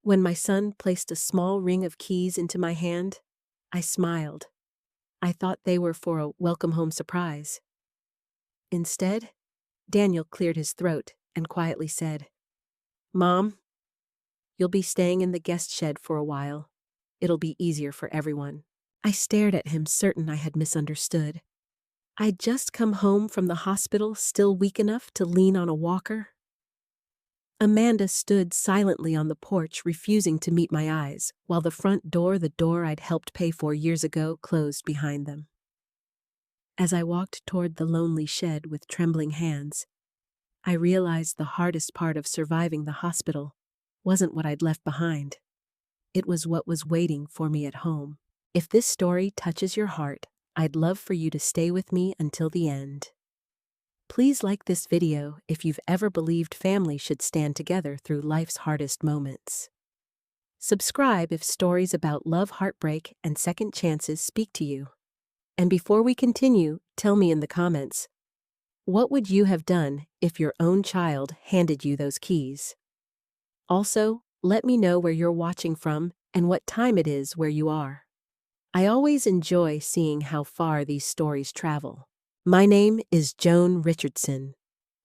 When my son placed a small ring of keys into my hand, I smiled. I thought they were for a welcome home surprise. Instead, Daniel cleared his throat and quietly said, "Mom, you'll be staying in the guest shed for a while. It'll be easier for everyone." I stared at him, certain I had misunderstood. I'd just come home from the hospital, still weak enough to lean on a walker. Amanda stood silently on the porch, refusing to meet my eyes, while the front door, the door I'd helped pay for years ago, closed behind them. As I walked toward the lonely shed with trembling hands, I realized the hardest part of surviving the hospital wasn't what I'd left behind. It was what was waiting for me at home. If this story touches your heart, I'd love for you to stay with me until the end. Please like this video if you've ever believed family should stand together through life's hardest moments. Subscribe if stories about love, heartbreak, and second chances speak to you. And before we continue, tell me in the comments, what would you have done if your own child handed you those keys? Also, let me know where you're watching from and what time it is where you are. I always enjoy seeing how far these stories travel. My name is Joan Richardson,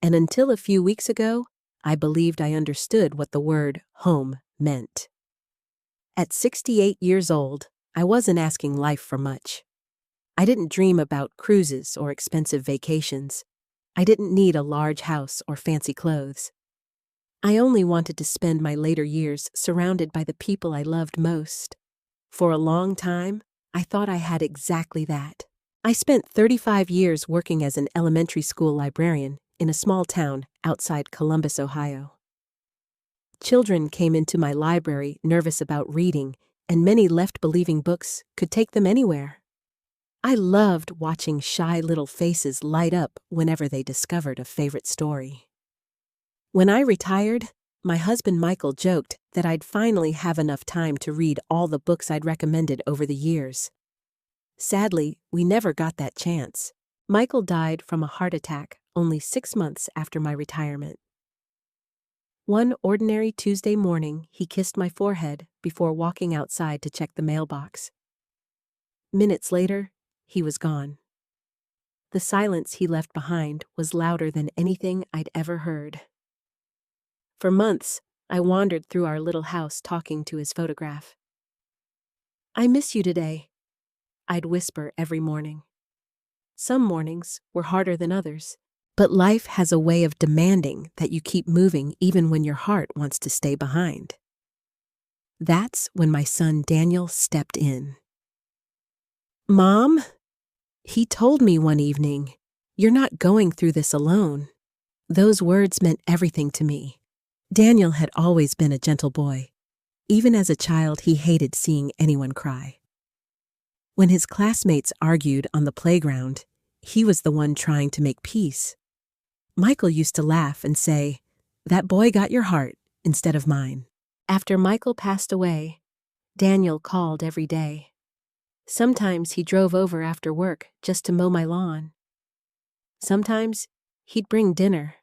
and until a few weeks ago, I believed I understood what the word home meant. At 68 years old, I wasn't asking life for much. I didn't dream about cruises or expensive vacations. I didn't need a large house or fancy clothes. I only wanted to spend my later years surrounded by the people I loved most. For a long time, I thought I had exactly that. I spent 35 years working as an elementary school librarian in a small town outside Columbus, Ohio. Children came into my library nervous about reading, and many left believing books could take them anywhere. I loved watching shy little faces light up whenever they discovered a favorite story. When I retired, my husband Michael joked that I'd finally have enough time to read all the books I'd recommended over the years. Sadly, we never got that chance. Michael died from a heart attack only 6 months after my retirement. One ordinary Tuesday morning, he kissed my forehead before walking outside to check the mailbox. Minutes later, he was gone. The silence he left behind was louder than anything I'd ever heard. For months, I wandered through our little house talking to his photograph. "I miss you today," I'd whisper every morning. Some mornings were harder than others, but life has a way of demanding that you keep moving even when your heart wants to stay behind. That's when my son Daniel stepped in. "Mom," he told me one evening, "you're not going through this alone." Those words meant everything to me. Daniel had always been a gentle boy. Even as a child, he hated seeing anyone cry. When his classmates argued on the playground, he was the one trying to make peace. Michael used to laugh and say, "That boy got your heart," instead of mine. After Michael passed away, Daniel called every day. Sometimes he drove over after work just to mow my lawn. Sometimes he'd bring dinner.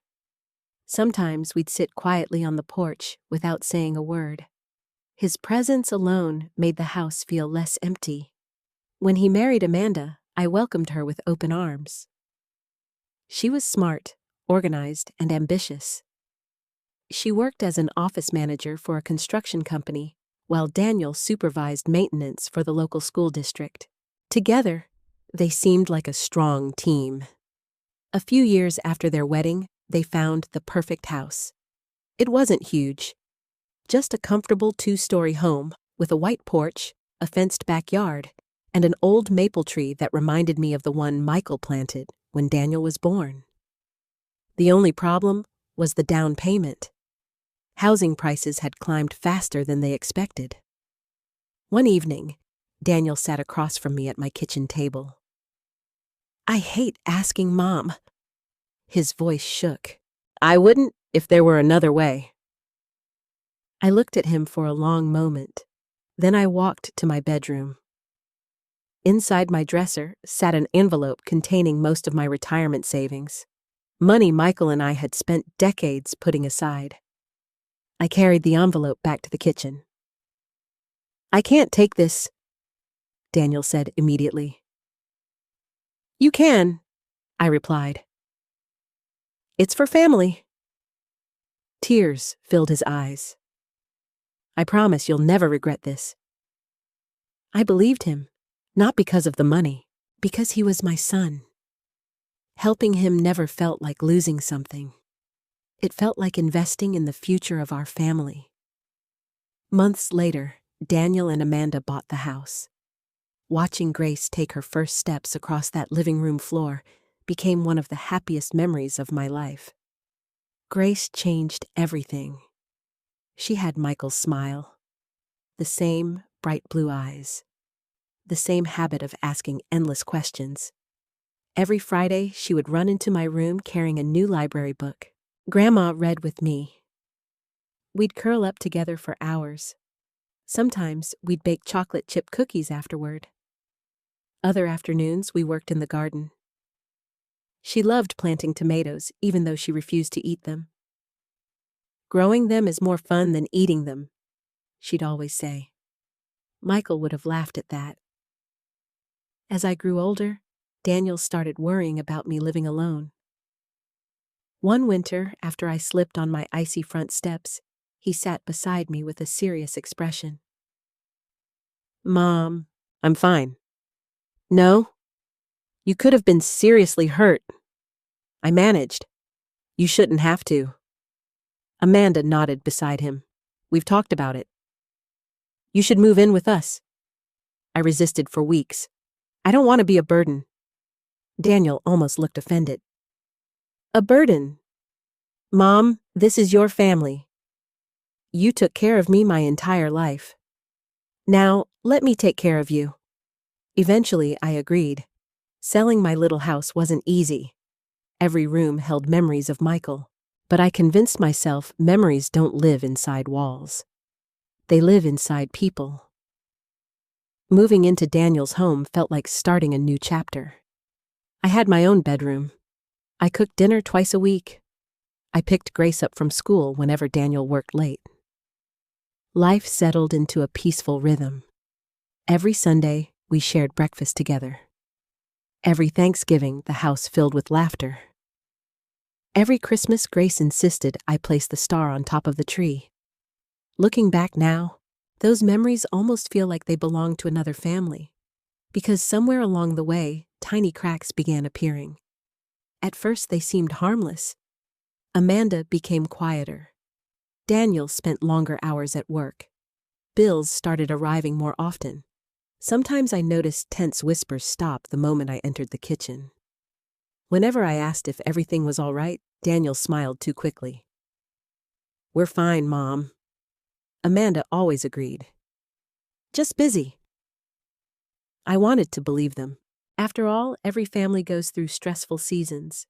Sometimes we'd sit quietly on the porch without saying a word. His presence alone made the house feel less empty. When he married Amanda, I welcomed her with open arms. She was smart, organized, and ambitious. She worked as an office manager for a construction company, while Daniel supervised maintenance for the local school district. Together, they seemed like a strong team. A few years after their wedding, they found the perfect house. It wasn't huge, just a comfortable 2-story home with a white porch, a fenced backyard, and an old maple tree that reminded me of the one Michael planted when Daniel was born. The only problem was the down payment. Housing prices had climbed faster than they expected. One evening, Daniel sat across from me at my kitchen table. "I hate asking Mom." His voice shook. "I wouldn't if there were another way." I looked at him for a long moment. Then I walked to my bedroom. Inside my dresser sat an envelope containing most of my retirement savings, money Michael and I had spent decades putting aside. I carried the envelope back to the kitchen. "I can't take this," Daniel said immediately. "You can," I replied. "It's for family." Tears filled his eyes. "I promise you'll never regret this." I believed him, not because of the money, because he was my son. Helping him never felt like losing something. It felt like investing in the future of our family. Months later, Daniel and Amanda bought the house. Watching Grace take her first steps across that living room floor became one of the happiest memories of my life. Grace changed everything. She had Michael's smile, the same bright blue eyes, the same habit of asking endless questions. Every Friday, she would run into my room carrying a new library book. Grandma read with me. We'd curl up together for hours. Sometimes we'd bake chocolate chip cookies afterward. Other afternoons, we worked in the garden. She loved planting tomatoes, even though she refused to eat them. "Growing them is more fun than eating them," she'd always say. Michael would have laughed at that. As I grew older, Daniel started worrying about me living alone. One winter, after I slipped on my icy front steps, he sat beside me with a serious expression. "Mom, I'm fine." "No? You could have been seriously hurt." "I managed. You shouldn't have to." Amanda nodded beside him. "We've talked about it." "You should move in with us." I resisted for weeks. "I don't want to be a burden." Daniel almost looked offended. "A burden? Mom, this is your family. You took care of me my entire life. Now, let me take care of you." Eventually, I agreed. Selling my little house wasn't easy. Every room held memories of Michael. But I convinced myself memories don't live inside walls. They live inside people. Moving into Daniel's home felt like starting a new chapter. I had my own bedroom. I cooked dinner twice a week. I picked Grace up from school whenever Daniel worked late. Life settled into a peaceful rhythm. Every Sunday, we shared breakfast together. Every Thanksgiving, the house filled with laughter. Every Christmas, Grace insisted I place the star on top of the tree. Looking back now, those memories almost feel like they belong to another family, because somewhere along the way, tiny cracks began appearing. At first, they seemed harmless. Amanda became quieter. Daniel spent longer hours at work. Bills started arriving more often. Sometimes I noticed tense whispers stop the moment I entered the kitchen. Whenever I asked if everything was all right, Daniel smiled too quickly. "We're fine, Mom." Amanda always agreed. "Just busy." I wanted to believe them. After all, every family goes through stressful seasons.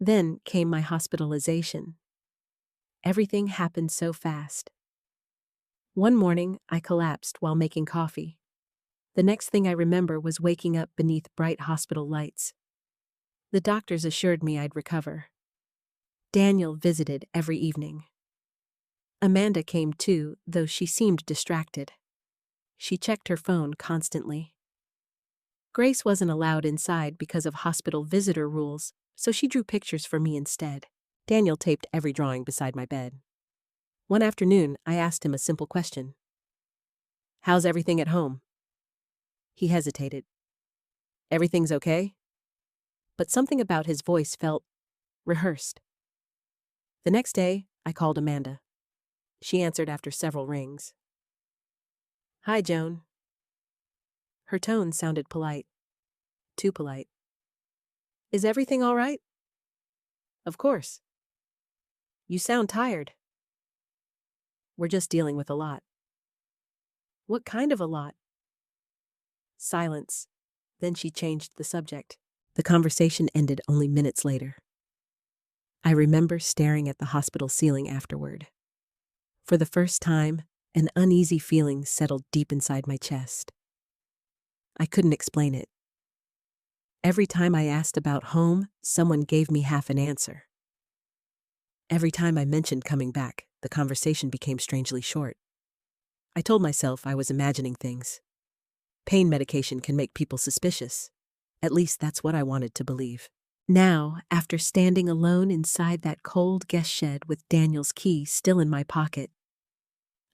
Then came my hospitalization. Everything happened so fast. One morning, I collapsed while making coffee. The next thing I remember was waking up beneath bright hospital lights. The doctors assured me I'd recover. Daniel visited every evening. Amanda came too, though she seemed distracted. She checked her phone constantly. Grace wasn't allowed inside because of hospital visitor rules, so she drew pictures for me instead. Daniel taped every drawing beside my bed. One afternoon, I asked him a simple question. "How's everything at home?" He hesitated. "Everything's okay?" But something about his voice felt rehearsed. The next day, I called Amanda. She answered after several rings. "Hi, Joan." Her tone sounded polite. Too polite. "Is everything all right?" "Of course." "You sound tired." "We're just dealing with a lot." "What kind of a lot?" Silence. Then she changed the subject. The conversation ended only minutes later. I remember staring at the hospital ceiling afterward. For the first time, an uneasy feeling settled deep inside my chest. I couldn't explain it. Every time I asked about home, someone gave me half an answer. Every time I mentioned coming back, the conversation became strangely short. I told myself I was imagining things. Pain medication can make people suspicious. At least that's what I wanted to believe. Now, after standing alone inside that cold guest shed with Daniel's key still in my pocket,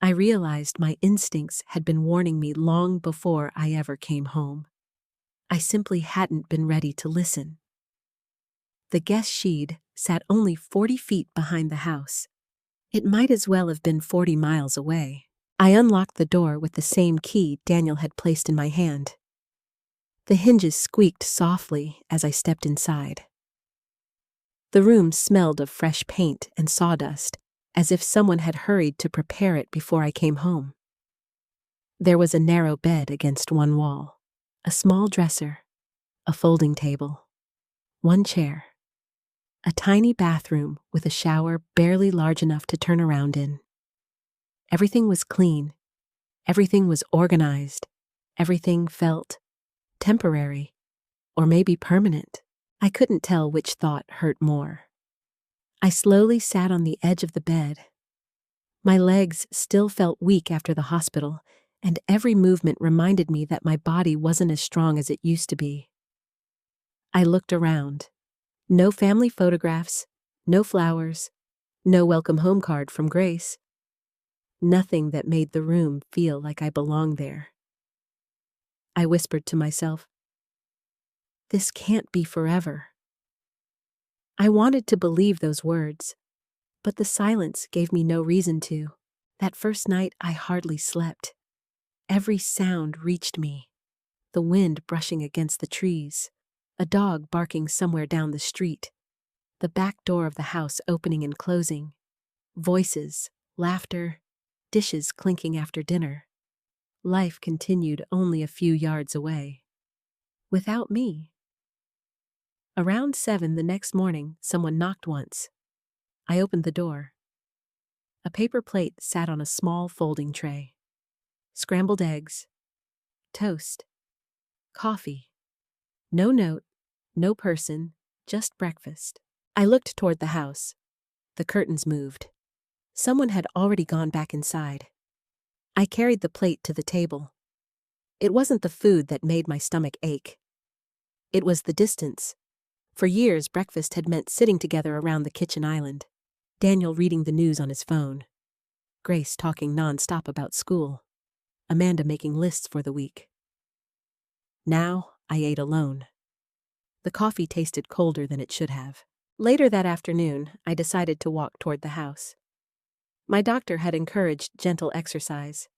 I realized my instincts had been warning me long before I ever came home. I simply hadn't been ready to listen. The guest shed sat only 40 feet behind the house. It might as well have been 40 miles away. I unlocked the door with the same key Daniel had placed in my hand. The hinges squeaked softly as I stepped inside. The room smelled of fresh paint and sawdust, as if someone had hurried to prepare it before I came home. There was a narrow bed against one wall, a small dresser, a folding table, one chair, a tiny bathroom with a shower barely large enough to turn around in. Everything was clean. Everything was organized. Everything felt temporary, or maybe permanent. I couldn't tell which thought hurt more. I slowly sat on the edge of the bed. My legs still felt weak after the hospital, and every movement reminded me that my body wasn't as strong as it used to be. I looked around. No family photographs, no flowers, no welcome home card from Grace. Nothing that made the room feel like I belonged there. I whispered to myself, "This can't be forever." I wanted to believe those words, but the silence gave me no reason to. That first night, I hardly slept. Every sound reached me. The wind brushing against the trees, a dog barking somewhere down the street, the back door of the house opening and closing, voices, laughter, dishes clinking after dinner. Life continued only a few yards away. Without me. Around 7 the next morning, someone knocked once. I opened the door. A paper plate sat on a small folding tray. Scrambled eggs, toast, coffee. No note, no person, just breakfast. I looked toward the house. The curtains moved. Someone had already gone back inside. I carried the plate to the table. It wasn't the food that made my stomach ache. It was the distance. For years, breakfast had meant sitting together around the kitchen island. Daniel reading the news on his phone. Grace talking nonstop about school. Amanda making lists for the week. Now, I ate alone. The coffee tasted colder than it should have. Later that afternoon, I decided to walk toward the house. My doctor had encouraged gentle exercise.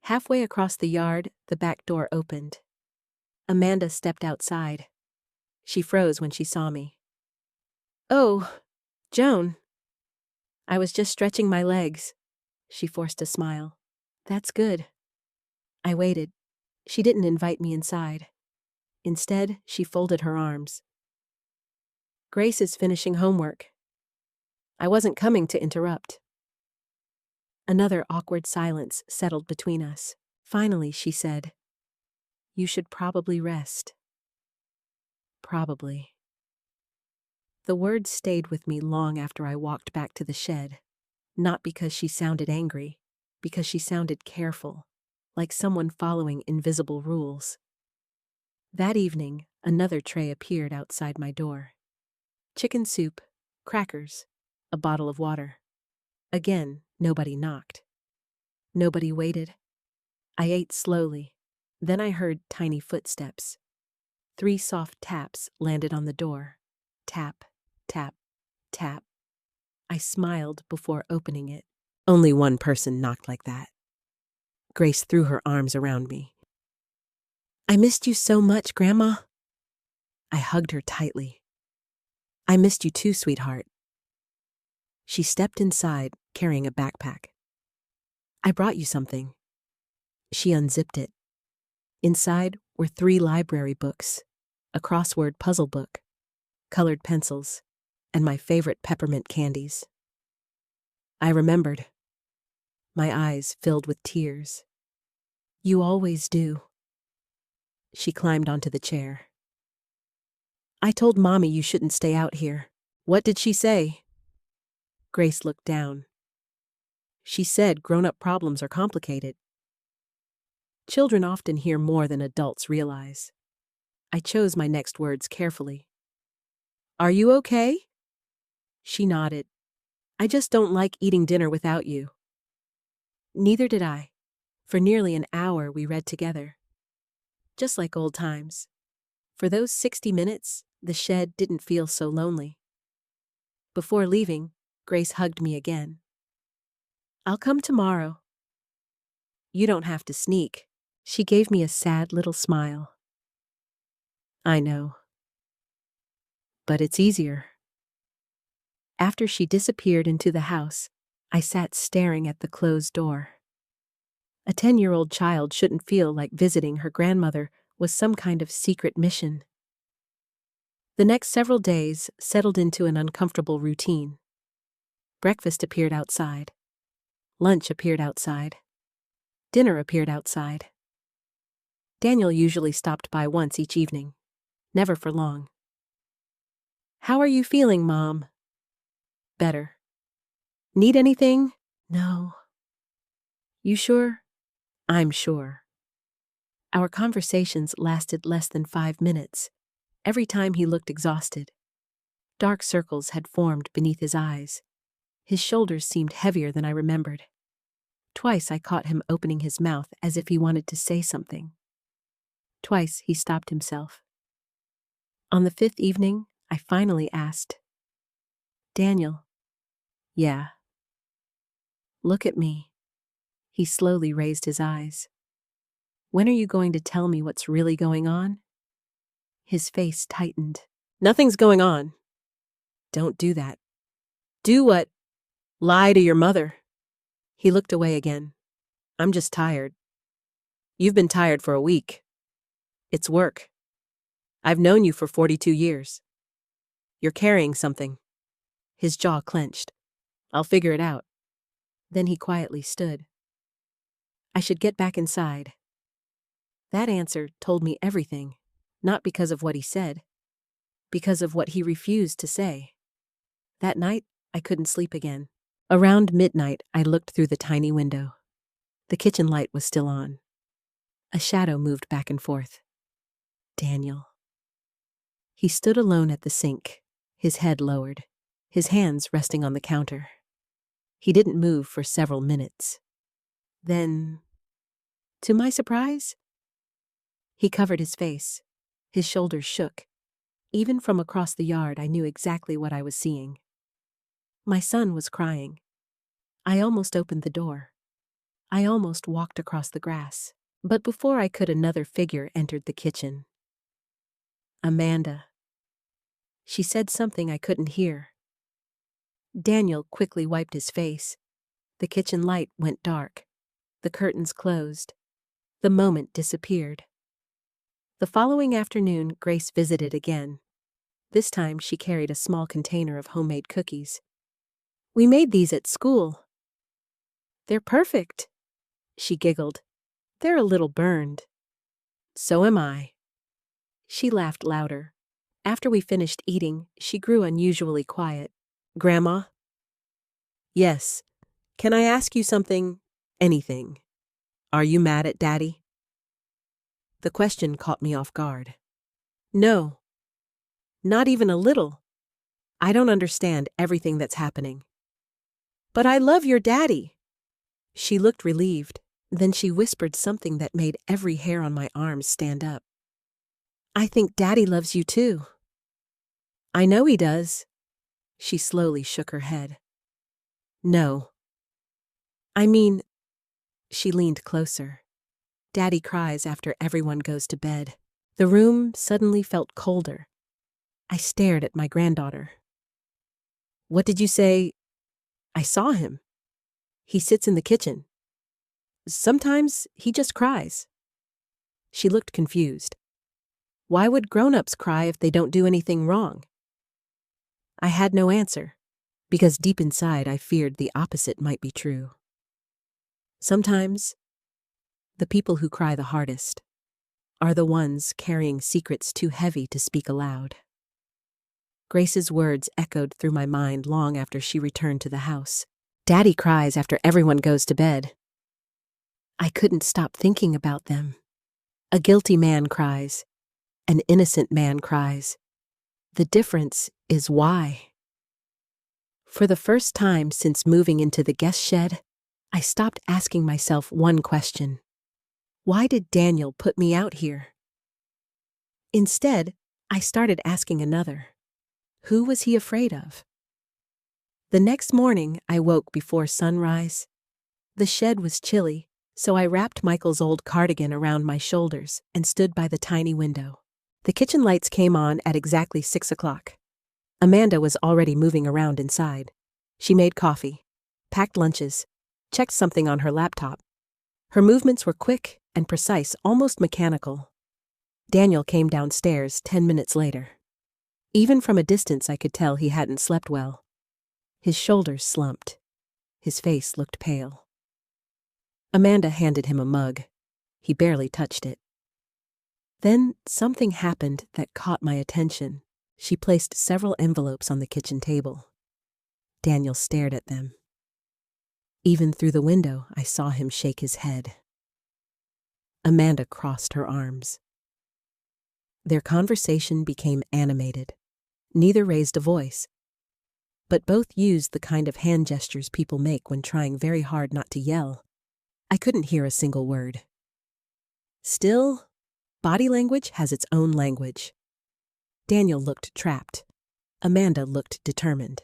Halfway across the yard, the back door opened. Amanda stepped outside. She froze when she saw me. "Oh, Joan." "I was just stretching my legs." She forced a smile. "That's good." I waited. She didn't invite me inside. Instead, she folded her arms. "Grace is finishing homework." I wasn't coming to interrupt. Another awkward silence settled between us. Finally, she said, "You should probably rest." Probably. The words stayed with me long after I walked back to the shed. Not because she sounded angry, because she sounded careful, like someone following invisible rules. That evening, another tray appeared outside my door. Chicken soup, crackers, a bottle of water. Again, nobody knocked. Nobody waited. I ate slowly. Then I heard tiny footsteps. 3 soft taps landed on the door. Tap, tap, tap. I smiled before opening it. Only one person knocked like that. Grace threw her arms around me. "I missed you so much, Grandma." I hugged her tightly. "I missed you too, sweetheart." She stepped inside, carrying a backpack. "I brought you something." She unzipped it. Inside were 3 library books, a crossword puzzle book, colored pencils, and my favorite peppermint candies. I remembered. My eyes filled with tears. "You always do." She climbed onto the chair. "I told Mommy you shouldn't stay out here." "What did she say?" Grace looked down. She said grown-up problems are complicated. Children often hear more than adults realize. I chose my next words carefully. Are you okay? She nodded. I just don't like eating dinner without you. Neither did I. For nearly an hour we read together. Just like old times. For those 60 minutes, the shed didn't feel so lonely. Before leaving, Grace hugged me again. I'll come tomorrow. You don't have to sneak. She gave me a sad little smile. I know. But it's easier. After she disappeared into the house, I sat staring at the closed door. A 10-year-old child shouldn't feel like visiting her grandmother was some kind of secret mission. The next several days settled into an uncomfortable routine. Breakfast appeared outside. Lunch appeared outside. Dinner appeared outside. Daniel usually stopped by once each evening, never for long. How are you feeling, Mom? Better. Need anything? No. You sure? I'm sure. Our conversations lasted less than 5 minutes. Every time he looked exhausted. Dark circles had formed beneath his eyes. His shoulders seemed heavier than I remembered. Twice I caught him opening his mouth as if he wanted to say something. Twice he stopped himself. On the 5th evening, I finally asked, Daniel. Yeah. Look at me. He slowly raised his eyes. When are you going to tell me what's really going on? His face tightened. Nothing's going on. Don't do that. Do what? Lie to your mother. He looked away again. I'm just tired. You've been tired for a week. It's work. I've known you for 42 years. You're carrying something. His jaw clenched. I'll figure it out. Then he quietly stood. I should get back inside. That answer told me everything, not because of what he said, because of what he refused to say. That night, I couldn't sleep again. Around midnight, I looked through the tiny window. The kitchen light was still on. A shadow moved back and forth. Daniel. He stood alone at the sink, his head lowered, his hands resting on the counter. He didn't move for several minutes. Then, to my surprise, he covered his face. His shoulders shook. Even from across the yard, I knew exactly what I was seeing. My son was crying. I almost opened the door. I almost walked across the grass. But before I could, another figure entered the kitchen. Amanda. She said something I couldn't hear. Daniel quickly wiped his face. The kitchen light went dark. The curtains closed. The moment disappeared. The following afternoon, Grace visited again. This time, she carried a small container of homemade cookies. We made these at school. They're perfect. She giggled. They're a little burned. So am I. She laughed louder. After we finished eating, she grew unusually quiet. Grandma? Yes. Can I ask you something? Anything. Are you mad at Daddy? The question caught me off guard. No. Not even a little. I don't understand everything that's happening. But I love your daddy. She looked relieved. Then she whispered something that made every hair on my arms stand up. I think Daddy loves you too. I know he does. She slowly shook her head. No. I mean, she leaned closer. Daddy cries after everyone goes to bed. The room suddenly felt colder. I stared at my granddaughter. What did you say? I saw him. He sits in the kitchen. Sometimes he just cries. She looked confused. Why would grown-ups cry if they don't do anything wrong? I had no answer, because deep inside I feared the opposite might be true. Sometimes, the people who cry the hardest are the ones carrying secrets too heavy to speak aloud. Grace's words echoed through my mind long after she returned to the house. Daddy cries after everyone goes to bed. I couldn't stop thinking about them. A guilty man cries. An innocent man cries. The difference is why. For the first time since moving into the guest shed, I stopped asking myself one question. Why did Daniel put me out here? Instead, I started asking another. Who was he afraid of? The next morning, I woke before sunrise. The shed was chilly, so I wrapped Michael's old cardigan around my shoulders and stood by the tiny window. The kitchen lights came on at exactly 6 o'clock. Amanda was already moving around inside. She made coffee, packed lunches, checked something on her laptop. Her movements were quick and precise, almost mechanical. Daniel came downstairs 10 minutes later. Even from a distance, I could tell he hadn't slept well. His shoulders slumped. His face looked pale. Amanda handed him a mug. He barely touched it. Then something happened that caught my attention. She placed several envelopes on the kitchen table. Daniel stared at them. Even through the window, I saw him shake his head. Amanda crossed her arms. Their conversation became animated. Neither raised a voice, but both used the kind of hand gestures people make when trying very hard not to yell. I couldn't hear a single word. Still, body language has its own language. Daniel looked trapped. Amanda looked determined.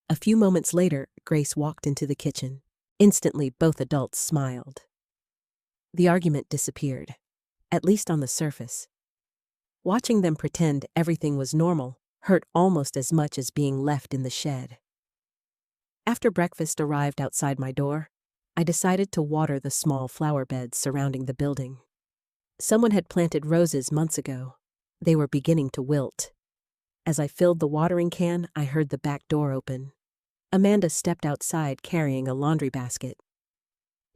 A few moments later, Grace walked into the kitchen. Instantly, both adults smiled. The argument disappeared, at least on the surface. Watching them pretend everything was normal hurt almost as much as being left in the shed. After breakfast arrived outside my door, I decided to water the small flower beds surrounding the building. Someone had planted roses months ago. They were beginning to wilt. As I filled the watering can, I heard the back door open. Amanda stepped outside carrying a laundry basket.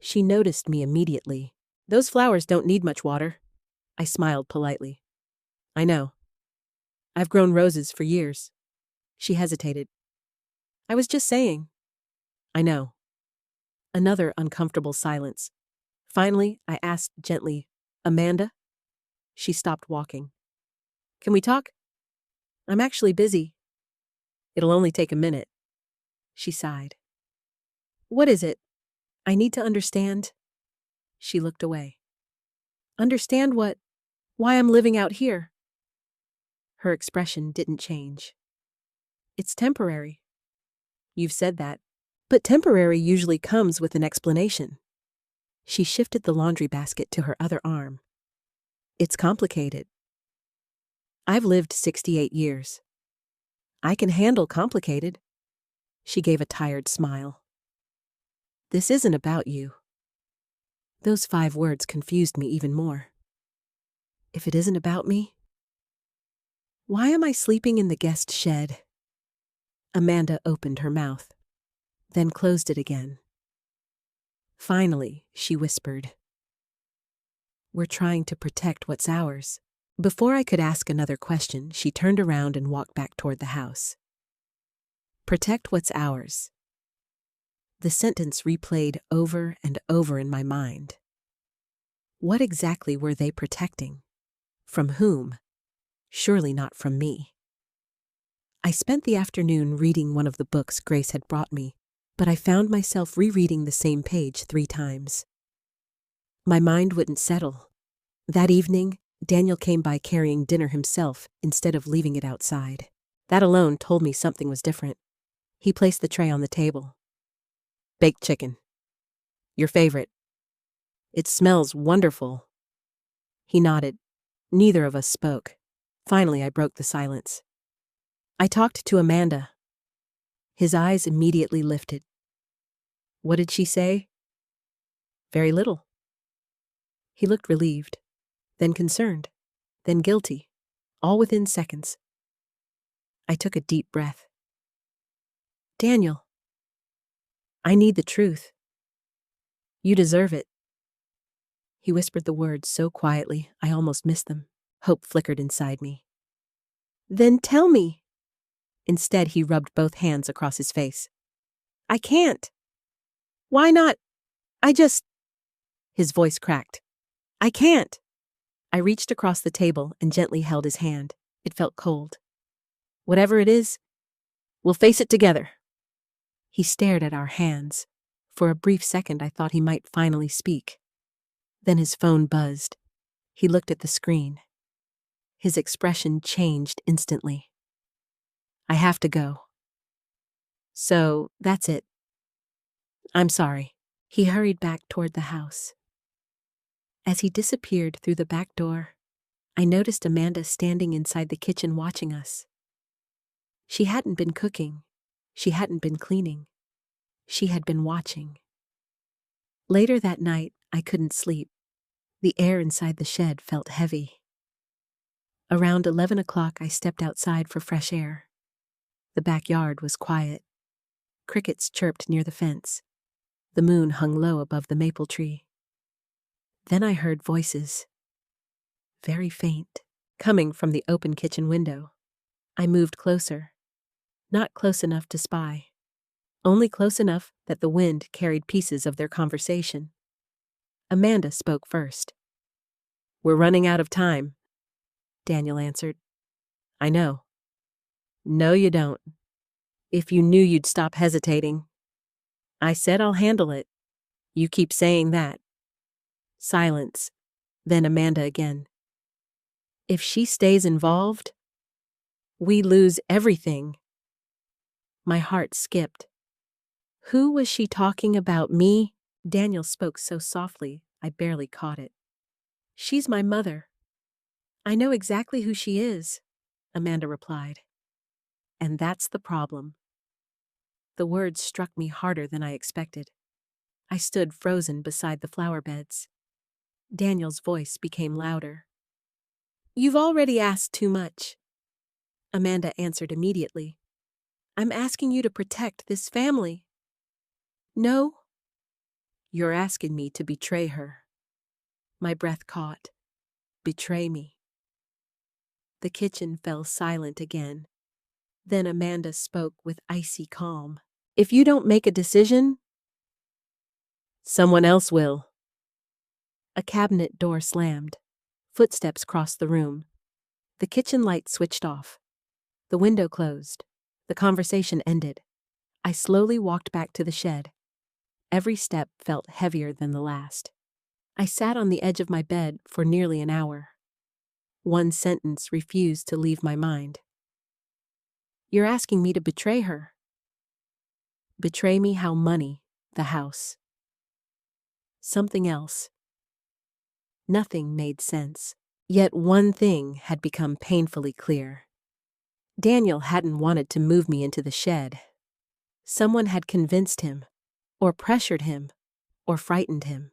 She noticed me immediately. "Those flowers don't need much water." I smiled politely. "I know. I've grown roses for years." She hesitated. "I was just saying." "I know." Another uncomfortable silence. Finally, I asked gently, "Amanda?" She stopped walking. "Can we talk? I'm actually busy." "It'll only take a minute." She sighed. "What is it? I need to understand." She looked away. "Understand what? Why I'm living out here?" Her expression didn't change. "It's temporary." "You've said that. But temporary usually comes with an explanation." She shifted the laundry basket to her other arm. "It's complicated. I've lived 68 years. I can handle complicated." She gave a tired smile. "This isn't about you." Those 5 words confused me even more. If it isn't about me? Why am I sleeping in the guest shed? Amanda opened her mouth, then closed it again. Finally, she whispered, "We're trying to protect what's ours." Before I could ask another question, she turned around and walked back toward the house. Protect what's ours. The sentence replayed over and over in my mind. What exactly were they protecting? From whom? Surely not from me. I spent the afternoon reading one of the books Grace had brought me, but I found myself rereading the same page 3 times. My mind wouldn't settle. That evening, Daniel came by carrying dinner himself instead of leaving it outside. That alone told me something was different. He placed the tray on the table. "Baked chicken. Your favorite. It smells wonderful." He nodded. Neither of us spoke. Finally, I broke the silence. "I talked to Amanda." His eyes immediately lifted. "What did she say?" "Very little." He looked relieved, then concerned, then guilty, all within seconds. I took a deep breath. "Daniel, I need the truth. You deserve it." He whispered the words so quietly, I almost missed them. Hope flickered inside me. "Then tell me." Instead, he rubbed both hands across his face. I can't. Why not? I just... His voice cracked. I can't. I reached across the table and gently held his hand. It felt cold. Whatever it is, we'll face it together. He stared at our hands. For a brief second, I thought he might finally speak. Then his phone buzzed. He looked at the screen. His expression changed instantly. I have to go. So, that's it. I'm sorry. He hurried back toward the house. As he disappeared through the back door, I noticed Amanda standing inside the kitchen watching us. She hadn't been cooking. She hadn't been cleaning. She had been watching. Later that night, I couldn't sleep. The air inside the shed felt heavy. Around 11 o'clock, I stepped outside for fresh air. The backyard was quiet. Crickets chirped near the fence. The moon hung low above the maple tree. Then I heard voices, very faint, coming from the open kitchen window. I moved closer, not close enough to spy, only close enough that the wind carried pieces of their conversation. Amanda spoke first. We're running out of time, Daniel answered. I know. No, you don't. If you knew, you'd stop hesitating. I said I'll handle it. You keep saying that. Silence. Then Amanda again. If she stays involved, we lose everything. My heart skipped. Who was she talking about, me? Daniel spoke so softly, I barely caught it. She's my mother. I know exactly who she is, Amanda replied. And that's the problem. The words struck me harder than I expected. I stood frozen beside the flower beds. Daniel's voice became louder. You've already asked too much. Amanda answered immediately. I'm asking you to protect this family. No? You're asking me to betray her. My breath caught. Betray me. The kitchen fell silent again. Then Amanda spoke with icy calm. If you don't make a decision, someone else will. A cabinet door slammed. Footsteps crossed the room. The kitchen light switched off. The window closed. The conversation ended. I slowly walked back to the shed. Every step felt heavier than the last. I sat on the edge of my bed for nearly an hour. One sentence refused to leave my mind. You're asking me to betray her. Betray me how money, the house. Something else. Nothing made sense. Yet one thing had become painfully clear. Daniel hadn't wanted to move me into the shed. Someone had convinced him, or pressured him, or frightened him.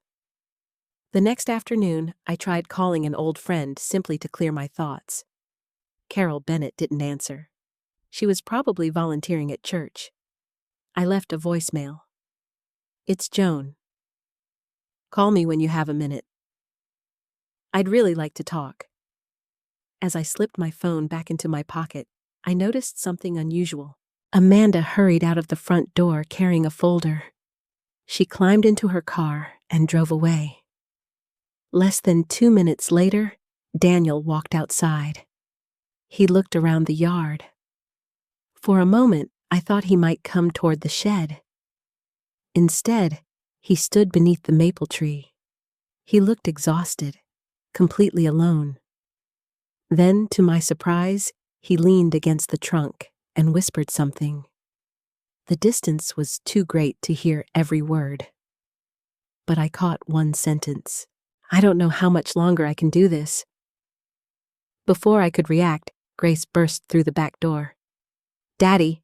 The next afternoon, I tried calling an old friend simply to clear my thoughts. Carol Bennett didn't answer. She was probably volunteering at church. I left a voicemail. It's Joan. Call me when you have a minute. I'd really like to talk. As I slipped my phone back into my pocket, I noticed something unusual. Amanda hurried out of the front door carrying a folder. She climbed into her car and drove away. Less than 2 minutes later, Daniel walked outside. He looked around the yard. For a moment, I thought he might come toward the shed. Instead, he stood beneath the maple tree. He looked exhausted, completely alone. Then, to my surprise, he leaned against the trunk and whispered something. The distance was too great to hear every word. But I caught one sentence. I don't know how much longer I can do this. Before I could react, Grace burst through the back door. Daddy.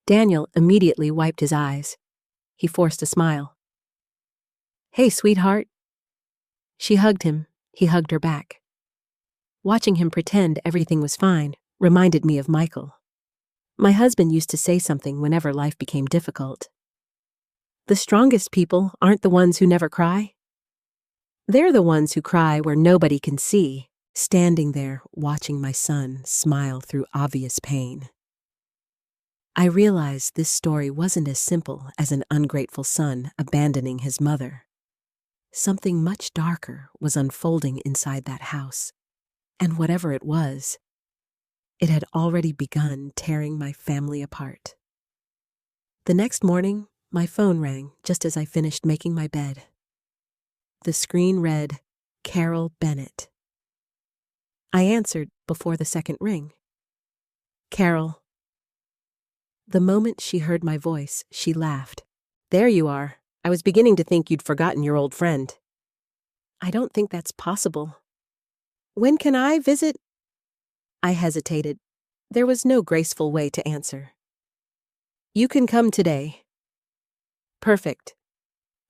Daniel immediately wiped his eyes. He forced a smile. Hey, sweetheart. She hugged him. He hugged her back. Watching him pretend everything was fine reminded me of Michael. My husband used to say something whenever life became difficult. The strongest people aren't the ones who never cry. They're the ones who cry where nobody can see, standing there watching my son smile through obvious pain. I realized this story wasn't as simple as an ungrateful son abandoning his mother. Something much darker was unfolding inside that house, and whatever it was, it had already begun tearing my family apart. The next morning, my phone rang just as I finished making my bed. The screen read, "Carol Bennett." I answered before the second ring. "Carol." The moment she heard my voice, she laughed. "There you are. I was beginning to think you'd forgotten your old friend." "I don't think that's possible. When can I visit?" I hesitated. There was no graceful way to answer. "You can come today." "Perfect.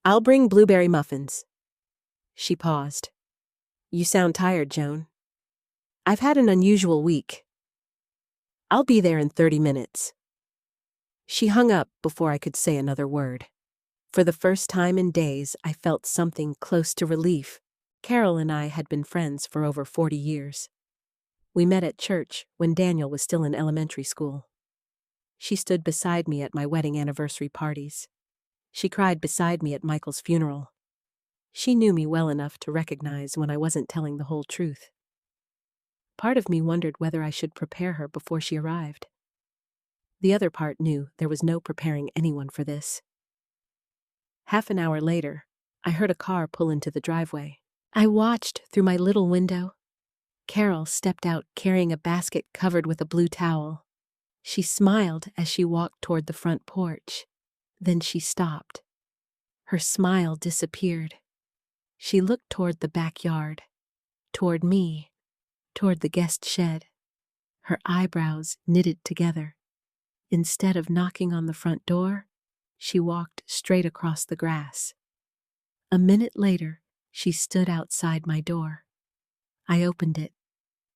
I'll bring blueberry muffins." She paused. "You sound tired, Joan." "I've had an unusual week." "I'll be there in 30 minutes." She hung up before I could say another word. For the first time in days, I felt something close to relief. Carol and I had been friends for over 40 years. We met at church when Daniel was still in elementary school. She stood beside me at my wedding anniversary parties. She cried beside me at Michael's funeral. She knew me well enough to recognize when I wasn't telling the whole truth. Part of me wondered whether I should prepare her before she arrived. The other part knew there was no preparing anyone for this. Half an hour later, I heard a car pull into the driveway. I watched through my little window. Carol stepped out carrying a basket covered with a blue towel. She smiled as she walked toward the front porch. Then she stopped. Her smile disappeared. She looked toward the backyard, toward me, toward the guest shed. Her eyebrows knitted together. Instead of knocking on the front door, she walked straight across the grass. A minute later, she stood outside my door. I opened it.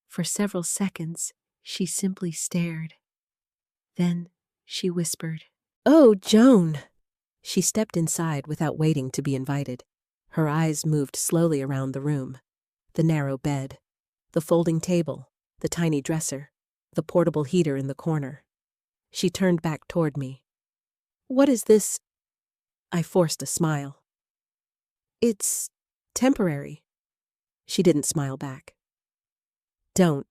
For several seconds, she simply stared. Then she whispered, "Oh, Joan!" She stepped inside without waiting to be invited. Her eyes moved slowly around the room. The narrow bed, the folding table, the tiny dresser, the portable heater in the corner. She turned back toward me. "What is this?" I forced a smile. "It's temporary." She didn't smile back. "Don't."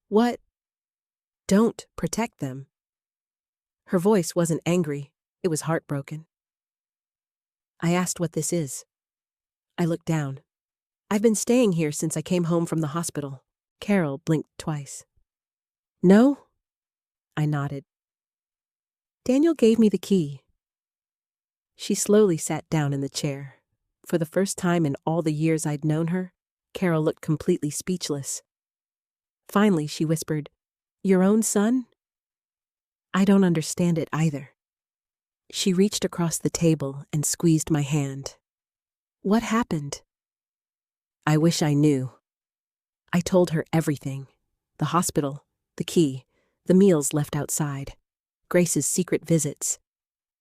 "What?" "Don't protect them." Her voice wasn't angry, it was heartbroken. I asked what this is. I looked down. "I've been staying here since I came home from the hospital." Carol blinked twice. "No?" I nodded. "Daniel gave me the key." She slowly sat down in the chair. For the first time in all the years I'd known her, Carol looked completely speechless. Finally, she whispered, "Your own son?" "I don't understand it either." She reached across the table and squeezed my hand. "What happened?" I wish I knew. I told her everything. The hospital, the key, the meals left outside, Grace's secret visits,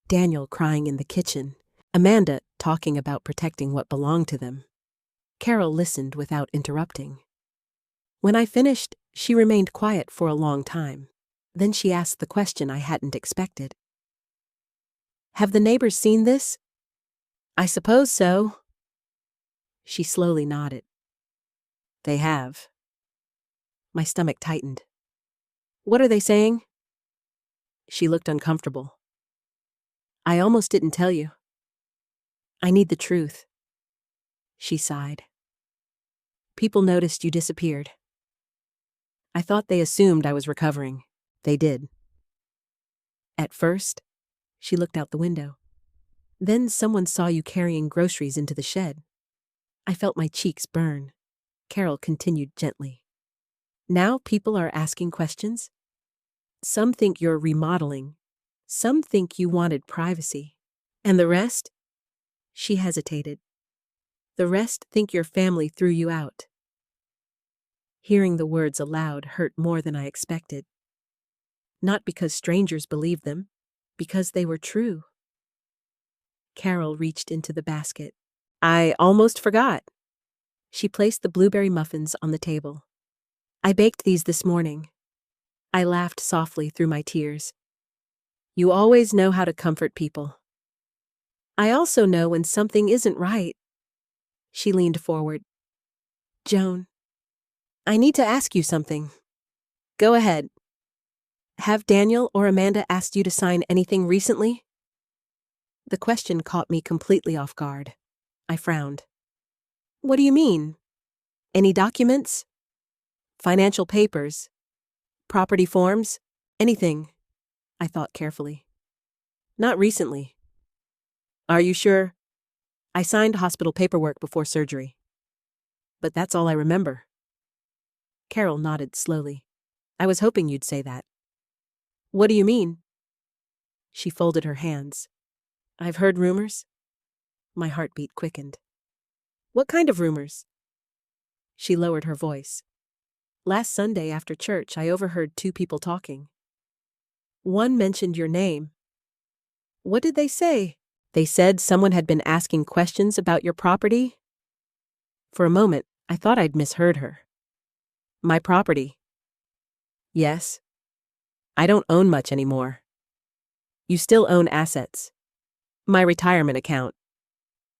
Daniel crying in the kitchen, Amanda talking about protecting what belonged to them. Carol listened without interrupting. When I finished, she remained quiet for a long time. Then she asked the question I hadn't expected. "Have the neighbors seen this?" "I suppose so." She slowly nodded. "They have." My stomach tightened. "What are they saying?" She looked uncomfortable. "I almost didn't tell you. I need the truth." She sighed. "People noticed you disappeared. I thought they assumed I was recovering. They did." "At first," she looked out the window. "Then someone saw you carrying groceries into the shed." I felt my cheeks burn. Carol continued gently. "Now people are asking questions. Some think you're remodeling. Some think you wanted privacy. And the rest?" She hesitated. "The rest think your family threw you out." Hearing the words aloud hurt more than I expected. Not because strangers believed them, because they were true. Carol reached into the basket. "I almost forgot." She placed the blueberry muffins on the table. "I baked these this morning." I laughed softly through my tears. You always know how to comfort people. I also know when something isn't right. She leaned forward. Joan, I need to ask you something. Go ahead. Have Daniel or Amanda asked you to sign anything recently? The question caught me completely off guard. I frowned. What do you mean? Any documents? Financial papers? Property forms? Anything? I thought carefully. Not recently. Are you sure? I signed hospital paperwork before surgery. But that's all I remember. Carol nodded slowly. I was hoping you'd say that. What do you mean? She folded her hands. I've heard rumors. My heartbeat quickened. What kind of rumors? She lowered her voice. Last Sunday after church, I overheard two people talking. One mentioned your name. What did they say? They said someone had been asking questions about your property. For a moment, I thought I'd misheard her. My property? Yes. I don't own much anymore. You still own assets. My retirement account.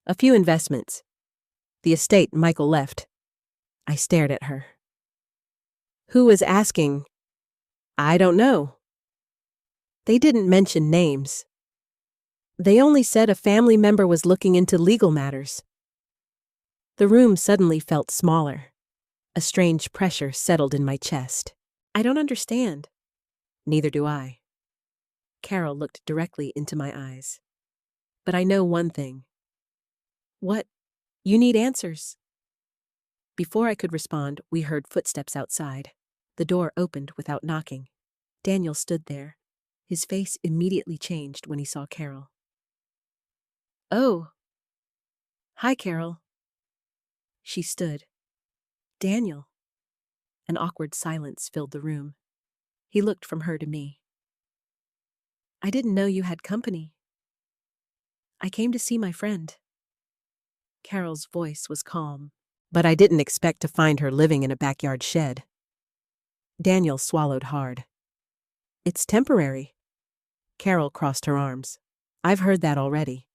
A few investments. The estate Michael left. I stared at her. Who was asking? I don't know. They didn't mention names. They only said a family member was looking into legal matters. The room suddenly felt smaller. A strange pressure settled in my chest. I don't understand. Neither do I. Carol looked directly into my eyes. But I know one thing. What? You need answers. Before I could respond, we heard footsteps outside. The door opened without knocking. Daniel stood there. His face immediately changed when he saw Carol. Oh. Hi, Carol. She stood. Daniel. An awkward silence filled the room. He looked from her to me. I didn't know you had company. I came to see my friend. Carol's voice was calm, but I didn't expect to find her living in a backyard shed. Daniel swallowed hard. It's temporary. Carol crossed her arms. I've heard that already.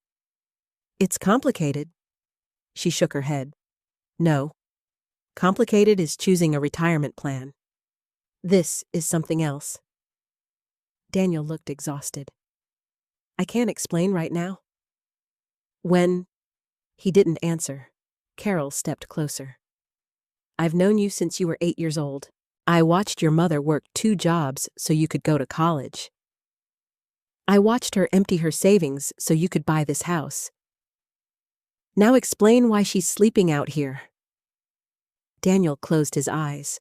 It's complicated. She shook her head. No. Complicated is choosing a retirement plan. This is something else. Daniel looked exhausted. I can't explain right now. When? He didn't answer. Carol stepped closer. I've known you since you were 8 years old. I watched your mother work 2 jobs so you could go to college. I watched her empty her savings so you could buy this house. Now explain why she's sleeping out here. Daniel closed his eyes.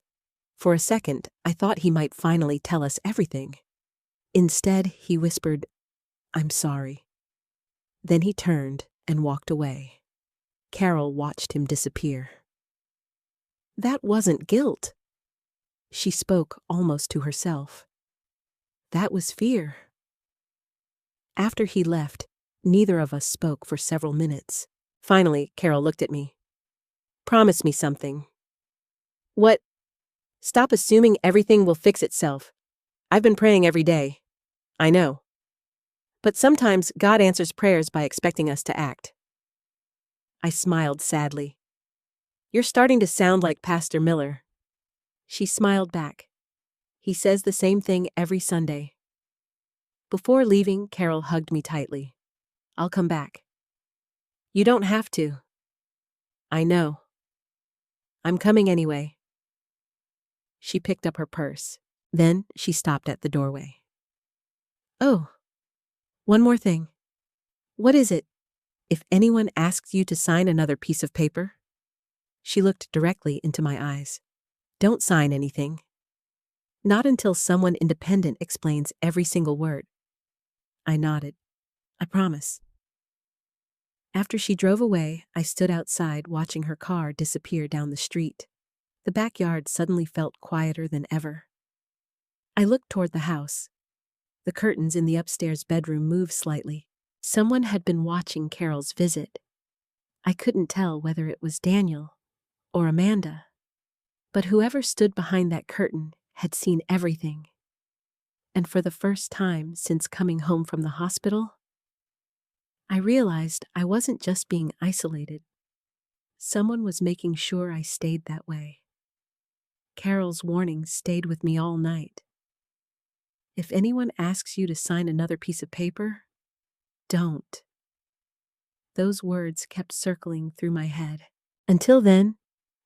For a second, I thought he might finally tell us everything. Instead, he whispered, I'm sorry. Then he turned and walked away. Carol watched him disappear. That wasn't guilt. She spoke almost to herself. That was fear. After he left, neither of us spoke for several minutes. Finally, Carol looked at me. Promise me something. What? Stop assuming everything will fix itself. I've been praying every day. I know. But sometimes God answers prayers by expecting us to act. I smiled sadly. You're starting to sound like Pastor Miller. She smiled back. He says the same thing every Sunday. Before leaving, Carol hugged me tightly. I'll come back. You don't have to. I know. I'm coming anyway. She picked up her purse. Then she stopped at the doorway. Oh, one more thing. What is it? If anyone asks you to sign another piece of paper? She looked directly into my eyes. Don't sign anything. Not until someone independent explains every single word. I nodded. I promise. After she drove away, I stood outside watching her car disappear down the street. The backyard suddenly felt quieter than ever. I looked toward the house. The curtains in the upstairs bedroom moved slightly. Someone had been watching Carol's visit. I couldn't tell whether it was Daniel or Amanda. But whoever stood behind that curtain had seen everything. And for the first time since coming home from the hospital, I realized I wasn't just being isolated. Someone was making sure I stayed that way. Carol's warnings stayed with me all night. If anyone asks you to sign another piece of paper, don't. Those words kept circling through my head. Until then,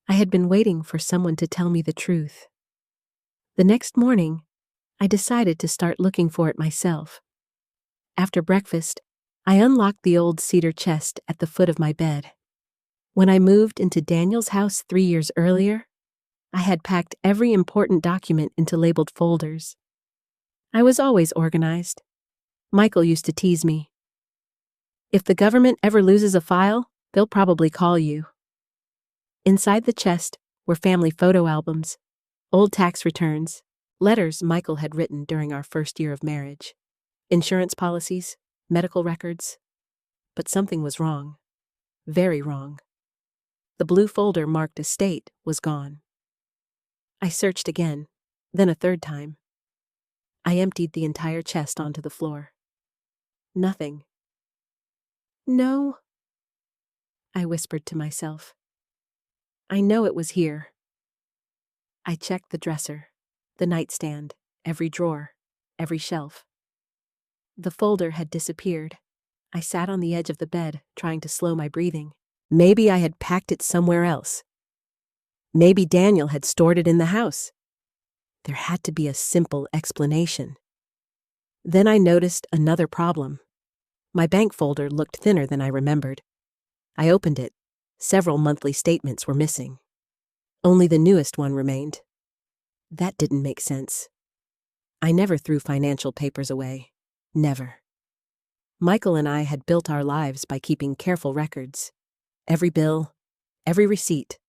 I had been waiting for someone to tell me the truth. The next morning, I decided to start looking for it myself. After breakfast, I unlocked the old cedar chest at the foot of my bed. When I moved into Daniel's house 3 years earlier, I had packed every important document into labeled folders. I was always organized. Michael used to tease me. If the government ever loses a file, they'll probably call you. Inside the chest were family photo albums, old tax returns, letters Michael had written during our first year of marriage, insurance policies, medical records. But something was wrong. Very wrong. The blue folder marked estate was gone. I searched again, then a third time. I emptied the entire chest onto the floor. Nothing. No, I whispered to myself. I know it was here. I checked the dresser, the nightstand, every drawer, every shelf. The folder had disappeared. I sat on the edge of the bed, trying to slow my breathing. Maybe I had packed it somewhere else. Maybe Daniel had stored it in the house. There had to be a simple explanation. Then I noticed another problem. My bank folder looked thinner than I remembered. I opened it. Several monthly statements were missing. Only the newest one remained. That didn't make sense. I never threw financial papers away. Never. Michael and I had built our lives by keeping careful records. Every bill, every receipt,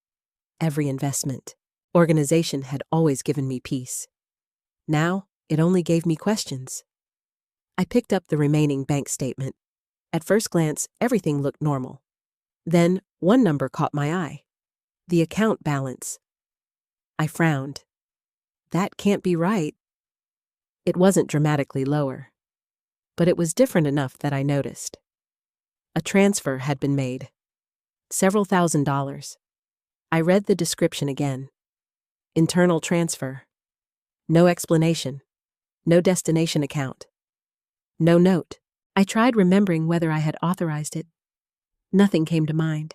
every investment. Organization had always given me peace. Now, it only gave me questions. I picked up the remaining bank statement. At first glance, everything looked normal. Then, one number caught my eye. The account balance. I frowned. That can't be right. It wasn't dramatically lower, but it was different enough that I noticed. A transfer had been made. Several $1,000s. I read the description again. Internal transfer. No explanation. No destination account. No note. I tried remembering whether I had authorized it. Nothing came to mind.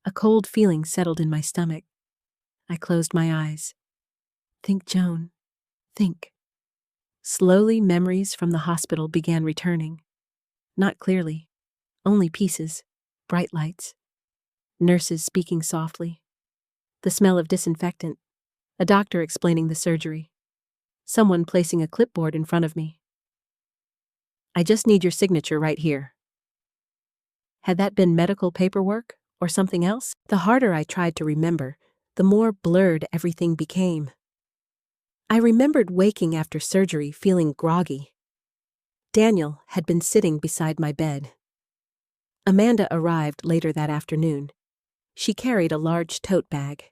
A cold feeling settled in my stomach. I closed my eyes. Think, Joan. Think. Slowly, memories from the hospital began returning. Not clearly. Only pieces. Bright lights. Nurses speaking softly. The smell of disinfectant. A doctor explaining the surgery. Someone placing a clipboard in front of me. I just need your signature right here. Had that been medical paperwork or something else? The harder I tried to remember, the more blurred everything became. I remembered waking after surgery feeling groggy. Daniel had been sitting beside my bed. Amanda arrived later that afternoon. She carried a large tote bag.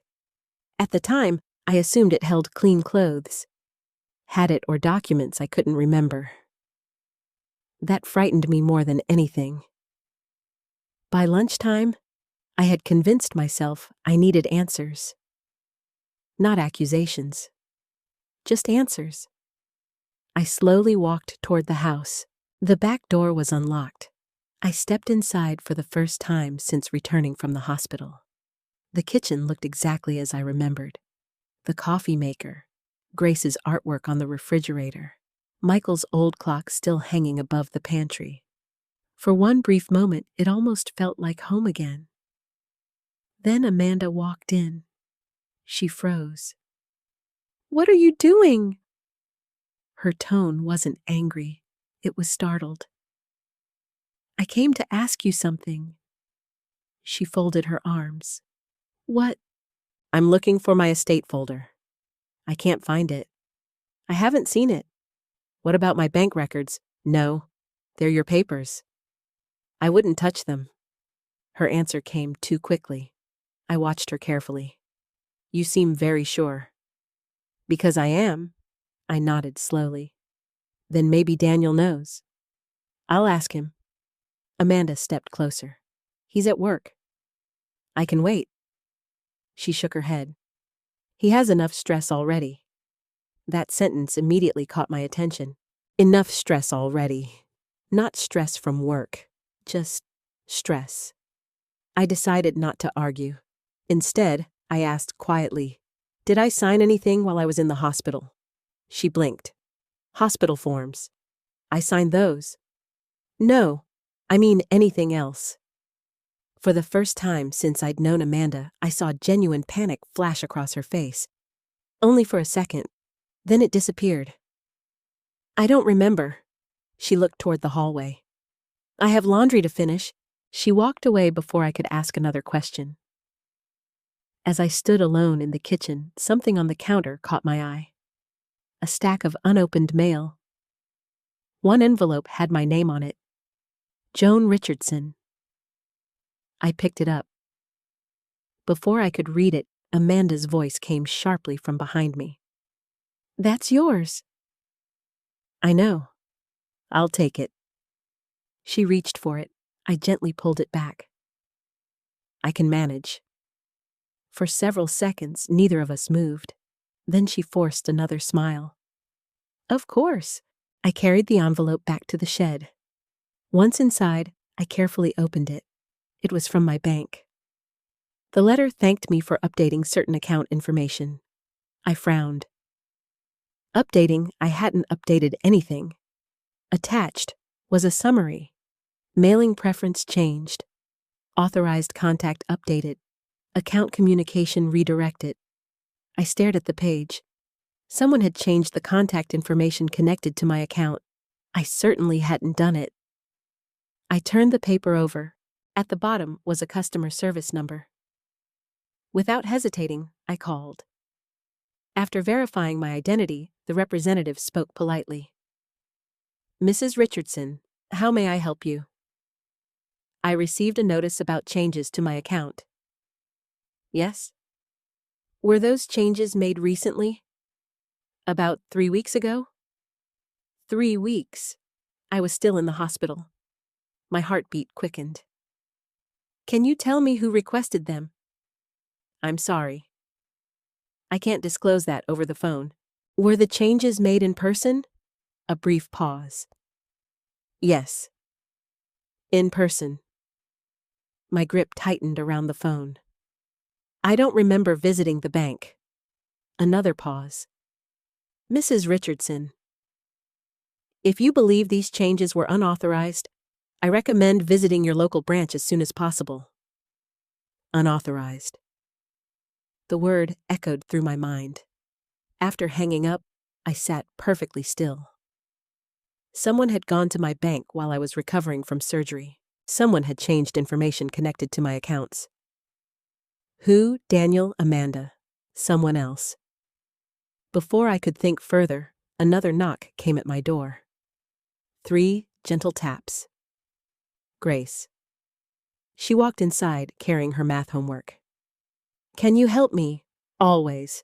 At the time, I assumed it held clean clothes. Had it or documents I couldn't remember. That frightened me more than anything. By lunchtime, I had convinced myself I needed answers. Not accusations. Just answers. I slowly walked toward the house. The back door was unlocked. I stepped inside for the first time since returning from the hospital. The kitchen looked exactly as I remembered. The coffee maker, Grace's artwork on the refrigerator, Michael's old clock still hanging above the pantry. For one brief moment, it almost felt like home again. Then Amanda walked in. She froze. "What are you doing?" Her tone wasn't angry. It was startled. "I came to ask you something." She folded her arms. "What?" "I'm looking for my estate folder. I can't find it. I haven't seen it. What about my bank records?" "No, they're your papers. I wouldn't touch them." Her answer came too quickly. I watched her carefully. "You seem very sure." "Because I am." I nodded slowly. Then maybe Daniel knows. I'll ask him. Amanda stepped closer. He's at work. I can wait. She shook her head. He has enough stress already. That sentence immediately caught my attention. Enough stress already. Not stress from work, just stress. I decided not to argue. Instead, I asked quietly, "Did I sign anything while I was in the hospital?" She blinked. "Hospital forms. I signed those." "No, I mean anything else." For the first time since I'd known Amanda, I saw genuine panic flash across her face. Only for a second. Then it disappeared. "I don't remember." She looked toward the hallway. "I have laundry to finish." She walked away before I could ask another question. As I stood alone in the kitchen, something on the counter caught my eye. A stack of unopened mail. One envelope had my name on it. Joan Richardson. I picked it up. Before I could read it, Amanda's voice came sharply from behind me. "That's yours." "I know. I'll take it." She reached for it. I gently pulled it back. "I can manage." For several seconds, neither of us moved. Then she forced another smile. "Of course." I carried the envelope back to the shed. Once inside, I carefully opened it. It was from my bank. The letter thanked me for updating certain account information. I frowned. Updating, I hadn't updated anything. Attached was a summary. Mailing preference changed. Authorized contact updated. Account communication redirected. I stared at the page. Someone had changed the contact information connected to my account. I certainly hadn't done it. I turned the paper over. At the bottom was a customer service number. Without hesitating, I called. After verifying my identity, the representative spoke politely. "Mrs. Richardson, how may I help you?" "I received a notice about changes to my account." "Yes." "Were those changes made recently?" "About 3 weeks ago." 3 weeks. I was still in the hospital. My heartbeat quickened. "Can you tell me who requested them?" "I'm sorry. I can't disclose that over the phone." "Were the changes made in person?" A brief pause. "Yes. In person." My grip tightened around the phone. "I don't remember visiting the bank." Another pause. "Mrs. Richardson, if you believe these changes were unauthorized, I recommend visiting your local branch as soon as possible." Unauthorized. The word echoed through my mind. After hanging up, I sat perfectly still. Someone had gone to my bank while I was recovering from surgery. Someone had changed information connected to my accounts. Who? Daniel, Amanda. Someone else. Before I could think further, another knock came at my door. 3 gentle taps. Grace. She walked inside, carrying her math homework. "Can you help me?" "Always."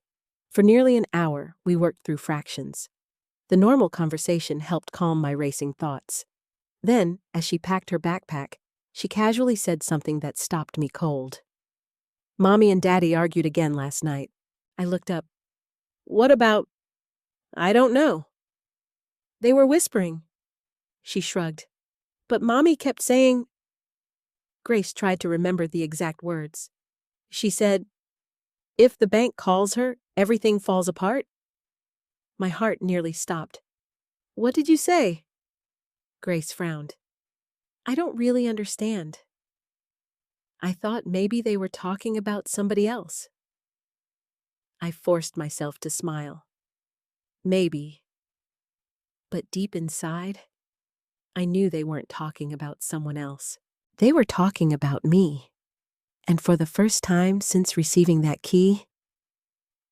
For nearly an hour, we worked through fractions. The normal conversation helped calm my racing thoughts. Then, as she packed her backpack, she casually said something that stopped me cold. "Mommy and Daddy argued again last night." I looked up. "What about?" "I don't know." "They were whispering." She shrugged. "But Mommy kept saying—" Grace tried to remember the exact words. She said, "If the bank calls her, everything falls apart." My heart nearly stopped. "What did you say?" Grace frowned. "I don't really understand." I thought maybe they were talking about somebody else. I forced myself to smile. Maybe. But deep inside, I knew they weren't talking about someone else. They were talking about me. And for the first time since receiving that key,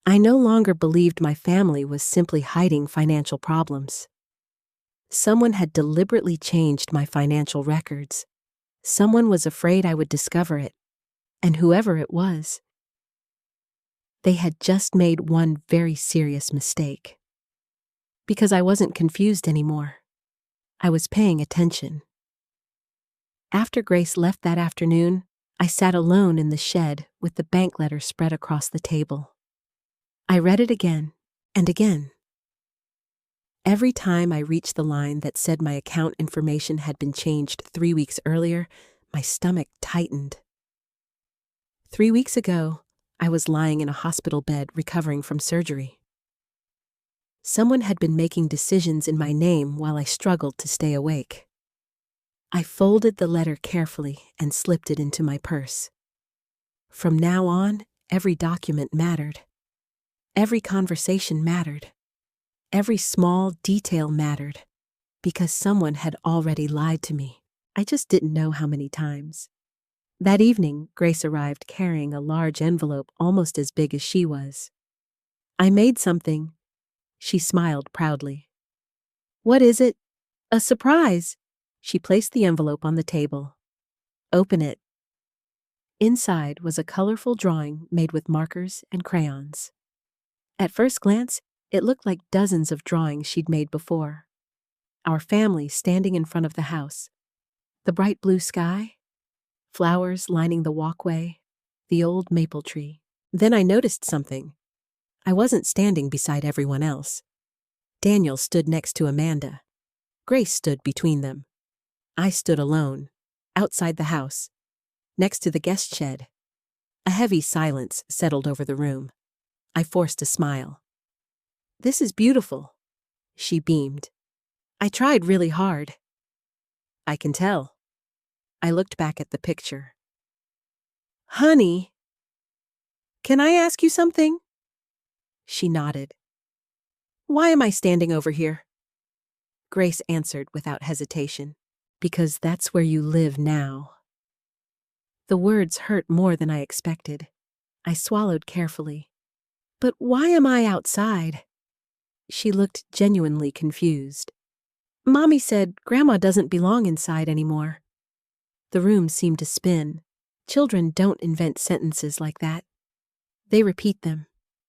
I no longer believed my family was simply hiding financial problems. Someone had deliberately changed my financial records. Someone was afraid I would discover it. And whoever it was, they had just made one very serious mistake. Because I wasn't confused anymore. I was paying attention. After Grace left that afternoon, I sat alone in the shed with the bank letter spread across the table. I read it again and again. Every time I reached the line that said my account information had been changed 3 weeks earlier, my stomach tightened. 3 weeks ago, I was lying in a hospital bed recovering from surgery. Someone had been making decisions in my name while I struggled to stay awake. I folded the letter carefully and slipped it into my purse. From now on, every document mattered. Every conversation mattered. Every small detail mattered, because someone had already lied to me. I just didn't know how many times. That evening, Grace arrived carrying a large envelope almost as big as she was. I made something. She smiled proudly. What is it? A surprise. She placed the envelope on the table. Open it. Inside was a colorful drawing made with markers and crayons. At first glance, it looked like dozens of drawings she'd made before. Our family standing in front of the house. The bright blue sky. Flowers lining the walkway. The old maple tree. Then I noticed something. I wasn't standing beside everyone else. Daniel stood next to Amanda. Grace stood between them. I stood alone, outside the house, next to the guest shed. A heavy silence settled over the room. I forced a smile. This is beautiful, she beamed. I tried really hard. I can tell. I looked back at the picture. Honey, can I ask you something? She nodded. Why am I standing over here? Grace answered without hesitation. Because that's where you live now. The words hurt more than I expected. I swallowed carefully. But why am I outside? She looked genuinely confused. Mommy said Grandma doesn't belong inside anymore. The room seemed to spin. Children don't invent sentences like that. They repeat them,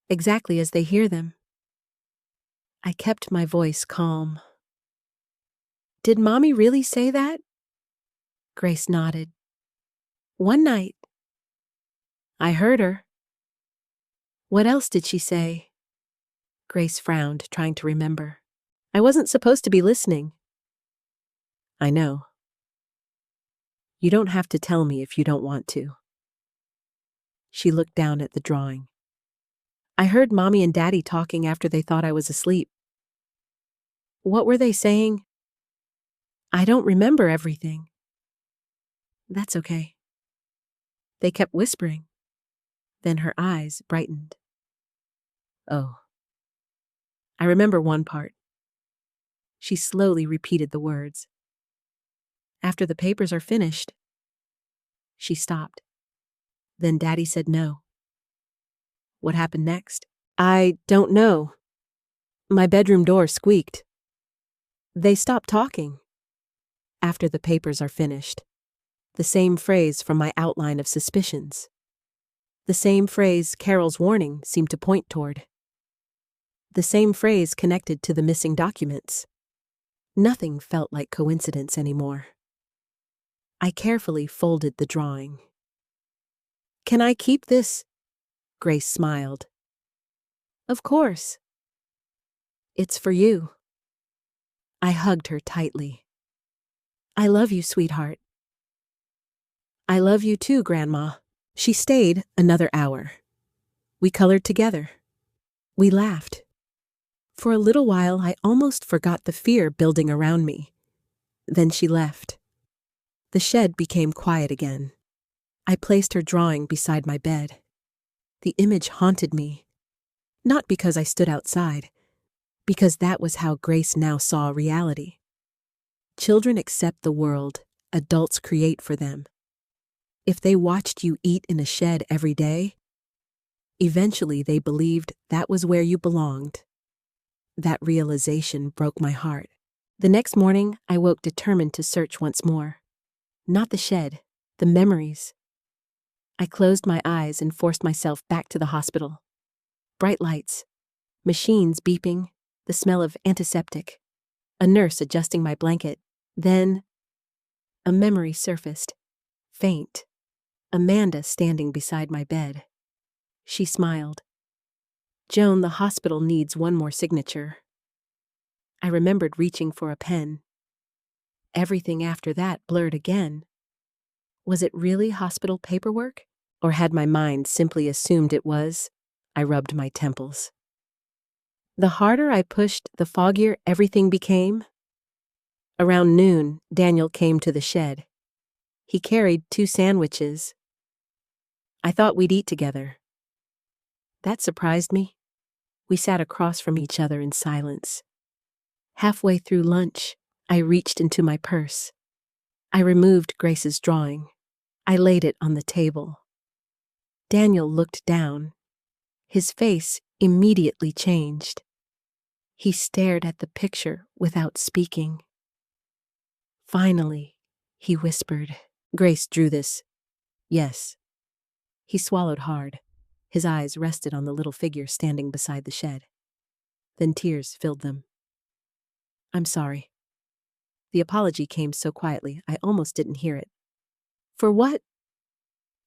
exactly as they hear them. I kept my voice calm. Did Mommy really say that? Grace nodded. One night. I heard her. What else did she say? Grace frowned, trying to remember. I wasn't supposed to be listening. I know. You don't have to tell me if you don't want to. She looked down at the drawing. I heard Mommy and Daddy talking after they thought I was asleep. What were they saying? I don't remember everything. That's okay. They kept whispering. Then her eyes brightened. Oh. I remember one part. She slowly repeated the words. After the papers are finished. She stopped. Then Daddy said no. What happened next? I don't know. My bedroom door squeaked. They stopped talking. After the papers are finished. The same phrase from my outline of suspicions. The same phrase Carol's warning seemed to point toward. The same phrase connected to the missing documents. Nothing felt like coincidence anymore. I carefully folded the drawing. Can I keep this? Grace smiled. Of course. It's for you. I hugged her tightly. I love you, sweetheart. I love you too, Grandma. She stayed another hour. We colored together. We laughed. For a little while, I almost forgot the fear building around me. Then she left. The shed became quiet again. I placed her drawing beside my bed. The image haunted me. Not because I stood outside, because that was how Grace now saw reality. Children accept the world adults create for them. If they watched you eat in a shed every day, eventually they believed that was where you belonged. That realization broke my heart. The next morning, I woke determined to search once more. Not the shed, the memories. I closed my eyes and forced myself back to the hospital. Bright lights, machines beeping, the smell of antiseptic, a nurse adjusting my blanket. Then, a memory surfaced, faint. Amanda standing beside my bed. She smiled. "Joan, the hospital needs one more signature." I remembered reaching for a pen. Everything after that blurred again. Was it really hospital paperwork? Or had my mind simply assumed it was? I rubbed my temples. The harder I pushed, the foggier everything became. Around noon, Daniel came to the shed. He carried 2 sandwiches. I thought we'd eat together. That surprised me. We sat across from each other in silence. Halfway through lunch, I reached into my purse. I removed Grace's drawing. I laid it on the table. Daniel looked down. His face immediately changed. He stared at the picture without speaking. "Finally," he whispered. "Grace drew this." "Yes." He swallowed hard. His eyes rested on the little figure standing beside the shed. Then tears filled them. "I'm sorry." The apology came so quietly, I almost didn't hear it. "For what?"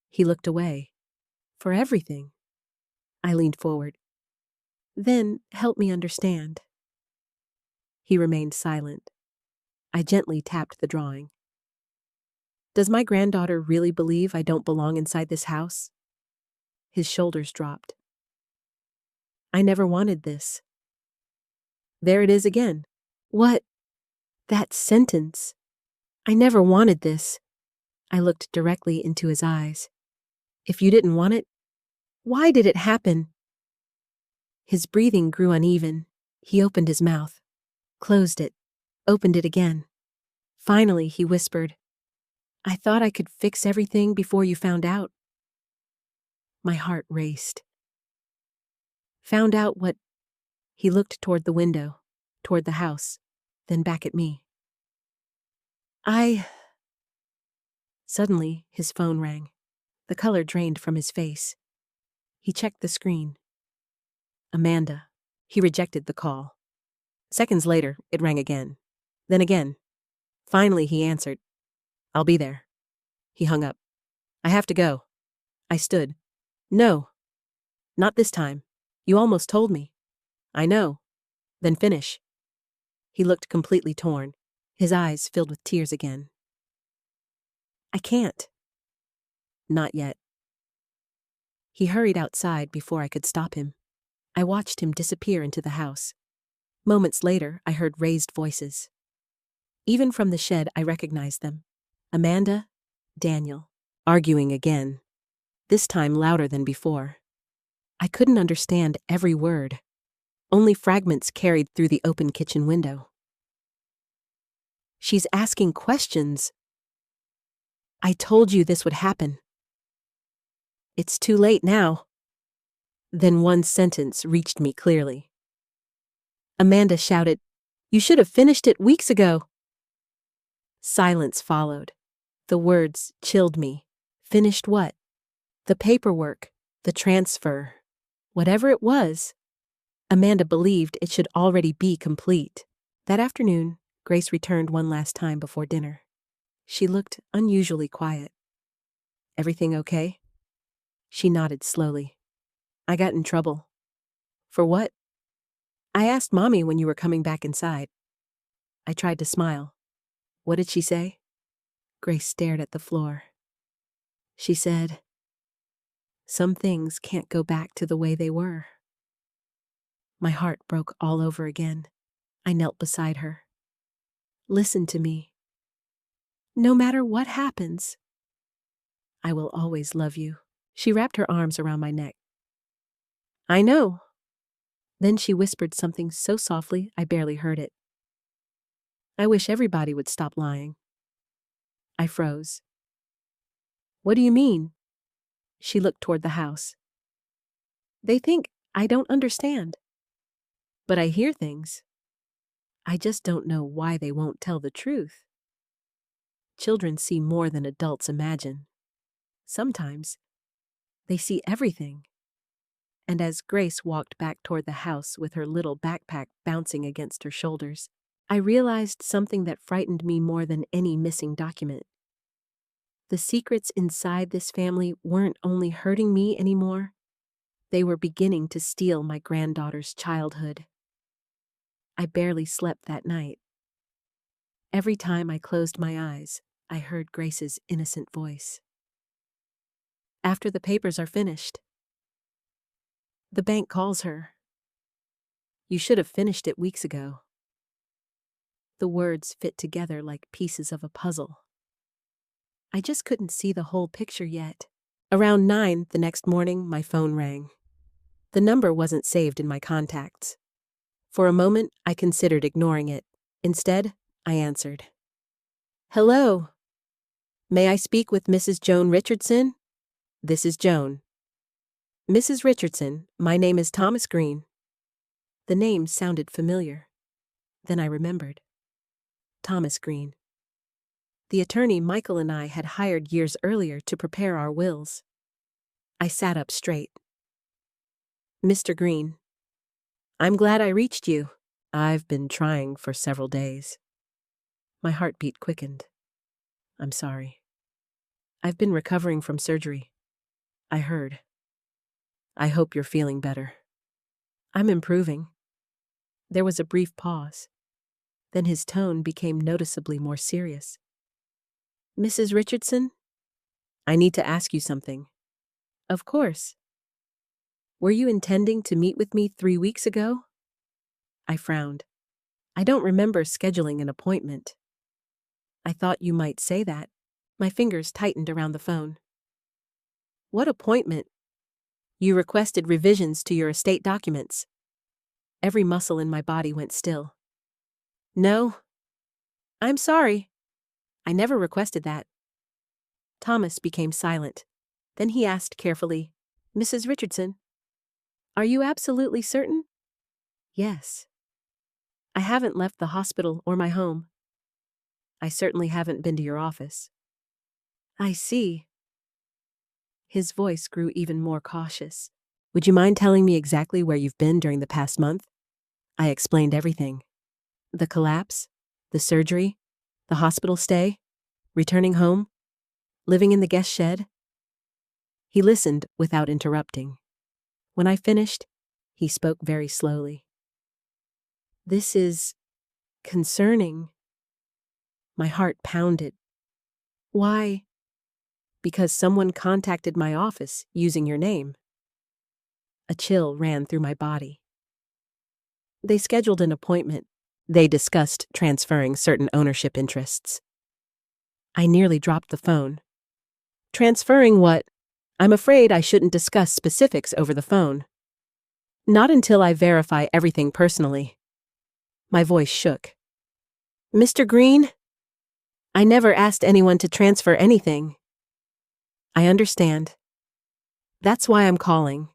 He looked away. "For everything." I leaned forward. "Then help me understand." He remained silent. I gently tapped the drawing. "Does my granddaughter really believe I don't belong inside this house?" His shoulders dropped. "I never wanted this." There it is again. What? That sentence. "I never wanted this." I looked directly into his eyes. "If you didn't want it, why did it happen?" His breathing grew uneven. He opened his mouth, closed it, opened it again. Finally, he whispered, "I thought I could fix everything before you found out." My heart raced. "Found out what?" He looked toward the window, toward the house, then back at me. Suddenly, his phone rang. The color drained from his face. He checked the screen. Amanda. He rejected the call. Seconds later, it rang again. Then again. Finally, he answered. "I'll be there." He hung up. "I have to go." I stood. "No. Not this time. You almost told me." "I know." "Then finish." He looked completely torn. His eyes filled with tears again. "I can't." "Not yet." He hurried outside before I could stop him. I watched him disappear into the house. Moments later, I heard raised voices. Even from the shed, I recognized them. Amanda, Daniel, arguing again. This time louder than before. I couldn't understand every word. Only fragments carried through the open kitchen window. "She's asking questions." "I told you this would happen." "It's too late now." Then one sentence reached me clearly. Amanda shouted, "You should have finished it weeks ago." Silence followed. The words chilled me. Finished what? The paperwork, the transfer, whatever it was. Amanda believed it should already be complete. That afternoon, Grace returned one last time before dinner. She looked unusually quiet. "Everything okay?" She nodded slowly. "I got in trouble." "For what?" "I asked Mommy when you were coming back inside." I tried to smile. "What did she say?" Grace stared at the floor. She said, "Some things can't go back to the way they were." My heart broke all over again. I knelt beside her. "Listen to me. No matter what happens, I will always love you." She wrapped her arms around my neck. "I know." Then she whispered something so softly I barely heard it. "I wish everybody would stop lying." I froze. "What do you mean?" She looked toward the house. "They think I don't understand. But I hear things. I just don't know why they won't tell the truth." Children see more than adults imagine. Sometimes they see everything. And as Grace walked back toward the house with her little backpack bouncing against her shoulders, I realized something that frightened me more than any missing document. The secrets inside this family weren't only hurting me anymore, they were beginning to steal my granddaughter's childhood. I barely slept that night. Every time I closed my eyes, I heard Grace's innocent voice. After the papers are finished, the bank calls her. You should have finished it weeks ago. The words fit together like pieces of a puzzle. I just couldn't see the whole picture yet. Around 9 the next morning, my phone rang. The number wasn't saved in my contacts. For a moment, I considered ignoring it. Instead, I answered. Hello. May I speak with Mrs. Joan Richardson? This is Joan. Mrs. Richardson, my name is Thomas Green. The name sounded familiar. Then I remembered. Thomas Green. The attorney Michael and I had hired years earlier to prepare our wills. I sat up straight. Mr. Green, I'm glad I reached you. I've been trying for several days. My heartbeat quickened. I'm sorry. I've been recovering from surgery. I heard. I hope you're feeling better. I'm improving. There was a brief pause. Then his tone became noticeably more serious. Mrs. Richardson, I need to ask you something. Of course. Were you intending to meet with me 3 weeks ago? I frowned. I don't remember scheduling an appointment. I thought you might say that. My fingers tightened around the phone. What appointment? You requested revisions to your estate documents. Every muscle in my body went still. No. I'm sorry. I never requested that. Thomas became silent. Then he asked carefully, Mrs. Richardson, are you absolutely certain? Yes. I haven't left the hospital or my home. I certainly haven't been to your office. I see. His voice grew even more cautious. Would you mind telling me exactly where you've been during the past month? I explained everything. The collapse, the surgery, the hospital stay, returning home, living in the guest shed. He listened without interrupting. When I finished, he spoke very slowly. This is concerning. My heart pounded. Why? Because someone contacted my office using your name. A chill ran through my body. They scheduled an appointment. They discussed transferring certain ownership interests. I nearly dropped the phone. Transferring what? I'm afraid I shouldn't discuss specifics over the phone. Not until I verify everything personally. My voice shook. Mr. Green? I never asked anyone to transfer anything. I understand. That's why I'm calling.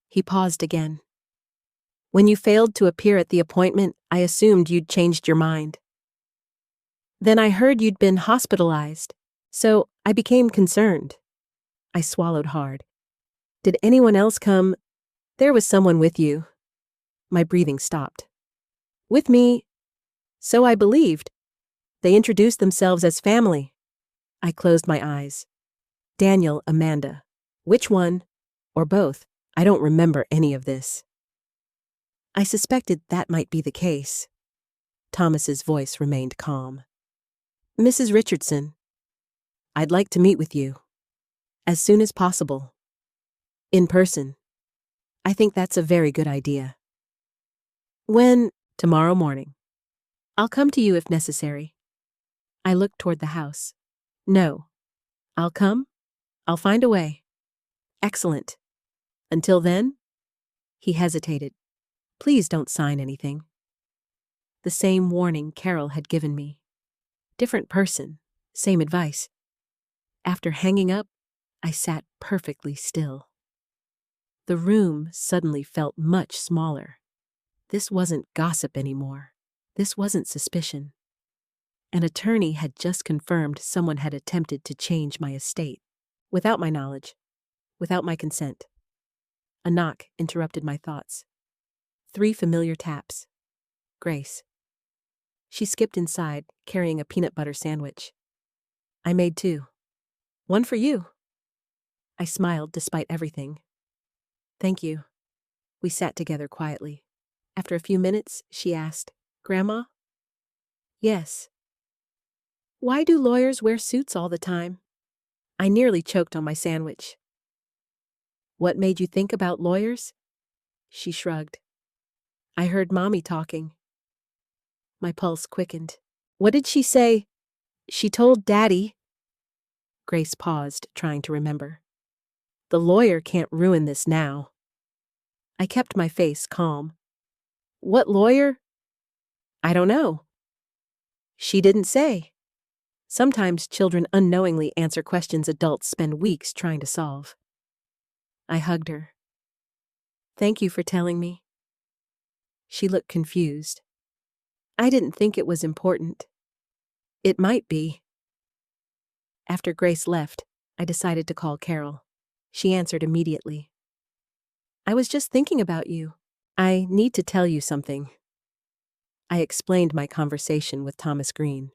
He paused again. When you failed to appear at the appointment, I assumed you'd changed your mind. Then I heard you'd been hospitalized, so I became concerned. I swallowed hard. Did anyone else come? There was someone with you. My breathing stopped. With me? So I believed. They introduced themselves as family. I closed my eyes. Daniel, Amanda. Which one? Or both? I don't remember any of this. I suspected that might be the case. Thomas's voice remained calm. Mrs. Richardson, I'd like to meet with you. As soon as possible. In person. I think that's a very good idea. When? Tomorrow morning. I'll come to you if necessary. I looked toward the house. No. I'll come. I'll find a way. Excellent. Until then? He hesitated. Please don't sign anything. The same warning Carol had given me. Different person, same advice. After hanging up, I sat perfectly still. The room suddenly felt much smaller. This wasn't gossip anymore. This wasn't suspicion. An attorney had just confirmed someone had attempted to change my estate, without my knowledge, without my consent. A knock interrupted my thoughts. 3 familiar taps. Grace. She skipped inside, carrying a peanut butter sandwich. I made 2. 1 for you. I smiled despite everything. Thank you. We sat together quietly. After a few minutes, she asked, Grandma? Yes. Why do lawyers wear suits all the time? I nearly choked on my sandwich. What made you think about lawyers? She shrugged. I heard Mommy talking. My pulse quickened. What did she say? She told Daddy. Grace paused, trying to remember. The lawyer can't ruin this now. I kept my face calm. What lawyer? I don't know. She didn't say. Sometimes children unknowingly answer questions adults spend weeks trying to solve. I hugged her. Thank you for telling me. She looked confused. I didn't think it was important. It might be. After Grace left, I decided to call Carol. She answered immediately. I was just thinking about you. I need to tell you something. I explained my conversation with Thomas Green.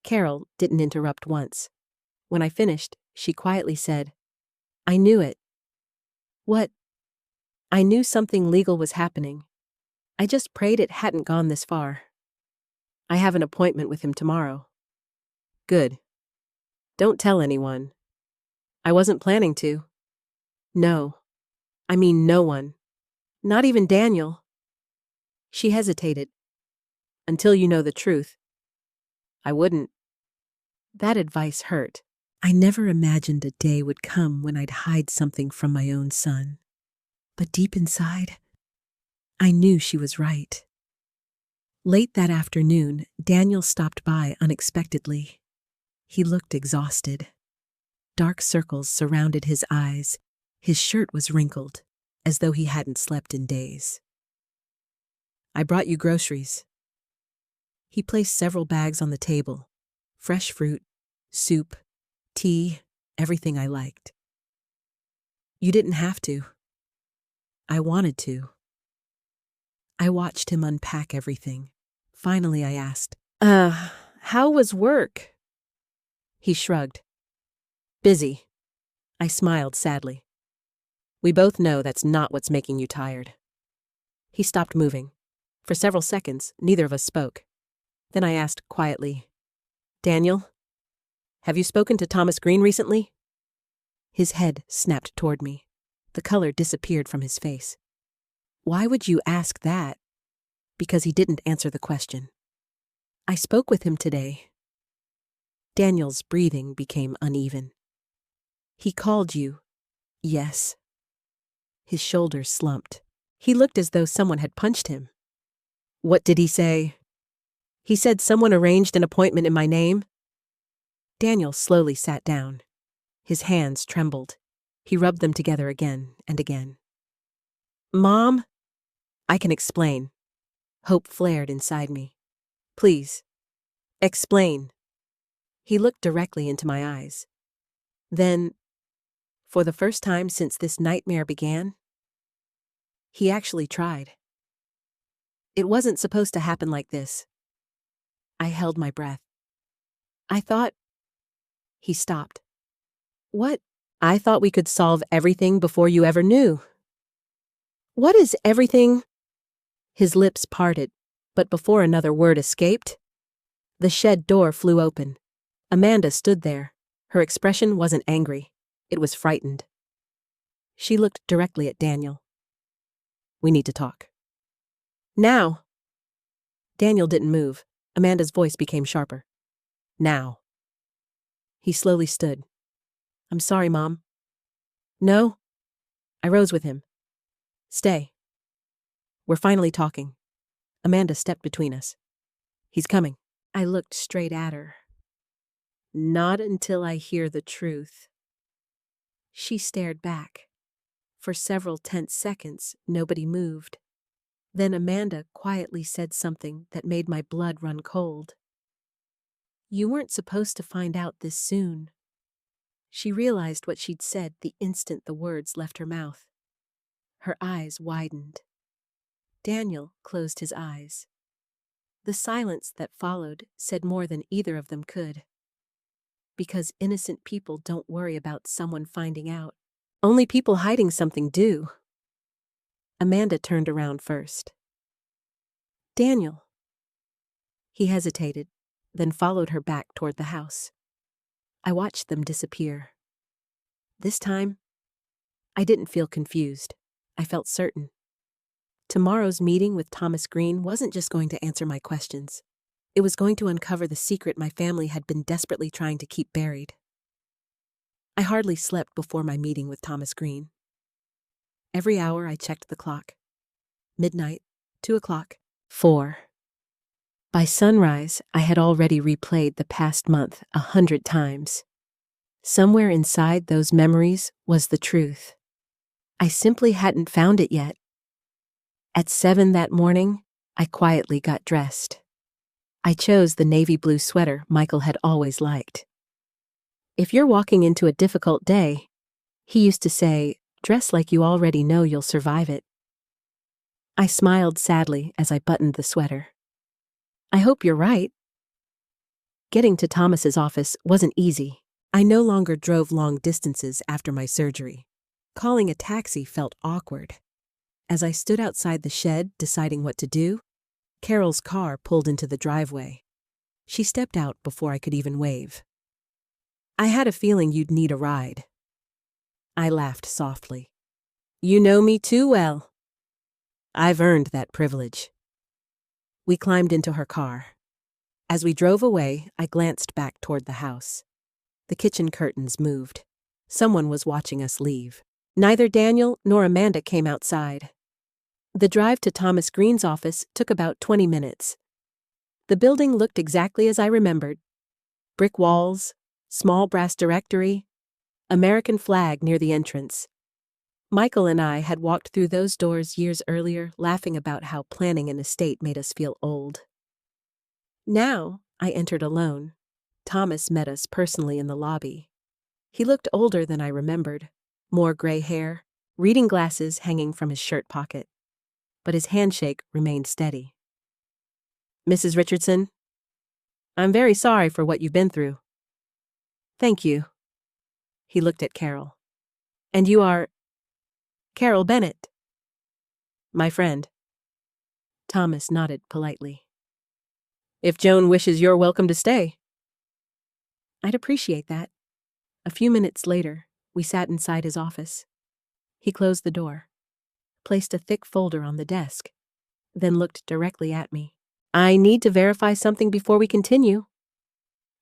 Carol didn't interrupt once. When I finished, she quietly said, I knew it. What? I knew something legal was happening. I just prayed it hadn't gone this far. I have an appointment with him tomorrow. Good. Don't tell anyone. I wasn't planning to. No. I mean no one. Not even Daniel. She hesitated. Until you know the truth. I wouldn't. That advice hurt. I never imagined a day would come when I'd hide something from my own son. But deep inside, I knew she was right. Late that afternoon, Daniel stopped by unexpectedly. He looked exhausted. Dark circles surrounded his eyes. His shirt was wrinkled, as though he hadn't slept in days. I brought you groceries. He placed several bags on the table. Fresh fruit, soup, tea, everything I liked. You didn't have to. I wanted to. I watched him unpack everything. Finally, I asked, how was work? He shrugged. Busy. I smiled sadly. We both know that's not what's making you tired. He stopped moving. For several seconds, neither of us spoke. Then I asked quietly, Daniel, have you spoken to Thomas Green recently? His head snapped toward me. The color disappeared from his face. Why would you ask that? Because he didn't answer the question. I spoke with him today. Daniel's breathing became uneven. He called you. Yes. His shoulders slumped. He looked as though someone had punched him. What did he say? He said someone arranged an appointment in my name. Daniel slowly sat down. His hands trembled. He rubbed them together again and again. Mom? I can explain. Hope flared inside me. Please, explain. He looked directly into my eyes. Then, for the first time since this nightmare began, he actually tried. It wasn't supposed to happen like this. I held my breath. I thought... He stopped. What? I thought we could solve everything before you ever knew. What is everything? His lips parted, but before another word escaped, the shed door flew open. Amanda stood there. Her expression wasn't angry. It was frightened. She looked directly at Daniel. We need to talk. Now. Daniel didn't move. Amanda's voice became sharper. Now. He slowly stood. I'm sorry, Mom. No. I rose with him. Stay. We're finally talking. Amanda stepped between us. He's coming. I looked straight at her. Not until I hear the truth. She stared back. For several tense seconds, nobody moved. Then Amanda quietly said something that made my blood run cold. You weren't supposed to find out this soon. She realized what she'd said the instant the words left her mouth. Her eyes widened. Daniel closed his eyes. The silence that followed said more than either of them could. Because innocent people don't worry about someone finding out. Only people hiding something do. Amanda turned around first. Daniel. He hesitated, then followed her back toward the house. I watched them disappear. This time, I didn't feel confused. I felt certain. Tomorrow's meeting with Thomas Green wasn't just going to answer my questions. It was going to uncover the secret my family had been desperately trying to keep buried. I hardly slept before my meeting with Thomas Green. Every hour I checked the clock. Midnight, 2 o'clock, 4. By sunrise, I had already replayed the past month 100 times. Somewhere inside those memories was the truth. I simply hadn't found it yet. At 7 that morning, I quietly got dressed. I chose the navy blue sweater Michael had always liked. If you're walking into a difficult day, he used to say, dress like you already know you'll survive it. I smiled sadly as I buttoned the sweater. I hope you're right. Getting to Thomas's office wasn't easy. I no longer drove long distances after my surgery. Calling a taxi felt awkward. As I stood outside the shed deciding what to do, Carol's car pulled into the driveway. She stepped out before I could even wave. I had a feeling you'd need a ride. I laughed softly. You know me too well. I've earned that privilege. We climbed into her car. As we drove away, I glanced back toward the house. The kitchen curtains moved. Someone was watching us leave. Neither Daniel nor Amanda came outside. The drive to Thomas Green's office took about 20 minutes. The building looked exactly as I remembered. Brick walls, small brass directory, American flag near the entrance. Michael and I had walked through those doors years earlier, laughing about how planning an estate made us feel old. Now, I entered alone. Thomas met us personally in the lobby. He looked older than I remembered, more gray hair, reading glasses hanging from his shirt pocket. But his handshake remained steady. Mrs. Richardson, I'm very sorry for what you've been through. Thank you. He looked at Carol. And you are Carol Bennett. My friend. Thomas nodded politely. If Joan wishes, you're welcome to stay. I'd appreciate that. A few minutes later, we sat inside his office. He closed the door, placed a thick folder on the desk, then looked directly at me. I need to verify something before we continue.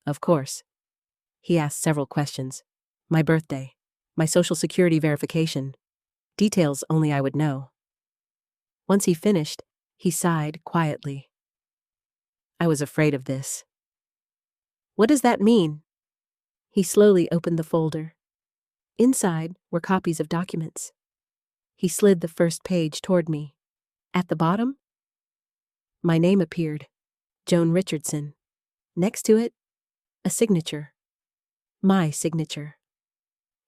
Of course. He asked several questions. My birthday, my social security verification, details only I would know. Once he finished, he sighed quietly. I was afraid of this. What does that mean? He slowly opened the folder. Inside were copies of documents. He slid the first page toward me. At the bottom, my name appeared, Joan Richardson. Next to it, a signature. My signature.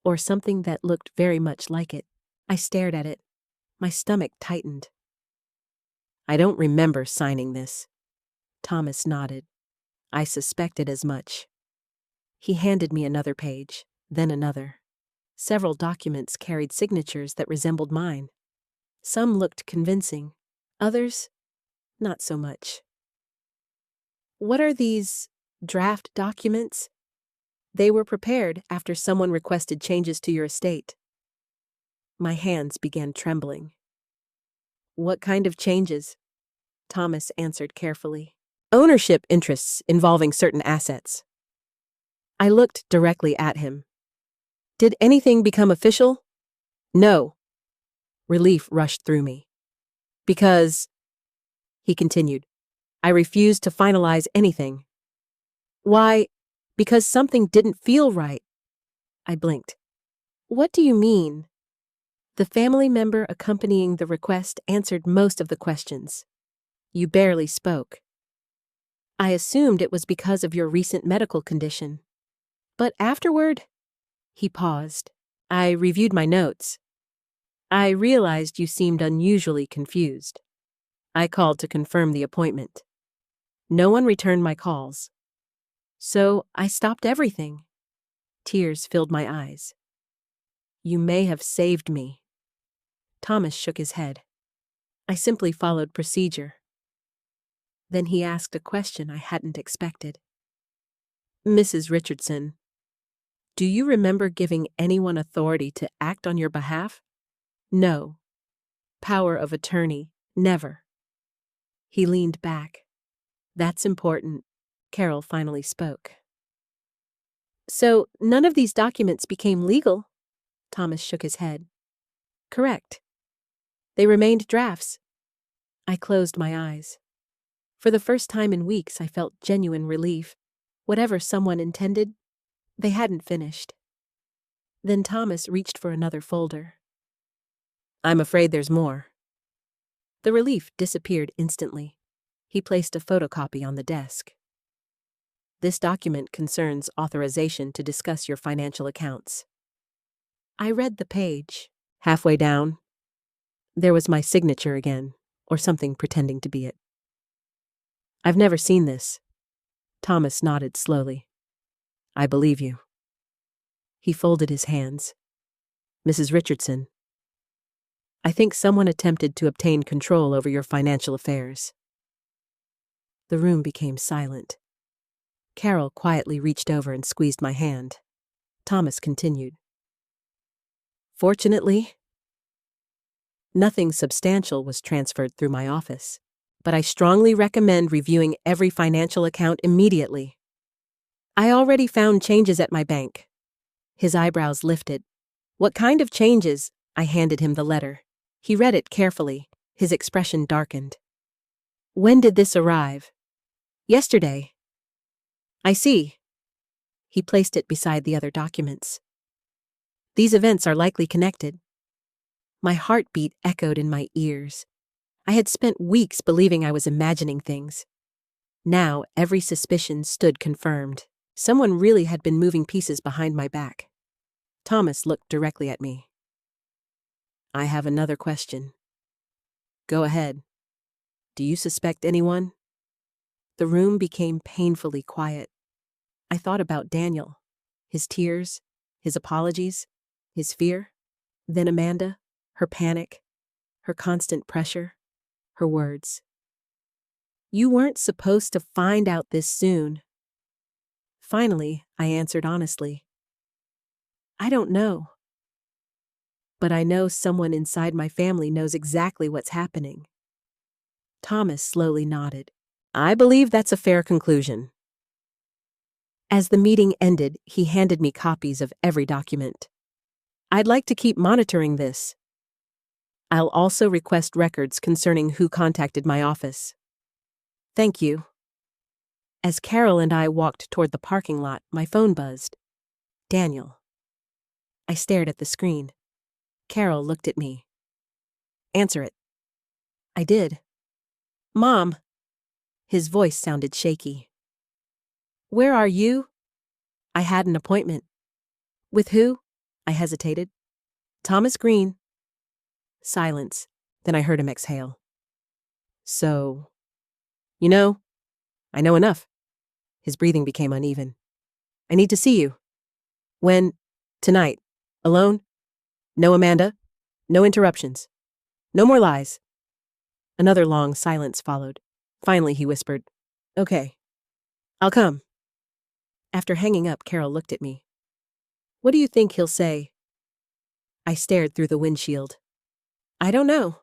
Or something that looked very much like it. I stared at it. My stomach tightened. I don't remember signing this. Thomas nodded. I suspected as much. He handed me another page, then another. Several documents carried signatures that resembled mine. Some looked convincing, others, not so much. What are these draft documents? They were prepared after someone requested changes to your estate. My hands began trembling. What kind of changes? Thomas answered carefully. Ownership interests involving certain assets. I looked directly at him. Did anything become official? No. Relief rushed through me. Because, he continued, I refused to finalize anything. Why? Because something didn't feel right. I blinked. What do you mean? The family member accompanying the request answered most of the questions. You barely spoke. I assumed it was because of your recent medical condition. But afterward, he paused. I reviewed my notes. I realized you seemed unusually confused. I called to confirm the appointment. No one returned my calls. So I stopped everything. Tears filled my eyes. You may have saved me. Thomas shook his head. I simply followed procedure. Then he asked a question I hadn't expected. Mrs. Richardson, do you remember giving anyone authority to act on your behalf? No. Power of attorney, never. He leaned back. That's important. Carol finally spoke. So none of these documents became legal? Thomas shook his head. Correct. They remained drafts. I closed my eyes. For the first time in weeks, I felt genuine relief. Whatever someone intended, they hadn't finished. Then Thomas reached for another folder. I'm afraid there's more. The relief disappeared instantly. He placed a photocopy on the desk. This document concerns authorization to discuss your financial accounts. I read the page. Halfway down, there was my signature again, or something pretending to be it. I've never seen this. Thomas nodded slowly. I believe you. He folded his hands. Mrs. Richardson, I think someone attempted to obtain control over your financial affairs. The room became silent. Carol quietly reached over and squeezed my hand. Thomas continued. Fortunately, nothing substantial was transferred through my office, but I strongly recommend reviewing every financial account immediately. I already found changes at my bank. His eyebrows lifted. What kind of changes? I handed him the letter. He read it carefully. His expression darkened. When did this arrive? Yesterday. I see. He placed it beside the other documents. These events are likely connected. My heartbeat echoed in my ears. I had spent weeks believing I was imagining things. Now every suspicion stood confirmed. Someone really had been moving pieces behind my back. Thomas looked directly at me. I have another question. Go ahead. Do you suspect anyone? The room became painfully quiet. I thought about Daniel, his tears, his apologies, his fear. Then Amanda, her panic, her constant pressure, her words. You weren't supposed to find out this soon. Finally, I answered honestly. I don't know. But I know someone inside my family knows exactly what's happening. Thomas slowly nodded. I believe that's a fair conclusion. As the meeting ended, he handed me copies of every document. I'd like to keep monitoring this. I'll also request records concerning who contacted my office. Thank you. As Carol and I walked toward the parking lot, my phone buzzed. Daniel. I stared at the screen. Carol looked at me. Answer it. I did. Mom. His voice sounded shaky. Where are you? I had an appointment. With who? I hesitated. Thomas Green. Silence. Then I heard him exhale. So, I know enough. His breathing became uneven. I need to see you. When? Tonight. Alone? No Amanda. No interruptions. No more lies. Another long silence followed. Finally, he whispered, Okay. I'll come. After hanging up, Carol looked at me. What do you think he'll say? I stared through the windshield. I don't know.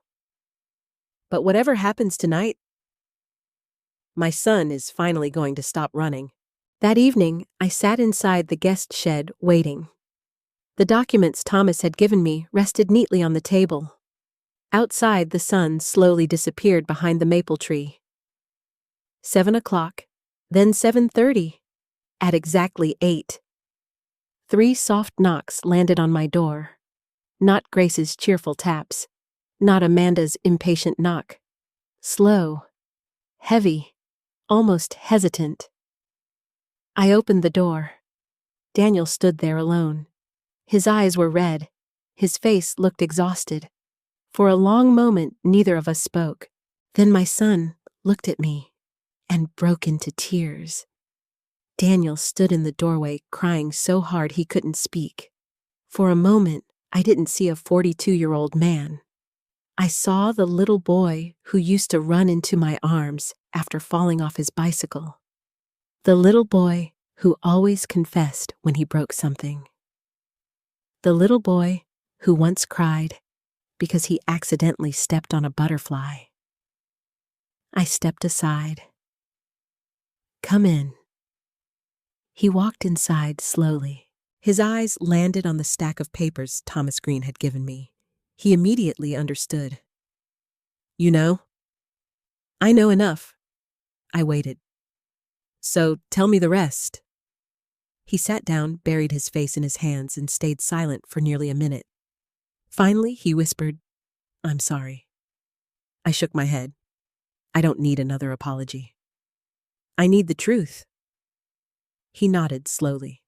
But whatever happens tonight, my son is finally going to stop running. That evening, I sat inside the guest shed waiting. The documents Thomas had given me rested neatly on the table. Outside, the sun slowly disappeared behind the maple tree. 7 o'clock, then 7:30. At exactly 8. 3 soft knocks landed on my door. Not Grace's cheerful taps. Not Amanda's impatient knock. Slow. Heavy. Almost hesitant. I opened the door. Daniel stood there alone. His eyes were red. His face looked exhausted. For a long moment, neither of us spoke. Then my son looked at me and broke into tears. Daniel stood in the doorway, crying so hard he couldn't speak. For a moment, I didn't see a 42-year-old man. I saw the little boy who used to run into my arms after falling off his bicycle. The little boy who always confessed when he broke something. The little boy who once cried because he accidentally stepped on a butterfly. I stepped aside. "Come in." He walked inside slowly. His eyes landed on the stack of papers Thomas Green had given me. He immediately understood. "You know?" "I know enough." I waited. "So tell me the rest." He sat down, buried his face in his hands, and stayed silent for nearly a minute. Finally, he whispered, "I'm sorry." I shook my head. "I don't need another apology. I need the truth." He nodded slowly.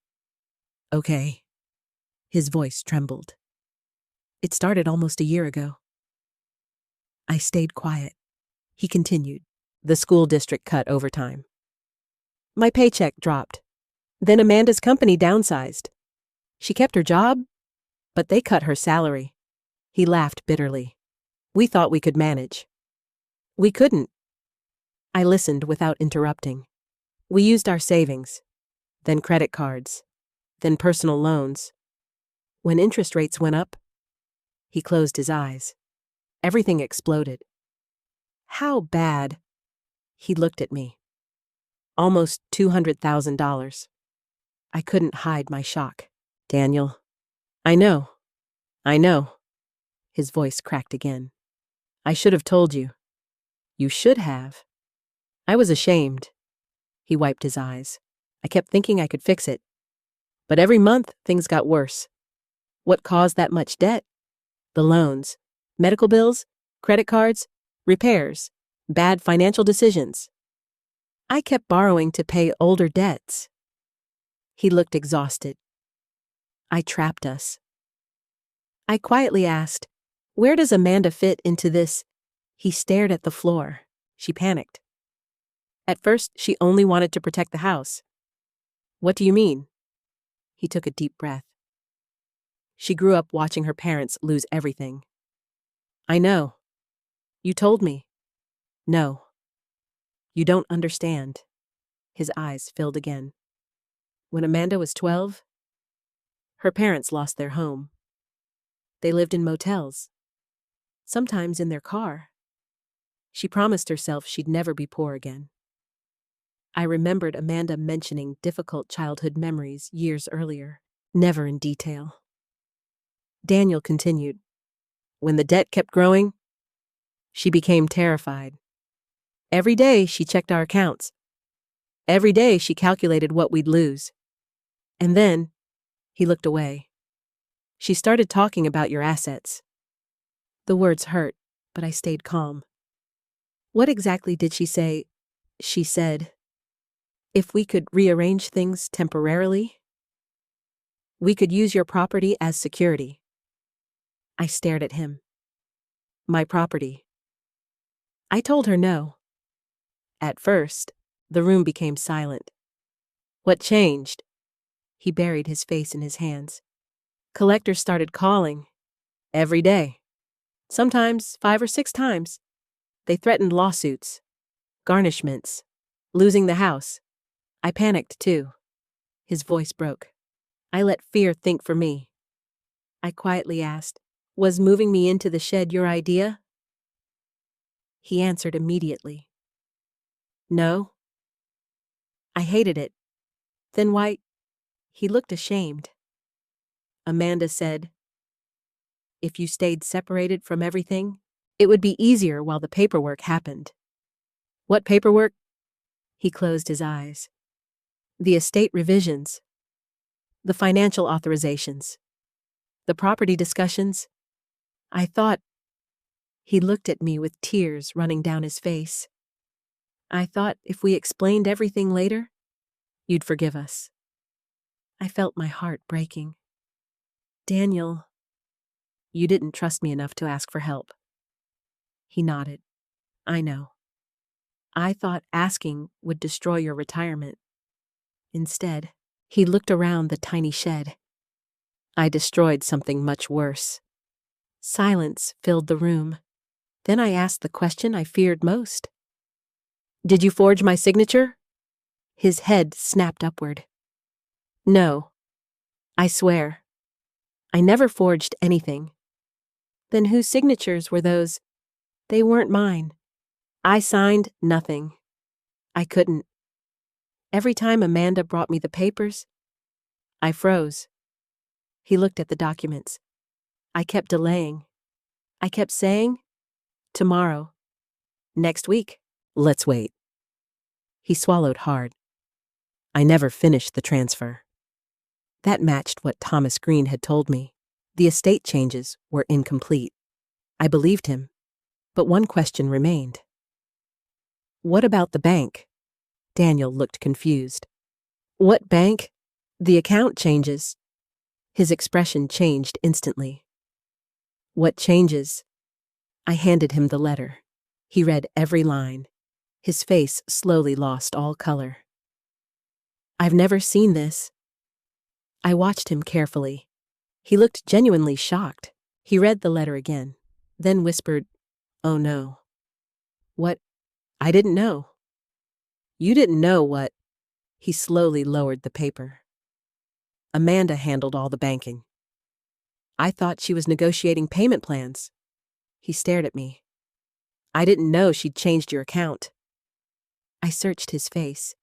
"Okay." His voice trembled. "It started almost a year ago." I stayed quiet. He continued. "The school district cut overtime. My paycheck dropped. Then Amanda's company downsized. She kept her job, but they cut her salary." He laughed bitterly. "We thought we could manage. We couldn't." I listened without interrupting. "We used our savings, then credit cards, then personal loans. When interest rates went up," he closed his eyes. "Everything exploded." "How bad?" He looked at me. "Almost $200,000. I couldn't hide my shock. "Daniel." I know. His voice cracked again. "I should have told you." "You should have." "I was ashamed." He wiped his eyes. "I kept thinking I could fix it. But every month, things got worse." "What caused that much debt?" "The loans. Medical bills, credit cards, repairs, bad financial decisions. I kept borrowing to pay older debts." He looked exhausted. "I trapped us." I quietly asked, "Where does Amanda fit into this?" He stared at the floor. She panicked. "At first, she only wanted to protect the house." "What do you mean?" He took a deep breath. "She grew up watching her parents lose everything." "I know. You told me." "No. You don't understand." His eyes filled again. "When Amanda was 12, her parents lost their home. They lived in motels, sometimes in their car. She promised herself she'd never be poor again." I remembered Amanda mentioning difficult childhood memories years earlier, never in detail. Daniel continued. "When the debt kept growing, she became terrified. Every day she checked our accounts. Every day she calculated what we'd lose. And then," he looked away, "she started talking about your assets." The words hurt, but I stayed calm. "What exactly did she say?" "She said, if we could rearrange things temporarily, we could use your property as security." I stared at him. "My property?" I told her no. At first, the room became silent. "What changed?" He buried his face in his hands. "Collectors started calling. Every day. Sometimes 5 or 6 times. They threatened lawsuits, garnishments, losing the house. I panicked too." His voice broke. I let fear think for me. I quietly asked, "Was moving me into the shed your idea?" He answered immediately. "No. I hated it." "Then why?" He looked ashamed. Amanda said, "If you stayed separated from everything, it would be easier while the paperwork happened." "What paperwork?" He closed his eyes. "The estate revisions, the financial authorizations, the property discussions. I thought—" He looked at me with tears running down his face. "I thought if we explained everything later, you'd forgive us." I felt my heart breaking. "Daniel," You didn't trust me enough to ask for help. He nodded. I know. I thought asking would destroy your retirement. Instead, he looked around the tiny shed. I destroyed something much worse. Silence filled the room. Then I asked the question I feared most. Did you forge my signature? His head snapped upward. No. I swear. I never forged anything. Then whose signatures were those? They weren't mine. I signed nothing. I couldn't. Every time Amanda brought me the papers, I froze. He looked at the documents. I kept delaying. I kept saying, tomorrow, next week, let's wait. He swallowed hard. I never finished the transfer. That matched what Thomas Green had told me. The estate changes were incomplete. I believed him, but one question remained. What about the bank? Daniel looked confused. What bank? The account changes. His expression changed instantly. What changes? I handed him the letter. He read every line. His face slowly lost all color. I've never seen this. I watched him carefully. He looked genuinely shocked. He read the letter again, then whispered, "Oh no." What? I didn't know. You didn't know what? He slowly lowered the paper. Amanda handled all the banking. I thought she was negotiating payment plans. He stared at me. I didn't know she'd changed your account. I searched his face.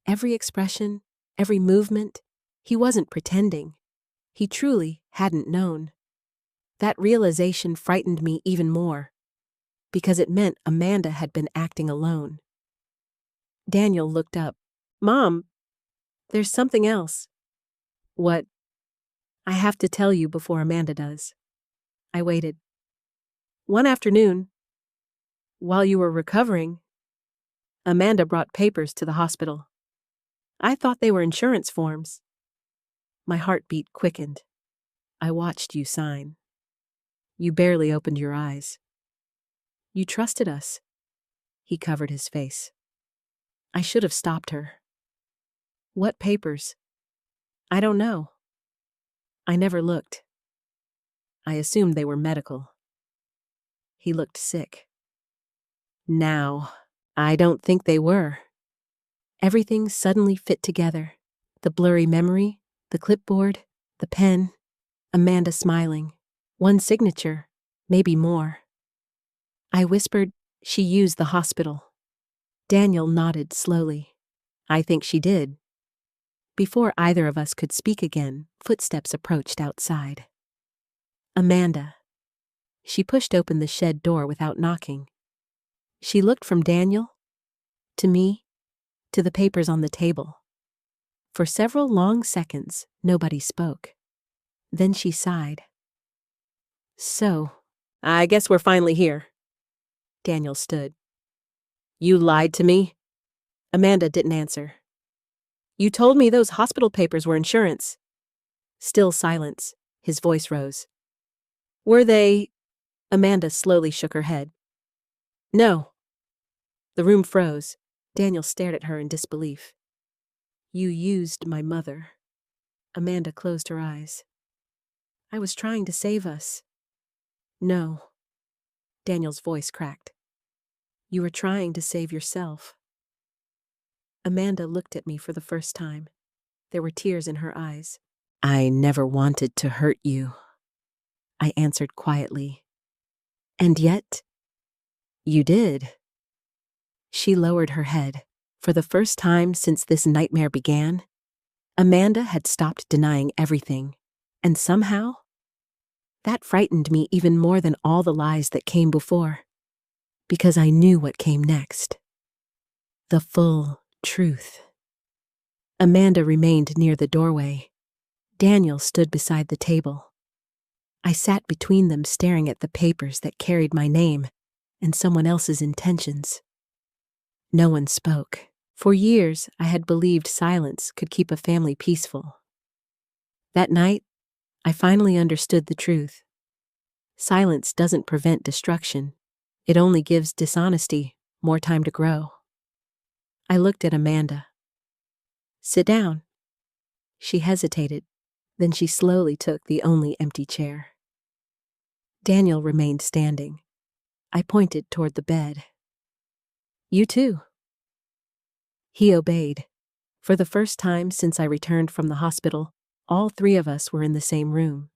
Every expression, every movement. He wasn't pretending. He truly hadn't known. That realization frightened me even more, because it meant Amanda had been acting alone. Daniel looked up. Mom, there's something else. What? I have to tell you before Amanda does. I waited. One afternoon, while you were recovering, Amanda brought papers to the hospital. I thought they were insurance forms. My heartbeat quickened. I watched you sign. You barely opened your eyes. You trusted us. He covered his face. I should have stopped her. What papers? I don't know. I never looked. I assumed they were medical. He looked sick. Now, I don't think they were. Everything suddenly fit together. The blurry memory, the clipboard, the pen, Amanda smiling. One signature, maybe more. I whispered, she used the hospital. Daniel nodded slowly. I think she did. Before either of us could speak again, footsteps approached outside. Amanda. She pushed open the shed door without knocking. She looked from Daniel, to me, to the papers on the table. For several long seconds, nobody spoke. Then she sighed. So, I guess we're finally here. Daniel stood. You lied to me? Amanda didn't answer. You told me those hospital papers were insurance. Still silence. His voice rose. Were they? Amanda slowly shook her head. No. The room froze. Daniel stared at her in disbelief. You used my mother. Amanda closed her eyes. I was trying to save us. No. Daniel's voice cracked. You were trying to save yourself. Amanda looked at me for the first time. There were tears in her eyes. I never wanted to hurt you, I answered quietly. And yet, you did. She lowered her head. For the first time since this nightmare began, Amanda had stopped denying everything, and somehow, that frightened me even more than all the lies that came before, because I knew what came next. The full truth. Amanda remained near the doorway. Daniel stood beside the table. I sat between them staring at the papers that carried my name and someone else's intentions. No one spoke. For years, I had believed silence could keep a family peaceful. That night, I finally understood the truth. Silence doesn't prevent destruction. It only gives dishonesty more time to grow. I looked at Amanda. Sit down. She hesitated. Then she slowly took the only empty chair. Daniel remained standing. I pointed toward the bed. You too. He obeyed. For the first time since I returned from the hospital, all three of us were in the same room.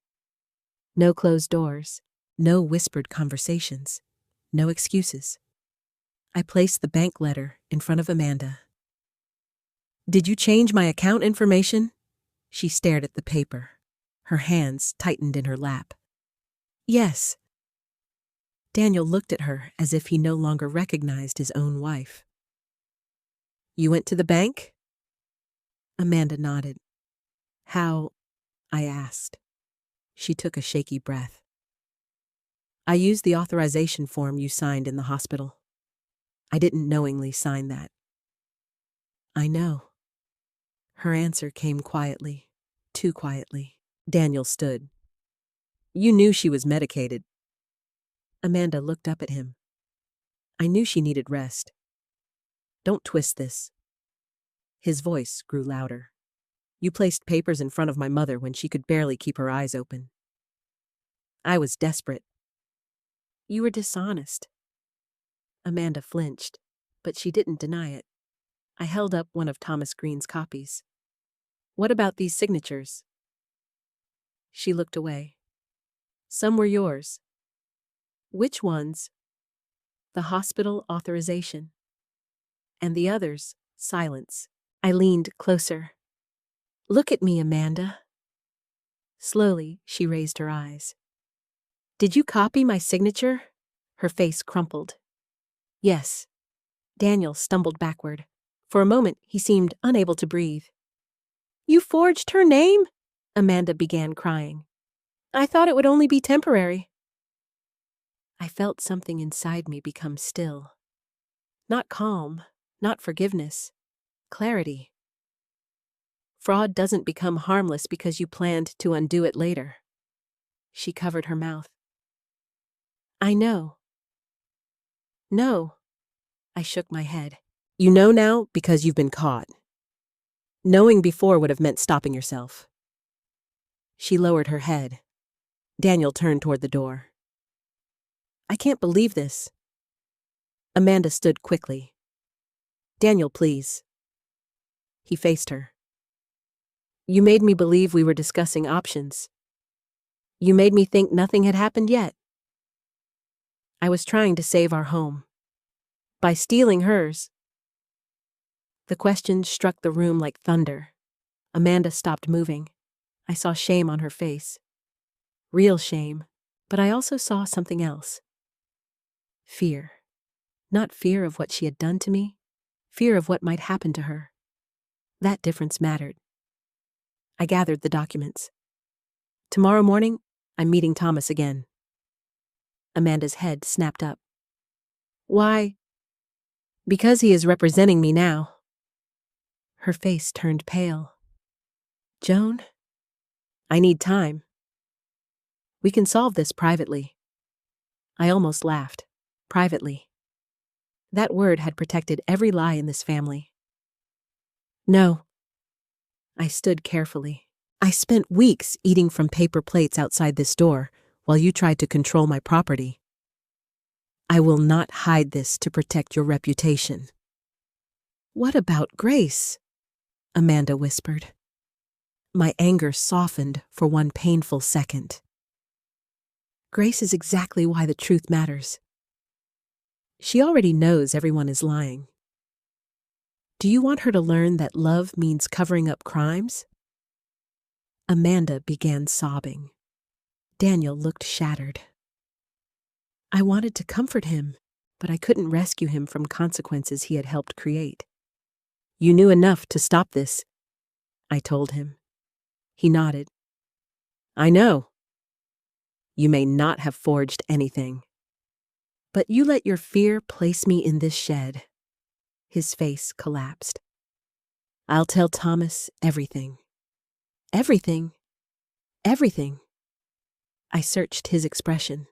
No closed doors, no whispered conversations, no excuses. I placed the bank letter in front of Amanda. Did you change my account information? She stared at the paper. Her hands tightened in her lap. Yes. Daniel looked at her as if he no longer recognized his own wife. You went to the bank? Amanda nodded. How? I asked. She took a shaky breath. I used the authorization form you signed in the hospital. I didn't knowingly sign that. I know. Her answer came quietly, too quietly. Daniel stood. You knew she was medicated. Amanda looked up at him. I knew she needed rest. Don't twist this. His voice grew louder. You placed papers in front of my mother when she could barely keep her eyes open. I was desperate. You were dishonest. Amanda flinched, but she didn't deny it. I held up one of Thomas Green's copies. What about these signatures? She looked away. Some were yours. Which ones? The hospital authorization. And the others, silence. I leaned closer. Look at me, Amanda. Slowly, she raised her eyes. Did you copy my signature? Her face crumpled. Yes. Daniel stumbled backward. For a moment, he seemed unable to breathe. You forged her name? Amanda began crying. I thought it would only be temporary. I felt something inside me become still. Not calm, not forgiveness, clarity. Fraud doesn't become harmless because you planned to undo it later. She covered her mouth. I know. No. I shook my head. You know now because you've been caught. Knowing before would have meant stopping yourself. She lowered her head. Daniel turned toward the door. I can't believe this. Amanda stood quickly. Daniel, please. He faced her. You made me believe we were discussing options. You made me think nothing had happened yet. I was trying to save our home. By stealing hers. The question struck the room like thunder. Amanda stopped moving. I saw shame on her face. Real shame, but I also saw something else. Fear. Not fear of what she had done to me, fear of what might happen to her. That difference mattered. I gathered the documents. Tomorrow morning, I'm meeting Thomas again. Amanda's head snapped up. Why? Because he is representing me now. Her face turned pale. Joan, I need time. We can solve this privately. I almost laughed. Privately. That word had protected every lie in this family. No. I stood carefully. I spent weeks eating from paper plates outside this door while you tried to control my property. I will not hide this to protect your reputation. What about Grace? Amanda whispered. My anger softened for one painful second. Grace is exactly why the truth matters. She already knows everyone is lying. Do you want her to learn that love means covering up crimes? Amanda began sobbing. Daniel looked shattered. I wanted to comfort him, but I couldn't rescue him from consequences he had helped create. You knew enough to stop this, I told him. He nodded. I know. You may not have forged anything. But you let your fear place me in this shed. His face collapsed. I'll tell Thomas everything. Everything. Everything. I searched his expression.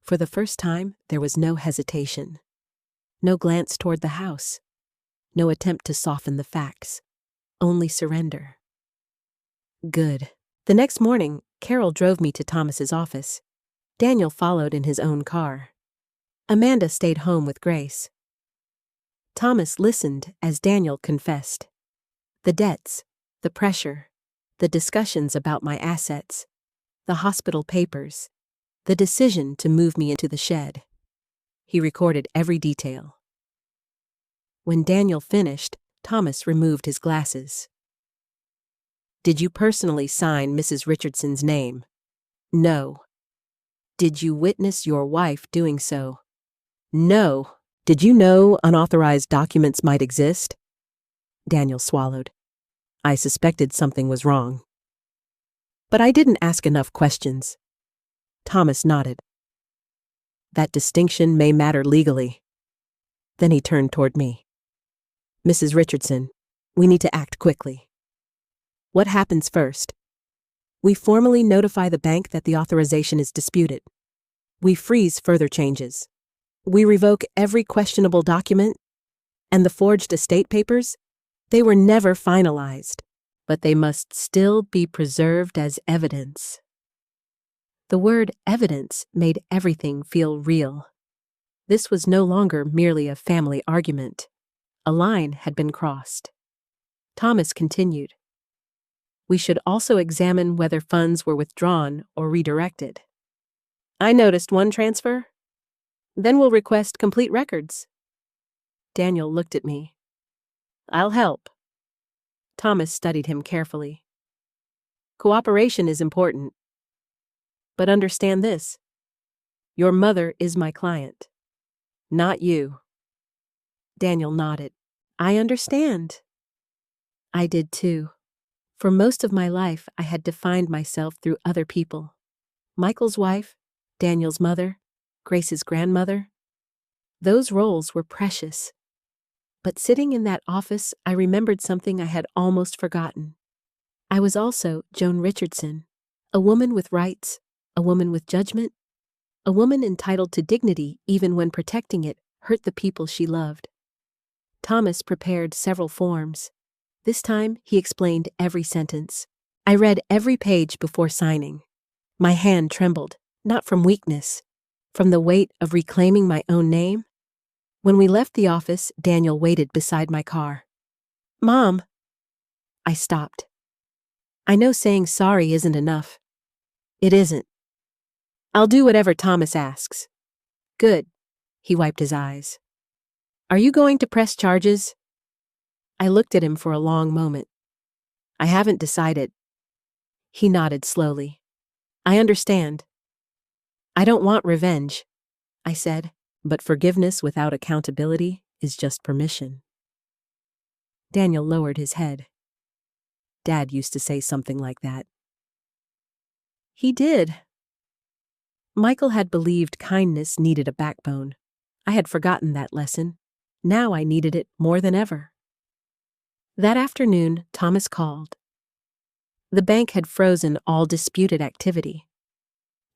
For the first time, there was no hesitation. No glance toward the house. No attempt to soften the facts. Only surrender. Good. The next morning, Carol drove me to Thomas's office. Daniel followed in his own car. Amanda stayed home with Grace. Thomas listened as Daniel confessed. The debts, the pressure, the discussions about my assets, the hospital papers, the decision to move me into the shed. He recorded every detail. When Daniel finished, Thomas removed his glasses. Did you personally sign Mrs. Richardson's name? No. Did you witness your wife doing so? No. Did you know unauthorized documents might exist? Daniel swallowed. I suspected something was wrong. But I didn't ask enough questions. Thomas nodded. That distinction may matter legally. Then he turned toward me. Mrs. Richardson, we need to act quickly. What happens first? We formally notify the bank that the authorization is disputed. We freeze further changes. We revoke every questionable document. And the forged estate papers? They were never finalized, but they must still be preserved as evidence. The word evidence made everything feel real. This was no longer merely a family argument. A line had been crossed. Thomas continued. We should also examine whether funds were withdrawn or redirected. I noticed one transfer. Then we'll request complete records. Daniel looked at me. I'll help. Thomas studied him carefully. Cooperation is important. But understand this. Your mother is my client, not you. Daniel nodded. I understand. I did too. For most of my life, I had defined myself through other people. Michael's wife, Daniel's mother, Grace's grandmother. Those roles were precious. But sitting in that office, I remembered something I had almost forgotten. I was also Joan Richardson, a woman with rights, a woman with judgment, a woman entitled to dignity even when protecting it hurt the people she loved. Thomas prepared several forms. This time, he explained every sentence. I read every page before signing. My hand trembled, not from weakness, from the weight of reclaiming my own name. When we left the office, Daniel waited beside my car. Mom! I stopped. I know saying sorry isn't enough. It isn't. I'll do whatever Thomas asks. Good. He wiped his eyes. Are you going to press charges? I looked at him for a long moment. I haven't decided. He nodded slowly. I understand. I don't want revenge, I said, but forgiveness without accountability is just permission. Daniel lowered his head. Dad used to say something like that. He did. Michael had believed kindness needed a backbone. I had forgotten that lesson. Now I needed it more than ever. That afternoon, Thomas called. The bank had frozen all disputed activity.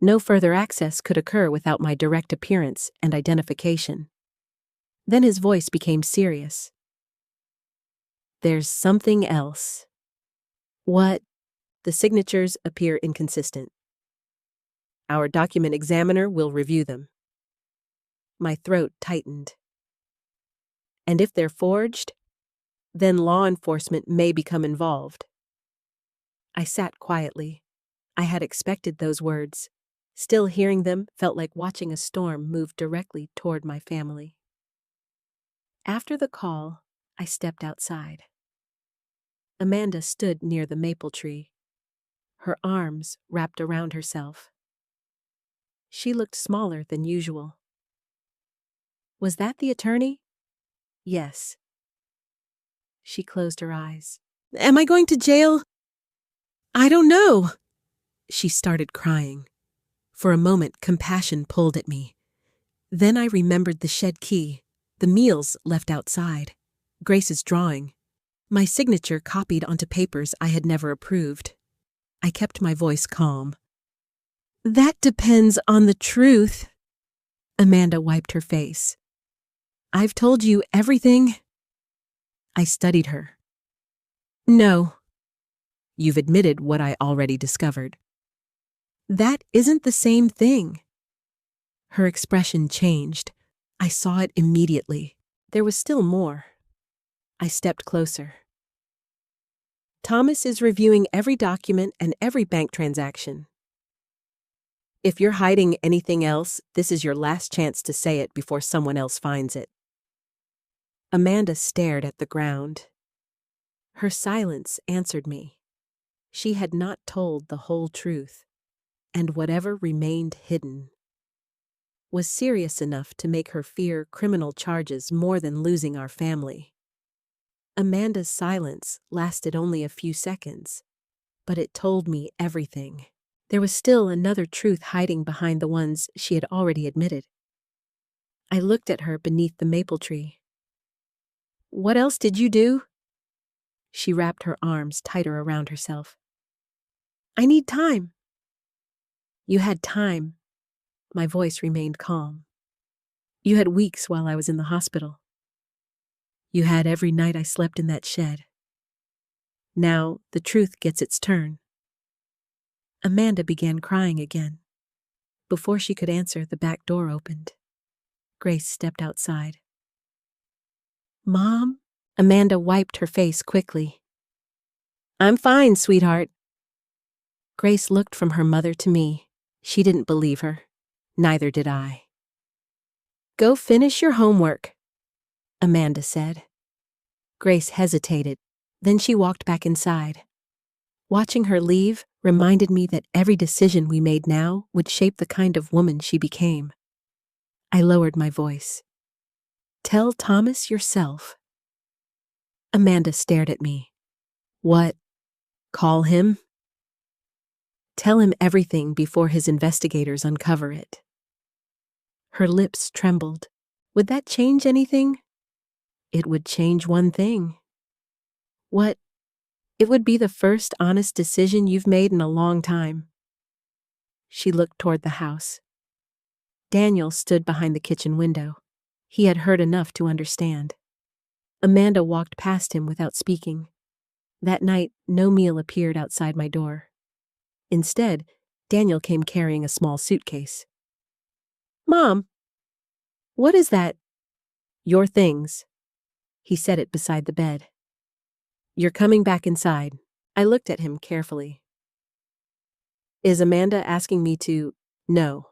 No further access could occur without my direct appearance and identification. Then his voice became serious. There's something else. What? The signatures appear inconsistent. Our document examiner will review them. My throat tightened. And if they're forged, then law enforcement may become involved. I sat quietly. I had expected those words. Still hearing them felt like watching a storm move directly toward my family. After the call, I stepped outside. Amanda stood near the maple tree, her arms wrapped around herself. She looked smaller than usual. Was that the attorney? Yes. She closed her eyes. Am I going to jail? I don't know. She started crying. For a moment, compassion pulled at me. Then I remembered the shed key, the meals left outside, Grace's drawing, my signature copied onto papers I had never approved. I kept my voice calm. That depends on the truth. Amanda wiped her face. I've told you everything. I studied her. No. You've admitted what I already discovered. That isn't the same thing. Her expression changed. I saw it immediately. There was still more. I stepped closer. Thomas is reviewing every document and every bank transaction. If you're hiding anything else, this is your last chance to say it before someone else finds it. Amanda stared at the ground. Her silence answered me. She had not told the whole truth, and whatever remained hidden was serious enough to make her fear criminal charges more than losing our family. Amanda's silence lasted only a few seconds, but it told me everything. There was still another truth hiding behind the ones she had already admitted. I looked at her beneath the maple tree. What else did you do? She wrapped her arms tighter around herself. I need time. You had time. My voice remained calm. You had weeks while I was in the hospital. You had every night I slept in that shed. Now the truth gets its turn. Amanda began crying again. Before she could answer, the back door opened. Grace stepped outside. Mom? Amanda wiped her face quickly. I'm fine, sweetheart. Grace looked from her mother to me. She didn't believe her. Neither did I. Go finish your homework, Amanda said. Grace hesitated. Then she walked back inside. Watching her leave reminded me that every decision we made now would shape the kind of woman she became. I lowered my voice. Tell Thomas yourself. Amanda stared at me. What? Call him? Tell him everything before his investigators uncover it. Her lips trembled. Would that change anything? It would change one thing. What? It would be the first honest decision you've made in a long time. She looked toward the house. Daniel stood behind the kitchen window. He had heard enough to understand. Amanda walked past him without speaking. That night, no meal appeared outside my door. Instead, Daniel came carrying a small suitcase. Mom, what is that? Your things. He set it beside the bed. You're coming back inside. I looked at him carefully. Is Amanda asking me to? No.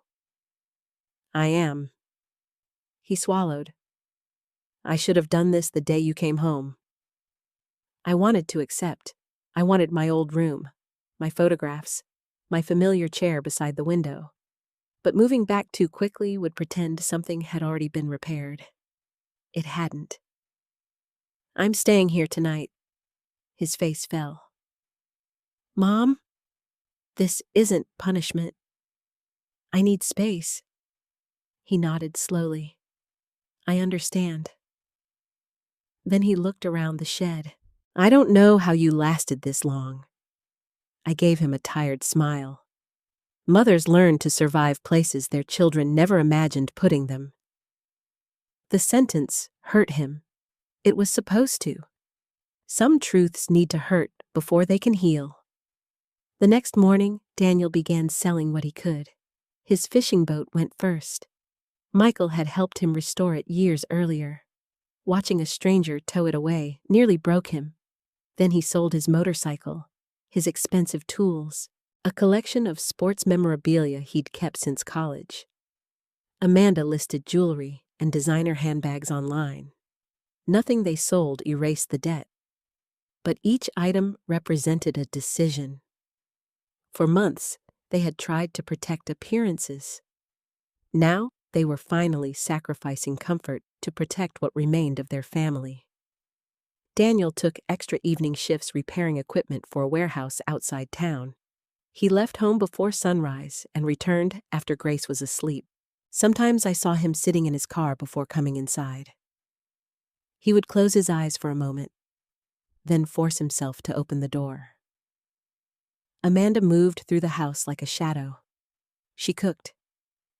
I am. He swallowed. I should have done this the day you came home. I wanted to accept. I wanted my old room, my photographs, my familiar chair beside the window. But moving back too quickly would pretend something had already been repaired. It hadn't. I'm staying here tonight. His face fell. Mom, this isn't punishment. I need space. He nodded slowly. I understand. Then he looked around the shed. I don't know how you lasted this long. I gave him a tired smile. Mothers learn to survive places their children never imagined putting them. The sentence hurt him. It was supposed to. Some truths need to hurt before they can heal. The next morning, Daniel began selling what he could. His fishing boat went first. Michael had helped him restore it years earlier. Watching a stranger tow it away nearly broke him. Then he sold his motorcycle, his expensive tools, a collection of sports memorabilia he'd kept since college. Amanda listed jewelry and designer handbags online. Nothing they sold erased the debt, but each item represented a decision. For months, they had tried to protect appearances. Now, they were finally sacrificing comfort to protect what remained of their family. Daniel took extra evening shifts repairing equipment for a warehouse outside town. He left home before sunrise and returned after Grace was asleep. Sometimes I saw him sitting in his car before coming inside. He would close his eyes for a moment, then force himself to open the door. Amanda moved through the house like a shadow. She cooked,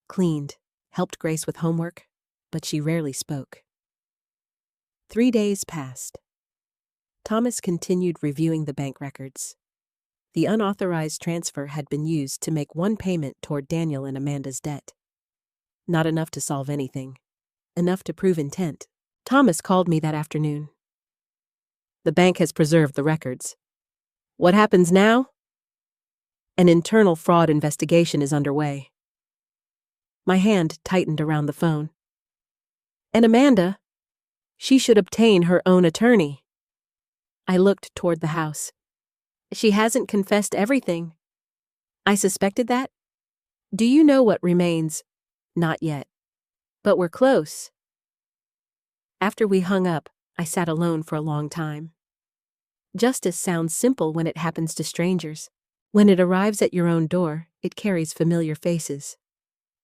cleaned, helped Grace with homework, but she rarely spoke. 3 days passed. Thomas continued reviewing the bank records. The unauthorized transfer had been used to make one payment toward Daniel and Amanda's debt. Not enough to solve anything. Enough to prove intent. Thomas called me that afternoon. The bank has preserved the records. What happens now? An internal fraud investigation is underway. My hand tightened around the phone. And Amanda? She should obtain her own attorney. I looked toward the house. She hasn't confessed everything. I suspected that. Do you know what remains? Not yet. But we're close. After we hung up, I sat alone for a long time. Justice sounds simple when it happens to strangers. When it arrives at your own door, it carries familiar faces.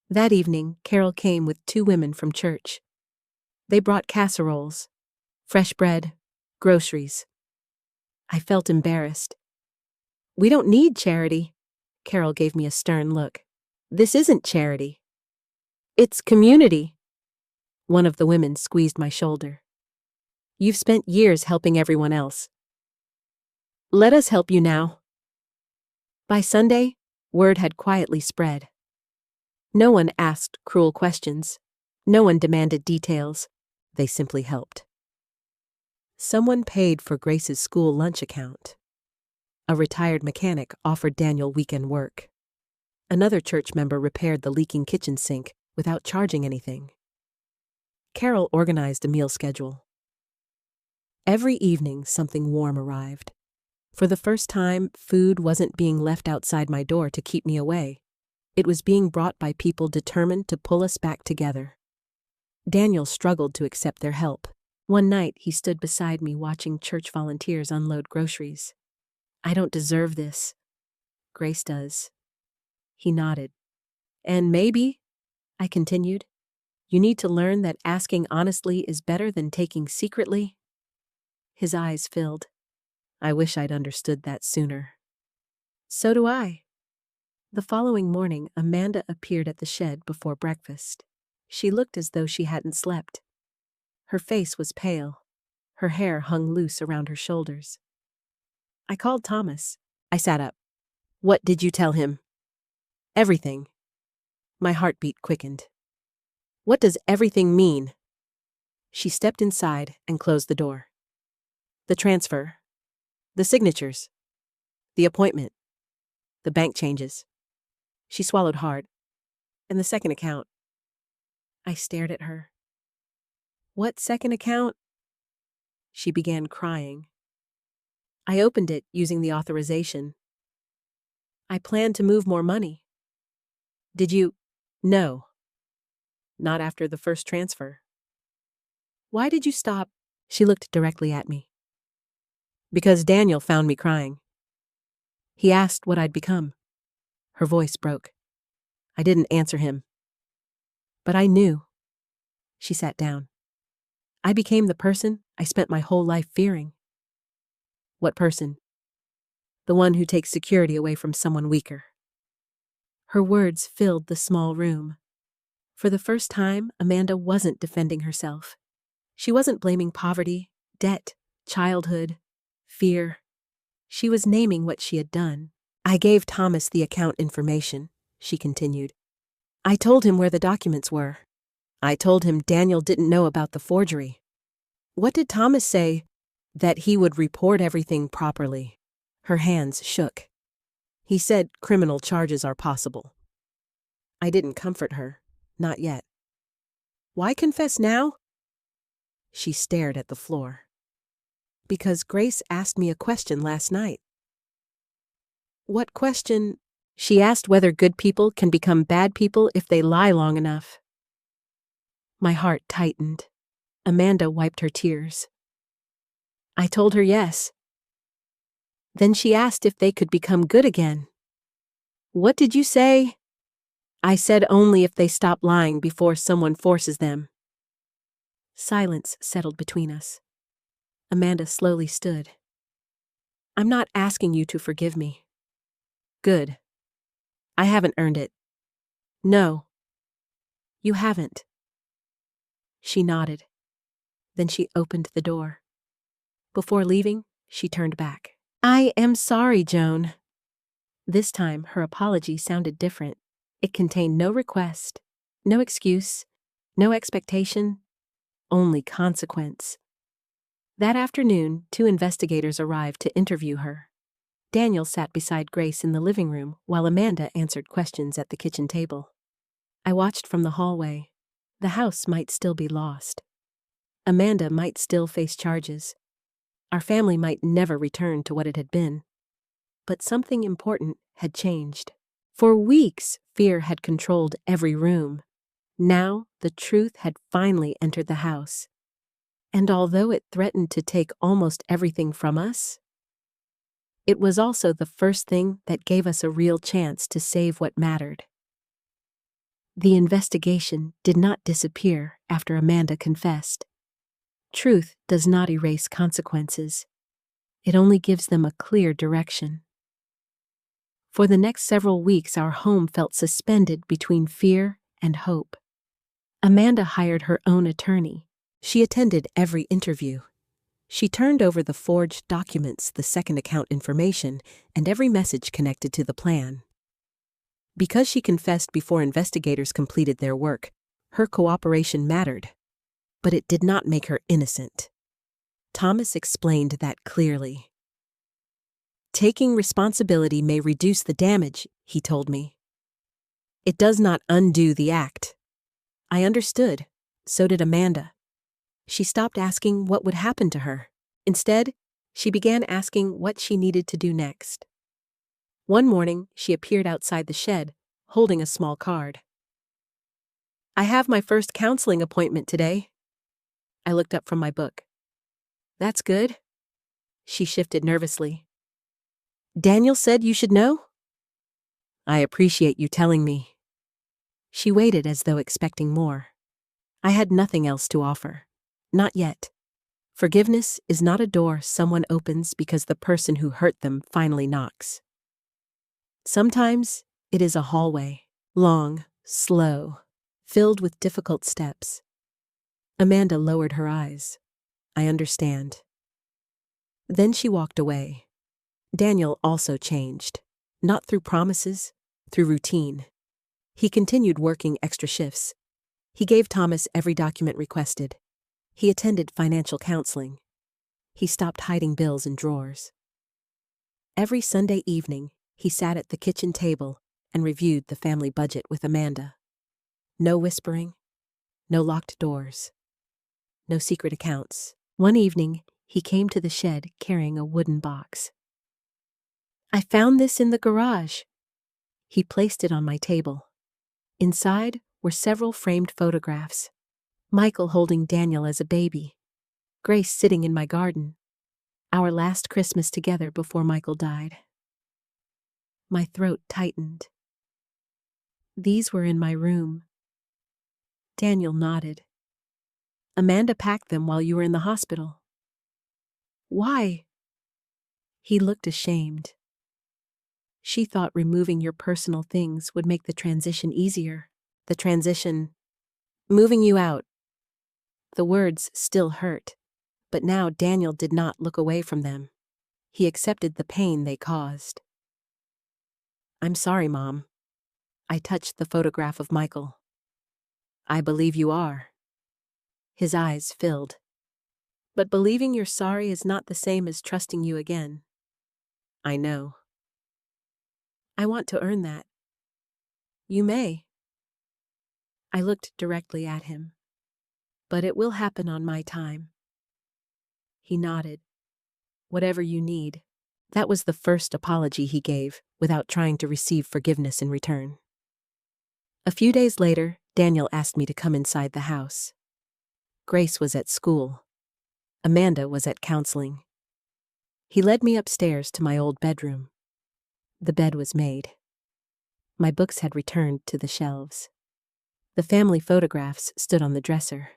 That evening, Carol came with 2 women from church. They brought casseroles, fresh bread, groceries. I felt embarrassed. We don't need charity. Carol gave me a stern look. This isn't charity. It's community. One of the women squeezed my shoulder. You've spent years helping everyone else. Let us help you now. By Sunday, word had quietly spread. No one asked cruel questions. No one demanded details. They simply helped. Someone paid for Grace's school lunch account. A retired mechanic offered Daniel weekend work. Another church member repaired the leaking kitchen sink without charging anything. Carol organized a meal schedule. Every evening, something warm arrived. For the first time, food wasn't being left outside my door to keep me away. It was being brought by people determined to pull us back together. Daniel struggled to accept their help. One night, he stood beside me watching church volunteers unload groceries. I don't deserve this. Grace does. He nodded. And maybe, I continued, you need to learn that asking honestly is better than taking secretly. His eyes filled. I wish I'd understood that sooner. So do I. The following morning, Amanda appeared at the shed before breakfast. She looked as though she hadn't slept. Her face was pale. Her hair hung loose around her shoulders. I called Thomas. I sat up. What did you tell him? Everything. My heartbeat quickened. What does everything mean? She stepped inside and closed the door. The transfer. The signatures. The appointment. The bank changes. She swallowed hard. And the second account. I stared at her. What second account? She began crying. I opened it using the authorization. I planned to move more money. Did you? No. Not after the first transfer. Why did you stop? She looked directly at me. Because Daniel found me crying. He asked what I'd become. Her voice broke. I didn't answer him. But I knew. She sat down. I became the person I spent my whole life fearing. What person? The one who takes security away from someone weaker. Her words filled the small room. For the first time, Amanda wasn't defending herself. She wasn't blaming poverty, debt, childhood, fear. She was naming what she had done. I gave Thomas the account information, she continued. I told him where the documents were. I told him Daniel didn't know about the forgery. What did Thomas say? That he would report everything properly. Her hands shook. He said criminal charges are possible. I didn't comfort her, not yet. Why confess now? She stared at the floor. Because Grace asked me a question last night. What question? She asked whether good people can become bad people if they lie long enough. My heart tightened. Amanda wiped her tears. I told her yes. Then she asked if they could become good again. What did you say? I said only if they stop lying before someone forces them. Silence settled between us. Amanda slowly stood. I'm not asking you to forgive me. Good. I haven't earned it. No, you haven't. She nodded. Then she opened the door. Before leaving, she turned back. I am sorry, Joan. This time, her apology sounded different. It contained no request, no excuse, no expectation, only consequence. That afternoon, 2 investigators arrived to interview her. Daniel sat beside Grace in the living room while Amanda answered questions at the kitchen table. I watched from the hallway. The house might still be lost. Amanda might still face charges. Our family might never return to what it had been. But something important had changed. For weeks, fear had controlled every room. Now, the truth had finally entered the house. And although it threatened to take almost everything from us, it was also the first thing that gave us a real chance to save what mattered. The investigation did not disappear after Amanda confessed. Truth does not erase consequences. It only gives them a clear direction. For the next several weeks, our home felt suspended between fear and hope. Amanda hired her own attorney. She attended every interview. She turned over the forged documents, the second account information, and every message connected to the plan. Because she confessed before investigators completed their work, her cooperation mattered. But it did not make her innocent. Thomas explained that clearly. Taking responsibility may reduce the damage, he told me. It does not undo the act. I understood. So did Amanda. She stopped asking what would happen to her. Instead, she began asking what she needed to do next. One morning, she appeared outside the shed, holding a small card. I have my first counseling appointment today. I looked up from my book. That's good. She shifted nervously. Daniel said you should know? I appreciate you telling me. She waited as though expecting more. I had nothing else to offer. Not yet. Forgiveness is not a door someone opens because the person who hurt them finally knocks. Sometimes it is a hallway, long, slow, filled with difficult steps. Amanda lowered her eyes. I understand. Then she walked away. Daniel also changed, not through promises, through routine. He continued working extra shifts. He gave Thomas every document requested. He attended financial counseling. He stopped hiding bills in drawers. Every Sunday evening, he sat at the kitchen table and reviewed the family budget with Amanda. No whispering, no locked doors, no secret accounts. One evening, he came to the shed carrying a wooden box. I found this in the garage. He placed it on my table. Inside were several framed photographs. Michael holding Daniel as a baby. Grace sitting in my garden. Our last Christmas together before Michael died. My throat tightened. These were in my room. Daniel nodded. Amanda packed them while you were in the hospital. Why? He looked ashamed. She thought removing your personal things would make the transition easier. The transition, moving you out. The words still hurt, but now Daniel did not look away from them. He accepted the pain they caused. I'm sorry, Mom. I touched the photograph of Michael. I believe you are. His eyes filled. But believing you're sorry is not the same as trusting you again. I know. I want to earn that. You may. I looked directly at him. But it will happen on my time. He nodded. Whatever you need. That was the first apology he gave, without trying to receive forgiveness in return. A few days later, Daniel asked me to come inside the house. Grace was at school. Amanda was at counseling. He led me upstairs to my old bedroom. The bed was made. My books had returned to the shelves. The family photographs stood on the dresser.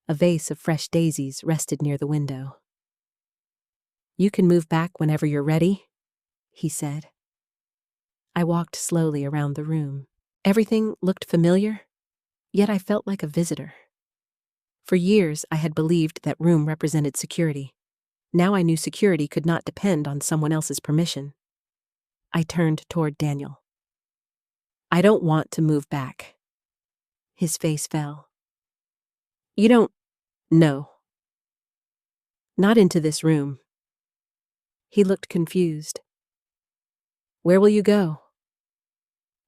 A vase of fresh daisies rested near the window. You can move back whenever you're ready, he said. I walked slowly around the room. Everything looked familiar, yet I felt like a visitor. For years, I had believed that room represented security. Now I knew security could not depend on someone else's permission. I turned toward Daniel. I don't want to move back. His face fell. You don't know. Not into this room. He looked confused. Where will you go?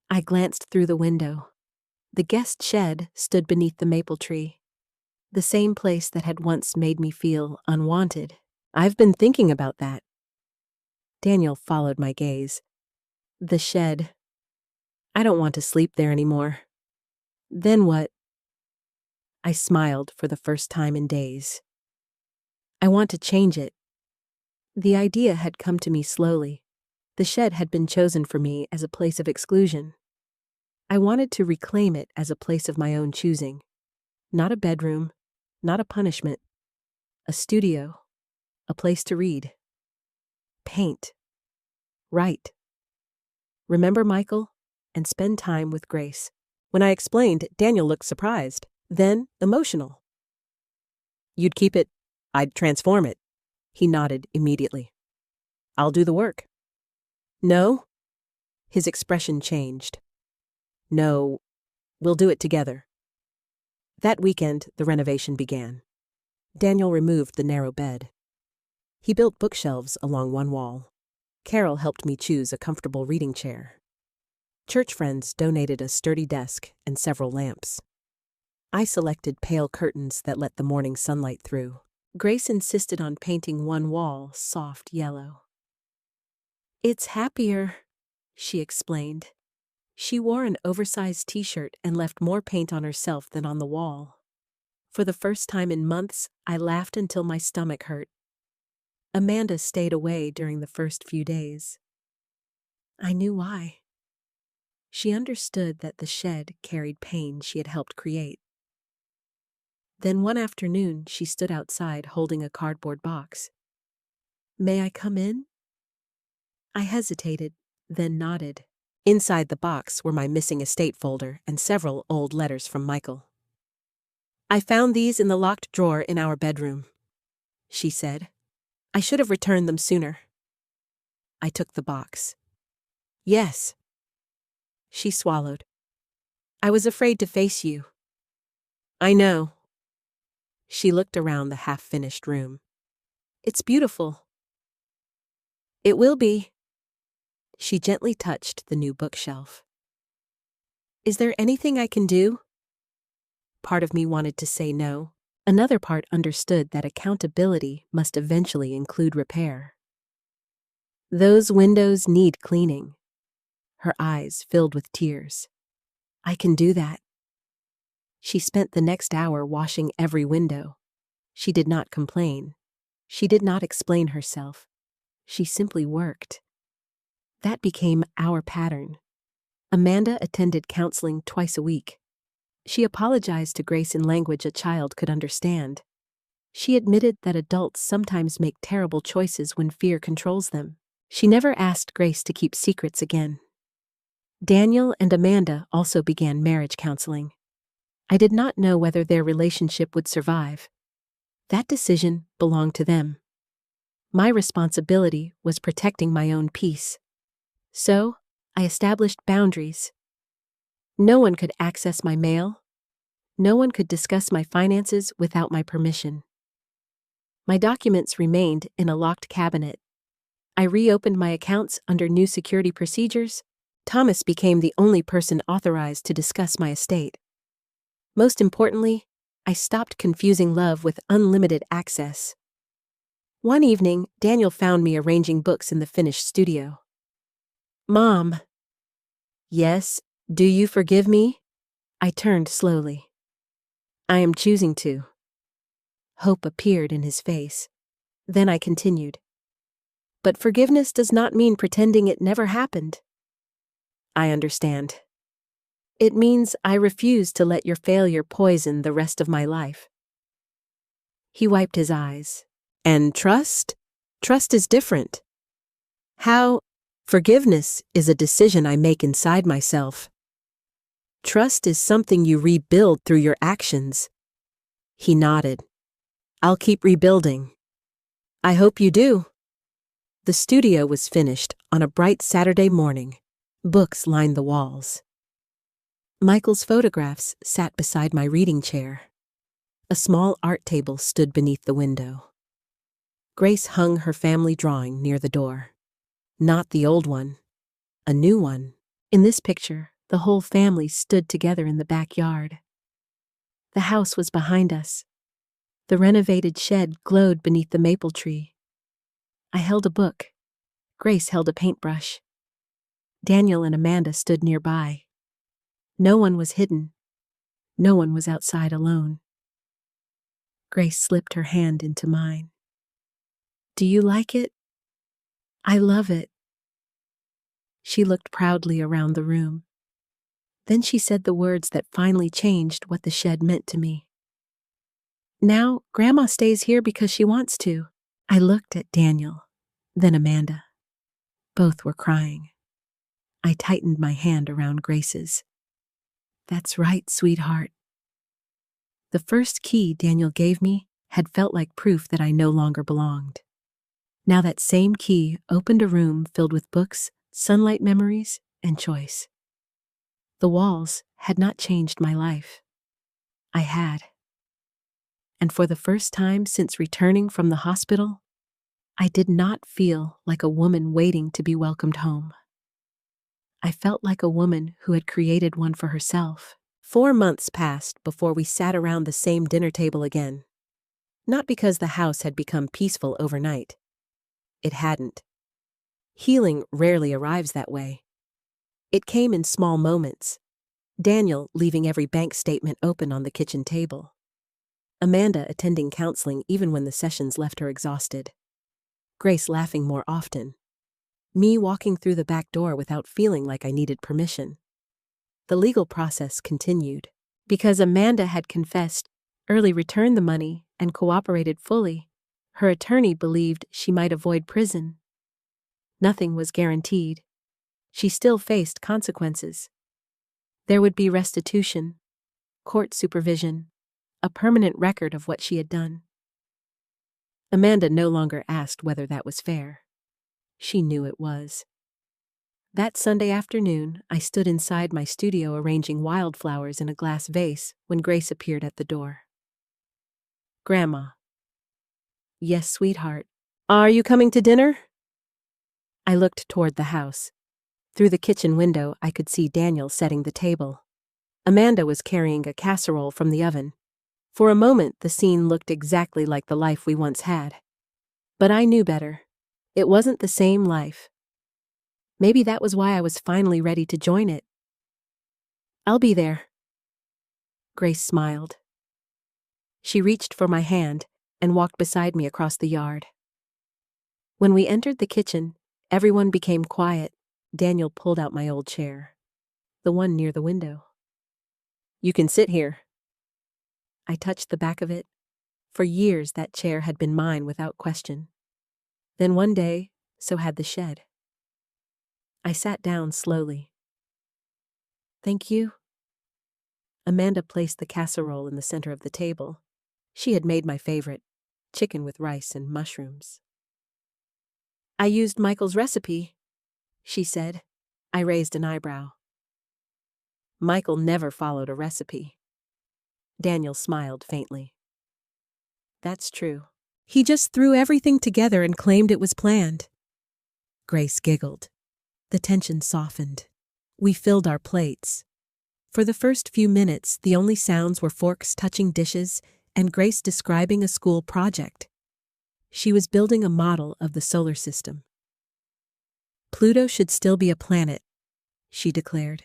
I glanced through the window. The guest shed stood beneath the maple tree, the same place that had once made me feel unwanted. I've been thinking about that. Daniel followed my gaze. The shed. I don't want to sleep there anymore. Then what? I smiled for the first time in days. I want to change it. The idea had come to me slowly. The shed had been chosen for me as a place of exclusion. I wanted to reclaim it as a place of my own choosing. Not a bedroom, not a punishment. A studio, a place to read, paint, write. Remember Michael? And spend time with Grace. When I explained, Daniel looked surprised, then emotional. You'd keep it, I'd transform it. He nodded immediately. I'll do the work. No? His expression changed. No, we'll do it together. That weekend, the renovation began. Daniel removed the narrow bed. He built bookshelves along one wall. Carol helped me choose a comfortable reading chair. Church friends donated a sturdy desk and several lamps. I selected pale curtains that let the morning sunlight through. Grace insisted on painting one wall soft yellow. It's happier, she explained. She wore an oversized t-shirt and left more paint on herself than on the wall. For the first time in months, I laughed until my stomach hurt. Amanda stayed away during the first few days. I knew why. She understood that the shed carried pain she had helped create. Then one afternoon, she stood outside holding a cardboard box. May I come in? I hesitated, then nodded. Inside the box were my missing estate folder and several old letters from Michael. I found these in the locked drawer in our bedroom, she said. I should have returned them sooner. I took the box. Yes. She swallowed. I was afraid to face you. I know. She looked around the half-finished room. It's beautiful. It will be. She gently touched the new bookshelf. Is there anything I can do? Part of me wanted to say no. Another part understood that accountability must eventually include repair. Those windows need cleaning. Her eyes filled with tears. I can do that. She spent the next hour washing every window. She did not complain. She did not explain herself. She simply worked. That became our pattern. Amanda attended counseling twice a week. She apologized to Grace in language a child could understand. She admitted that adults sometimes make terrible choices when fear controls them. She never asked Grace to keep secrets again. Daniel and Amanda also began marriage counseling. I did not know whether their relationship would survive. That decision belonged to them. My responsibility was protecting my own peace. So, I established boundaries. No one could access my mail. No one could discuss my finances without my permission. My documents remained in a locked cabinet. I reopened my accounts under new security procedures. Thomas became the only person authorized to discuss my estate. Most importantly, I stopped confusing love with unlimited access. One evening, Daniel found me arranging books in the finished studio. Mom. Yes, do you forgive me? I turned slowly. I am choosing to. Hope appeared in his face. Then I continued. But forgiveness does not mean pretending it never happened. I understand. It means I refuse to let your failure poison the rest of my life. He wiped his eyes. And trust? Trust is different. How? Forgiveness is a decision I make inside myself. Trust is something you rebuild through your actions. He nodded. I'll keep rebuilding. I hope you do. The studio was finished on a bright Saturday morning. Books lined the walls. Michael's photographs sat beside my reading chair. A small art table stood beneath the window. Grace hung her family drawing near the door. Not the old one, a new one. In this picture, the whole family stood together in the backyard. The house was behind us. The renovated shed glowed beneath the maple tree. I held a book. Grace held a paintbrush. Daniel and Amanda stood nearby. No one was hidden. No one was outside alone. Grace slipped her hand into mine. Do you like it? I love it. She looked proudly around the room. Then she said the words that finally changed what the shed meant to me. Now, Grandma stays here because she wants to. I looked at Daniel, then Amanda. Both were crying. I tightened my hand around Grace's. That's right, sweetheart. The first key Daniel gave me had felt like proof that I no longer belonged. Now that same key opened a room filled with books, sunlight memories, and choice. The walls had not changed my life. I had. And for the first time since returning from the hospital, I did not feel like a woman waiting to be welcomed home. I felt like a woman who had created one for herself. 4 months passed before we sat around the same dinner table again. Not because the house had become peaceful overnight. It hadn't. Healing rarely arrives that way. It came in small moments. Daniel leaving every bank statement open on the kitchen table. Amanda attending counseling even when the sessions left her exhausted. Grace laughing more often. Me walking through the back door without feeling like I needed permission. The legal process continued. Because Amanda had confessed, early returned the money, and cooperated fully, her attorney believed she might avoid prison. Nothing was guaranteed. She still faced consequences. There would be restitution, court supervision, a permanent record of what she had done. Amanda no longer asked whether that was fair. She knew it was. That Sunday afternoon, I stood inside my studio arranging wildflowers in a glass vase when Grace appeared at the door. Grandma. Yes, sweetheart. Are you coming to dinner? I looked toward the house. Through the kitchen window, I could see Daniel setting the table. Amanda was carrying a casserole from the oven. For a moment, the scene looked exactly like the life we once had. But I knew better. It wasn't the same life. Maybe that was why I was finally ready to join it. I'll be there. Grace smiled. She reached for my hand and walked beside me across the yard. When we entered the kitchen, everyone became quiet. Daniel pulled out my old chair, the one near the window. You can sit here. I touched the back of it. For years, that chair had been mine without question. Then one day, so had the shed. I sat down slowly. Thank you. Amanda placed the casserole in the center of the table. She had made my favorite, chicken with rice and mushrooms. I used Michael's recipe, she said. I raised an eyebrow. Michael never followed a recipe. Daniel smiled faintly. That's true. He just threw everything together and claimed it was planned. Grace giggled. The tension softened. We filled our plates. For the first few minutes, the only sounds were forks touching dishes and Grace describing a school project. She was building a model of the solar system. Pluto should still be a planet, she declared.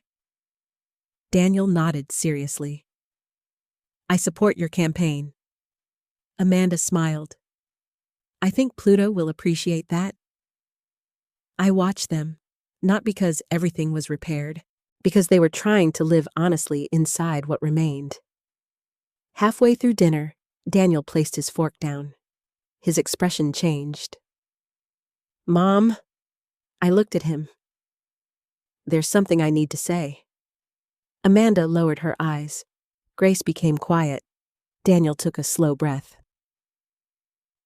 Daniel nodded seriously. I support your campaign. Amanda smiled. I think Pluto will appreciate that. I watched them, not because everything was repaired, because they were trying to live honestly inside what remained. Halfway through dinner, Daniel placed his fork down. His expression changed. Mom, I looked at him. There's something I need to say. Amanda lowered her eyes. Grace became quiet. Daniel took a slow breath.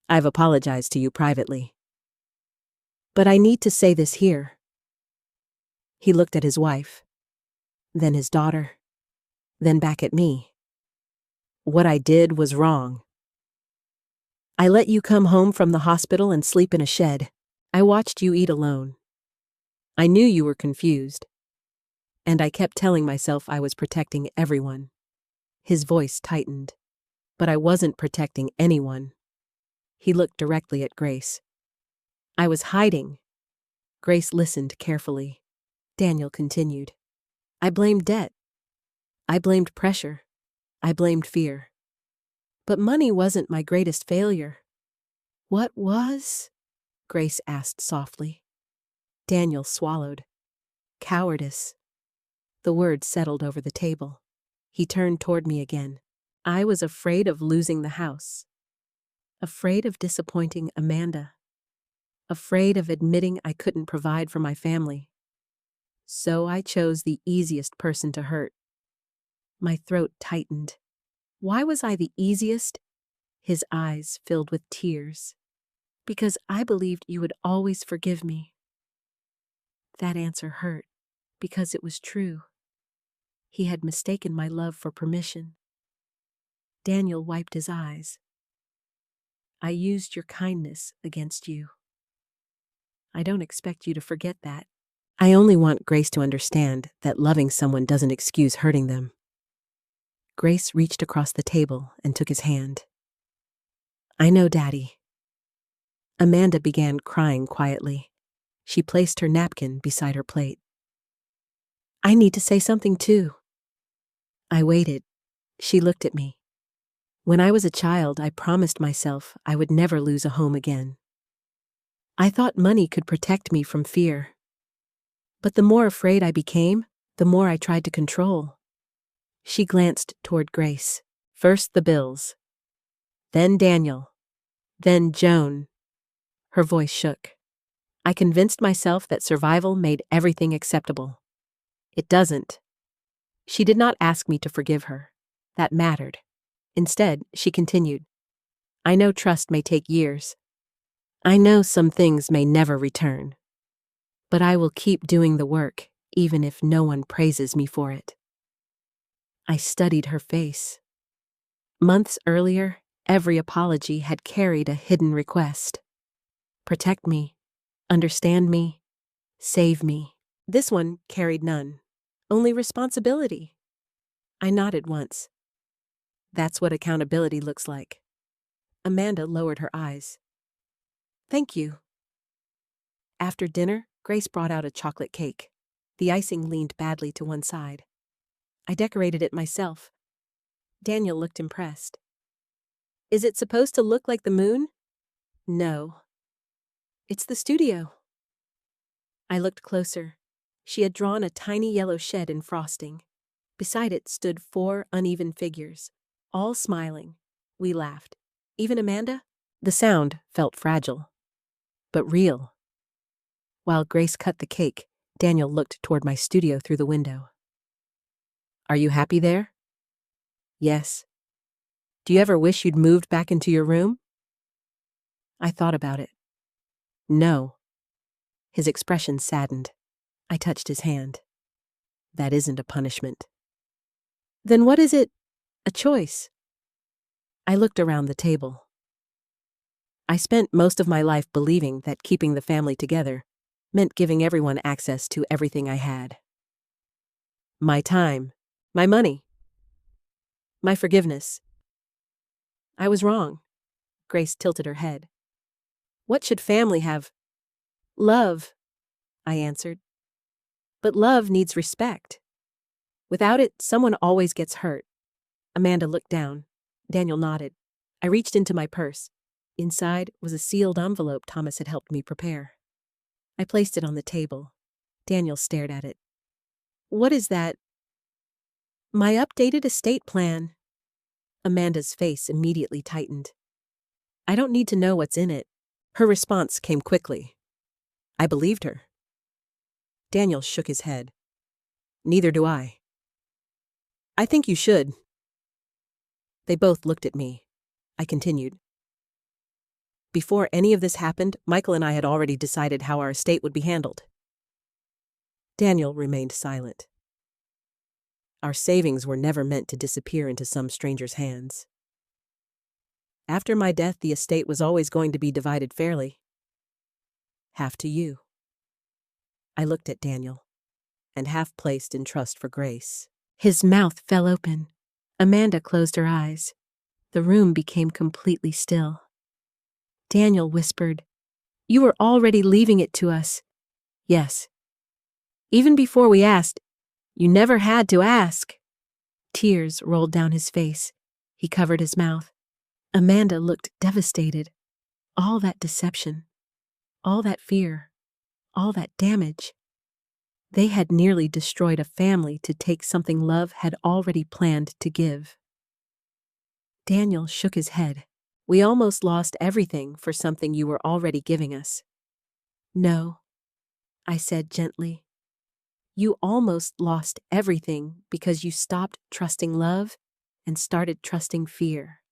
I've apologized to you privately. But I need to say this here. He looked at his wife, then his daughter, then back at me. What I did was wrong. I let you come home from the hospital and sleep in a shed. I watched you eat alone. I knew you were confused. And I kept telling myself I was protecting everyone. His voice tightened. But I wasn't protecting anyone. He looked directly at Grace. I was hiding. Grace listened carefully. Daniel continued. I blamed debt. I blamed pressure. I blamed fear. But money wasn't my greatest failure. What was? Grace asked softly. Daniel swallowed. Cowardice. The word settled over the table. He turned toward me again. I was afraid of losing the house. Afraid of disappointing Amanda. Afraid of admitting I couldn't provide for my family. So I chose the easiest person to hurt. My throat tightened. Why was I the easiest? His eyes filled with tears. Because I believed you would always forgive me. That answer hurt, because it was true. He had mistaken my love for permission. Daniel wiped his eyes. I used your kindness against you. I don't expect you to forget that. I only want Grace to understand that loving someone doesn't excuse hurting them. Grace reached across the table and took his hand. I know, Daddy. Amanda began crying quietly. She placed her napkin beside her plate. I need to say something too. I waited. She looked at me. When I was a child, I promised myself I would never lose a home again. I thought money could protect me from fear. But the more afraid I became, the more I tried to control. She glanced toward Grace. First the bills. Then Daniel. Then Joan. Her voice shook. I convinced myself that survival made everything acceptable. It doesn't. She did not ask me to forgive her. That mattered. Instead, she continued. I know trust may take years. I know some things may never return. But I will keep doing the work, even if no one praises me for it. I studied her face. Months earlier, every apology had carried a hidden request. Protect me, understand me, save me. This one carried none, only responsibility. I nodded once. That's what accountability looks like. Amanda lowered her eyes. Thank you. After dinner, Grace brought out a chocolate cake. The icing leaned badly to one side. I decorated it myself. Daniel looked impressed. Is it supposed to look like the moon? No. It's the studio. I looked closer. She had drawn a tiny yellow shed in frosting. Beside it stood 4 uneven figures, all smiling. We laughed. Even Amanda? The sound felt fragile, but real. While Grace cut the cake, Daniel looked toward my studio through the window. Are you happy there? Yes. Do you ever wish you'd moved back into your room? I thought about it. No. His expression saddened. I touched his hand. That isn't a punishment. Then what is it? A choice. I looked around the table. I spent most of my life believing that keeping the family together meant giving everyone access to everything I had. My time, my money, my forgiveness. I was wrong. Grace tilted her head. What should family have? Love, I answered. But love needs respect. Without it, someone always gets hurt. Amanda looked down. Daniel nodded. I reached into my purse. Inside was a sealed envelope Thomas had helped me prepare. I placed it on the table. Daniel stared at it. What is that? My updated estate plan. Amanda's face immediately tightened. I don't need to know what's in it. Her response came quickly. I believed her. Daniel shook his head. Neither do I. I think you should. They both looked at me. I continued. Before any of this happened, Michael and I had already decided how our estate would be handled. Daniel remained silent. Our savings were never meant to disappear into some stranger's hands. After my death, the estate was always going to be divided fairly. Half to you. I looked at Daniel, and half placed in trust for Grace. His mouth fell open. Amanda closed her eyes. The room became completely still. Daniel whispered, "You were already leaving it to us." "Yes. Even before we asked, you never had to ask." Tears rolled down his face. He covered his mouth. Amanda looked devastated. All that deception, all that fear, all that damage. They had nearly destroyed a family to take something love had already planned to give. Daniel shook his head. "We almost lost everything for something you were already giving us." "No," I said gently. "You almost lost everything because you stopped trusting love and started trusting fear."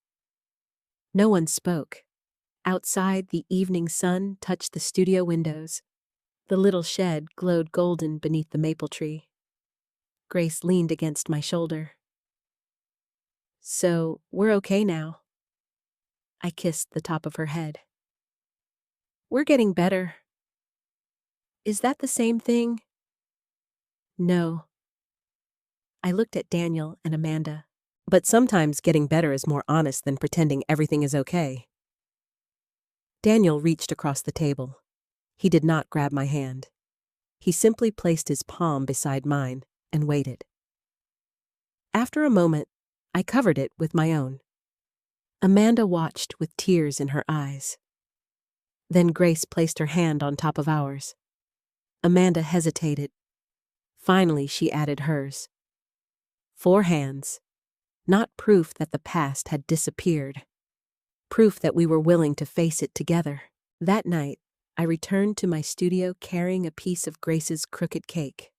No one spoke. Outside, the evening sun touched the studio windows. The little shed glowed golden beneath the maple tree. Grace leaned against my shoulder. "So, we're okay now." I kissed the top of her head. "We're getting better." "Is that the same thing?" "No." I looked at Daniel and Amanda. "But sometimes getting better is more honest than pretending everything is okay." Daniel reached across the table. He did not grab my hand. He simply placed his palm beside mine and waited. After a moment, I covered it with my own. Amanda watched with tears in her eyes. Then Grace placed her hand on top of ours. Amanda hesitated. Finally, she added hers. 4 hands. Not proof that the past had disappeared. Proof that we were willing to face it together. That night, I returned to my studio carrying a piece of Grace's crooked cake.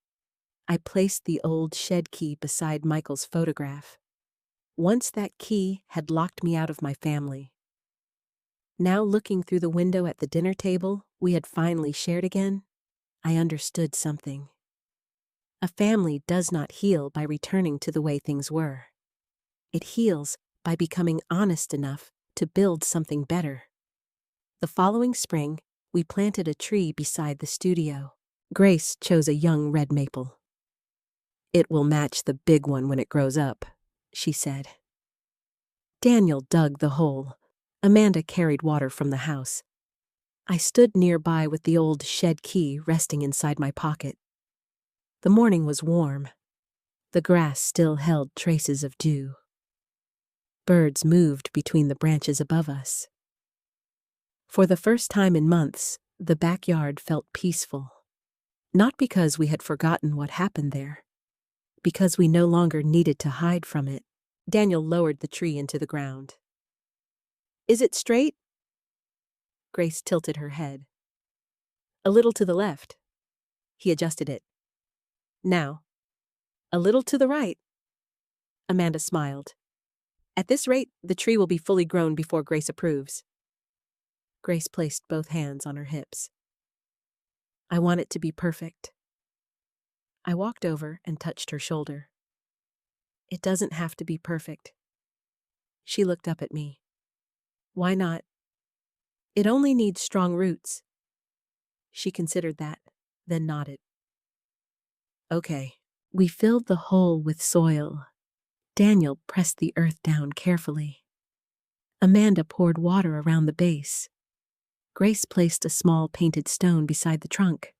I placed the old shed key beside Michael's photograph. Once that key had locked me out of my family. Now looking through the window at the dinner table we had finally shared again, I understood something. A family does not heal by returning to the way things were. It heals by becoming honest enough to build something better. The following spring, we planted a tree beside the studio. Grace chose a young red maple. "It will match the big one when it grows up," she said. Daniel dug the hole. Amanda carried water from the house. I stood nearby with the old shed key resting inside my pocket. The morning was warm. The grass still held traces of dew. Birds moved between the branches above us. For the first time in months, the backyard felt peaceful. Not because we had forgotten what happened there, because we no longer needed to hide from it. Daniel lowered the tree into the ground. "Is it straight?" Grace tilted her head. "A little to the left." He adjusted it. "Now, a little to the right." Amanda smiled. "At this rate, the tree will be fully grown before Grace approves." Grace placed both hands on her hips. "I want it to be perfect." I walked over and touched her shoulder. "It doesn't have to be perfect." She looked up at me. "Why not?" "It only needs strong roots." She considered that, then nodded. "Okay." We filled the hole with soil. Daniel pressed the earth down carefully. Amanda poured water around the base. Grace placed a small painted stone beside the trunk.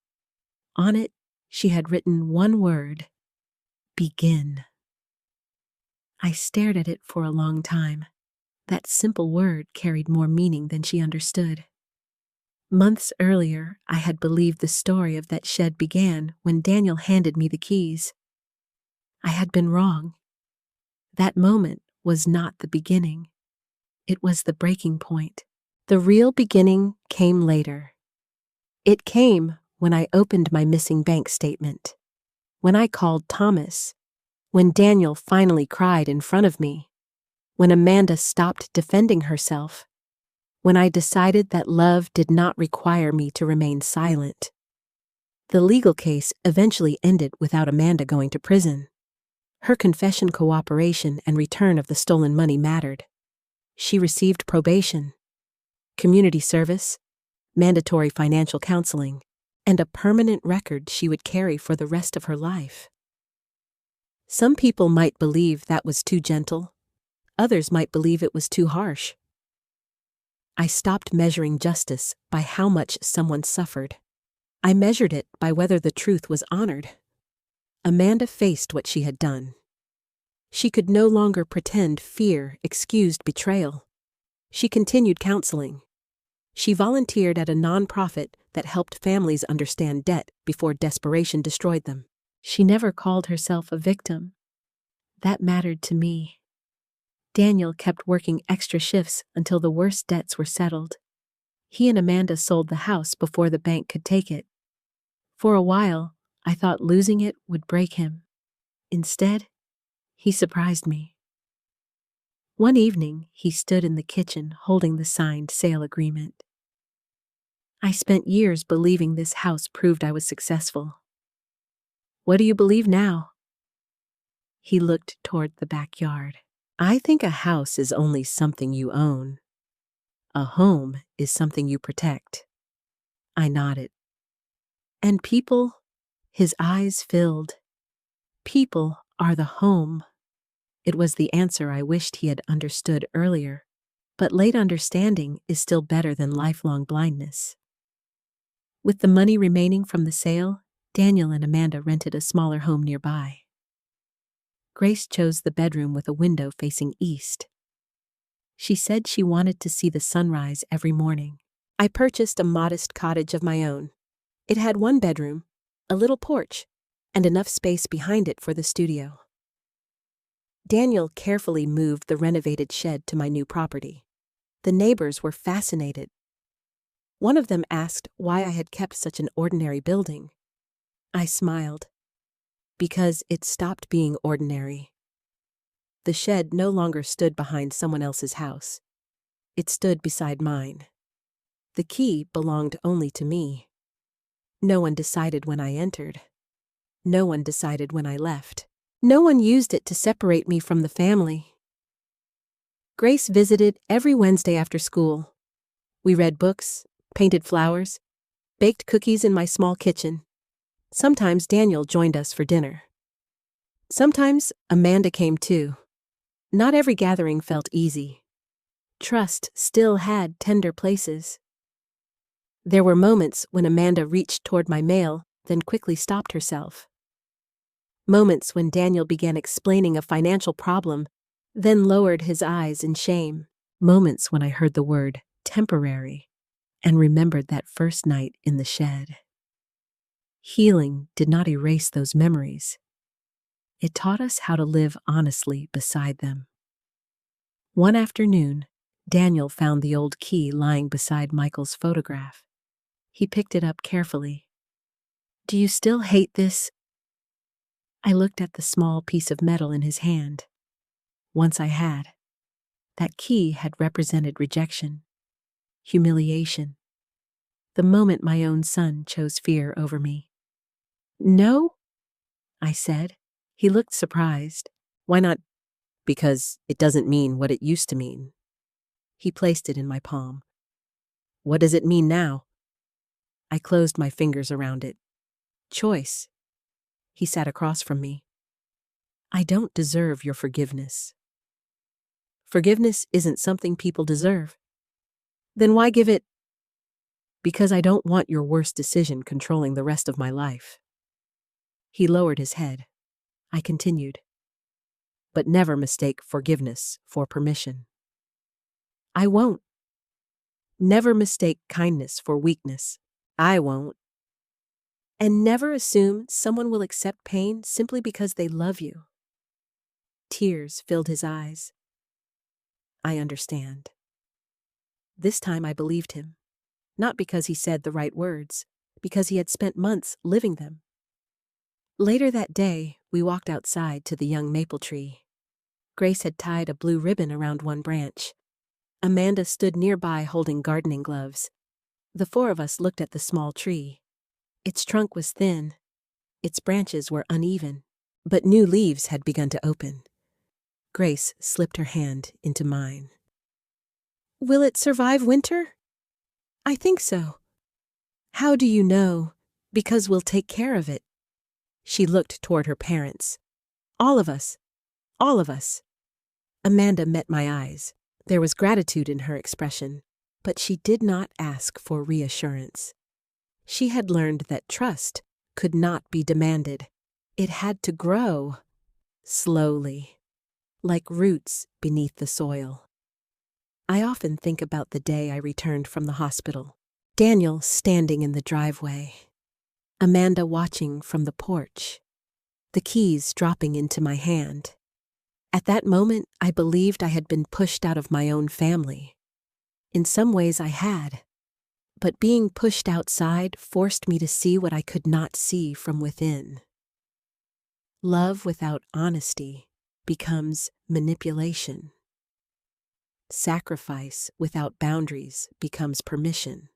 On it, she had written one word: begin. I stared at it for a long time. That simple word carried more meaning than she understood. Months earlier, I had believed the story of that shed began when Daniel handed me the keys. I had been wrong. That moment was not the beginning. It was the breaking point. The real beginning came later. It came when I opened my missing bank statement, when I called Thomas, When Daniel finally cried in front of me. When Amanda stopped defending herself. When I decided that love did not require me to remain silent. The legal case eventually ended without Amanda going to prison. Her confession, cooperation, and return of the stolen money mattered. She received probation, community service, mandatory financial counseling, and a permanent record she would carry for the rest of her life. Some people might believe that was too gentle. Others might believe it was too harsh. I stopped measuring justice by how much someone suffered. I measured it by whether the truth was honored. Amanda faced what she had done. She could no longer pretend fear excused betrayal. She continued counseling. She volunteered at a nonprofit that helped families understand debt before desperation destroyed them. She never called herself a victim. That mattered to me. Daniel kept working extra shifts until the worst debts were settled. He and Amanda sold the house before the bank could take it. For a while, I thought losing it would break him. Instead, he surprised me. One evening, he stood in the kitchen holding the signed sale agreement. I spent years believing this house proved I was successful. What do you believe now? He looked toward the backyard. I think a house is only something you own. A home is something you protect. I nodded. And people? His eyes filled. People are the home. It was the answer I wished he had understood earlier, but late understanding is still better than lifelong blindness. With the money remaining from the sale, Daniel and Amanda rented a smaller home nearby. Grace chose the bedroom with a window facing east. She said she wanted to see the sunrise every morning. I purchased a modest cottage of my own. It had one bedroom, a little porch, and enough space behind it for the studio. Daniel carefully moved the renovated shed to my new property. The neighbors were fascinated. One of them asked why I had kept such an ordinary building. I smiled. Because it stopped being ordinary. The shed no longer stood behind someone else's house. It stood beside mine. The key belonged only to me. No one decided when I entered. No one decided when I left. No one used it to separate me from the family. Grace visited every Wednesday after school. We read books, painted flowers, baked cookies in my small kitchen. Sometimes Daniel joined us for dinner. Sometimes Amanda came too. Not every gathering felt easy. Trust still had tender places. There were moments when Amanda reached toward my mail, then quickly stopped herself. Moments when Daniel began explaining a financial problem, then lowered his eyes in shame. Moments when I heard the word temporary and remembered that first night in the shed. Healing did not erase those memories. It taught us how to live honestly beside them. One afternoon, Daniel found the old key lying beside Michael's photograph. He picked it up carefully. "Do you still hate this?" I looked at the small piece of metal in his hand. Once I had. That key had represented rejection, humiliation. The moment my own son chose fear over me. "No?" I said. He looked surprised. "Why not?" "Because it doesn't mean what it used to mean." He placed it in my palm. "What does it mean now?" I closed my fingers around it. "Choice." He sat across from me. "I don't deserve your forgiveness." "Forgiveness isn't something people deserve." "Then why give it?" "Because I don't want your worst decision controlling the rest of my life." He lowered his head. I continued. "But never mistake forgiveness for permission." "I won't." "Never mistake kindness for weakness." "I won't." "And never assume someone will accept pain simply because they love you." Tears filled his eyes. "I understand." This time I believed him. Not because he said the right words, because he had spent months living them. Later that day, we walked outside to the young maple tree. Grace had tied a blue ribbon around one branch. Amanda stood nearby holding gardening gloves. The four of us looked at the small tree. Its trunk was thin. Its branches were uneven, but new leaves had begun to open. Grace slipped her hand into mine. "Will it survive winter?" "I think so." "How do you know?" "Because we'll take care of it." She looked toward her parents. "All of us. All of us." Amanda met my eyes. There was gratitude in her expression, but she did not ask for reassurance. She had learned that trust could not be demanded. It had to grow slowly, like roots beneath the soil. I often think about the day I returned from the hospital. Daniel standing in the driveway. Amanda watching from the porch. The keys dropping into my hand. At that moment, I believed I had been pushed out of my own family. In some ways I had. But being pushed outside forced me to see what I could not see from within. Love without honesty becomes manipulation. Sacrifice without boundaries becomes permission.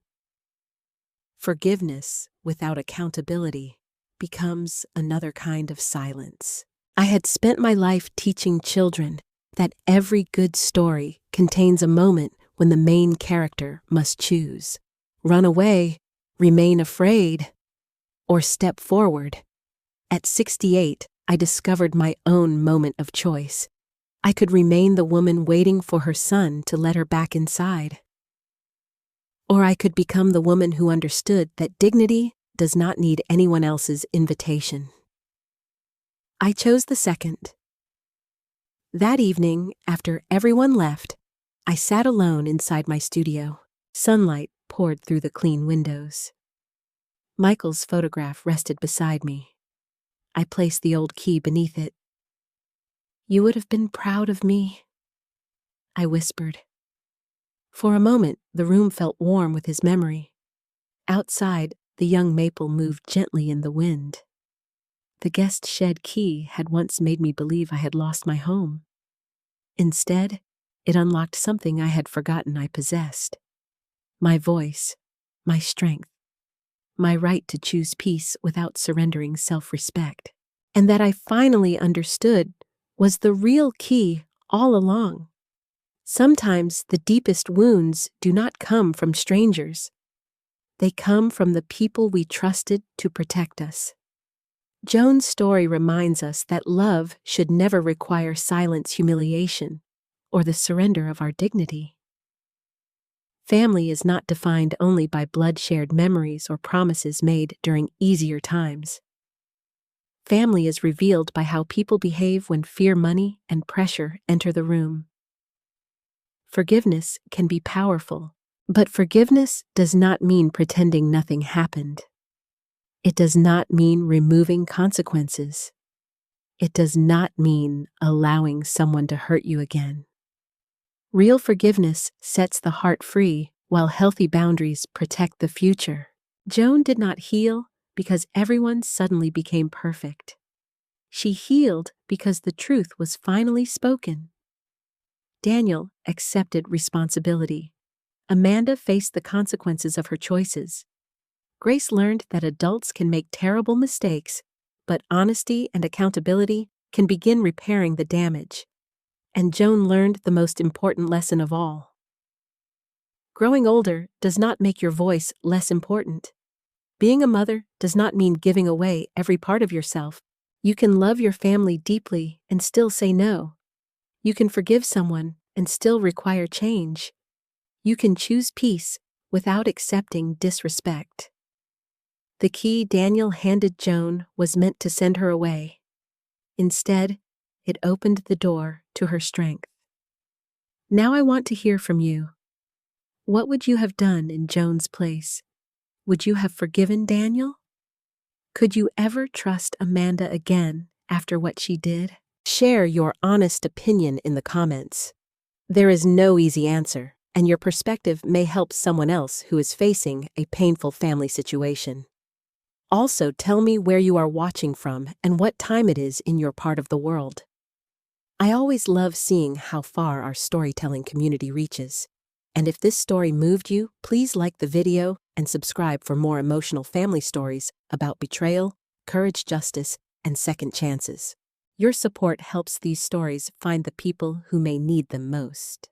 Forgiveness without accountability becomes another kind of silence. I had spent my life teaching children that every good story contains a moment when the main character must choose: run away, remain afraid, or step forward. At 68, I discovered my own moment of choice. I could remain the woman waiting for her son to let her back inside. Or I could become the woman who understood that dignity does not need anyone else's invitation. I chose the second. That evening, after everyone left, I sat alone inside my studio. Sunlight poured through the clean windows. Michael's photograph rested beside me. I placed the old key beneath it. "You would have been proud of me," I whispered. For a moment, the room felt warm with his memory. Outside, the young maple moved gently in the wind. The guest shed key had once made me believe I had lost my home. Instead, it unlocked something I had forgotten I possessed. My voice, my strength, my right to choose peace without surrendering self-respect. And that I finally understood was the real key all along. Sometimes the deepest wounds do not come from strangers. They come from the people we trusted to protect us. Joan's story reminds us that love should never require silent humiliation or the surrender of our dignity. Family is not defined only by blood-shared memories or promises made during easier times. Family is revealed by how people behave when fear, money, and pressure enter the room. Forgiveness can be powerful, but forgiveness does not mean pretending nothing happened. It does not mean removing consequences. It does not mean allowing someone to hurt you again. Real forgiveness sets the heart free, while healthy boundaries protect the future. Joan did not heal because everyone suddenly became perfect. She healed because the truth was finally spoken. Daniel accepted responsibility. Amanda faced the consequences of her choices. Grace learned that adults can make terrible mistakes, but honesty and accountability can begin repairing the damage. And Joan learned the most important lesson of all. Growing older does not make your voice less important. Being a mother does not mean giving away every part of yourself. You can love your family deeply and still say no. You can forgive someone and still require change. You can choose peace without accepting disrespect. The key Daniel handed Joan was meant to send her away. Instead, it opened the door to her strength. Now I want to hear from you. What would you have done in Joan's place? Would you have forgiven Daniel? Could you ever trust Amanda again after what she did? Share your honest opinion in the comments. There is no easy answer, and your perspective may help someone else who is facing a painful family situation. Also, tell me where you are watching from and what time it is in your part of the world. I always love seeing how far our storytelling community reaches. And if this story moved you, please like the video and subscribe for more emotional family stories about betrayal, courage, justice, and second chances. Your support helps these stories find the people who may need them most.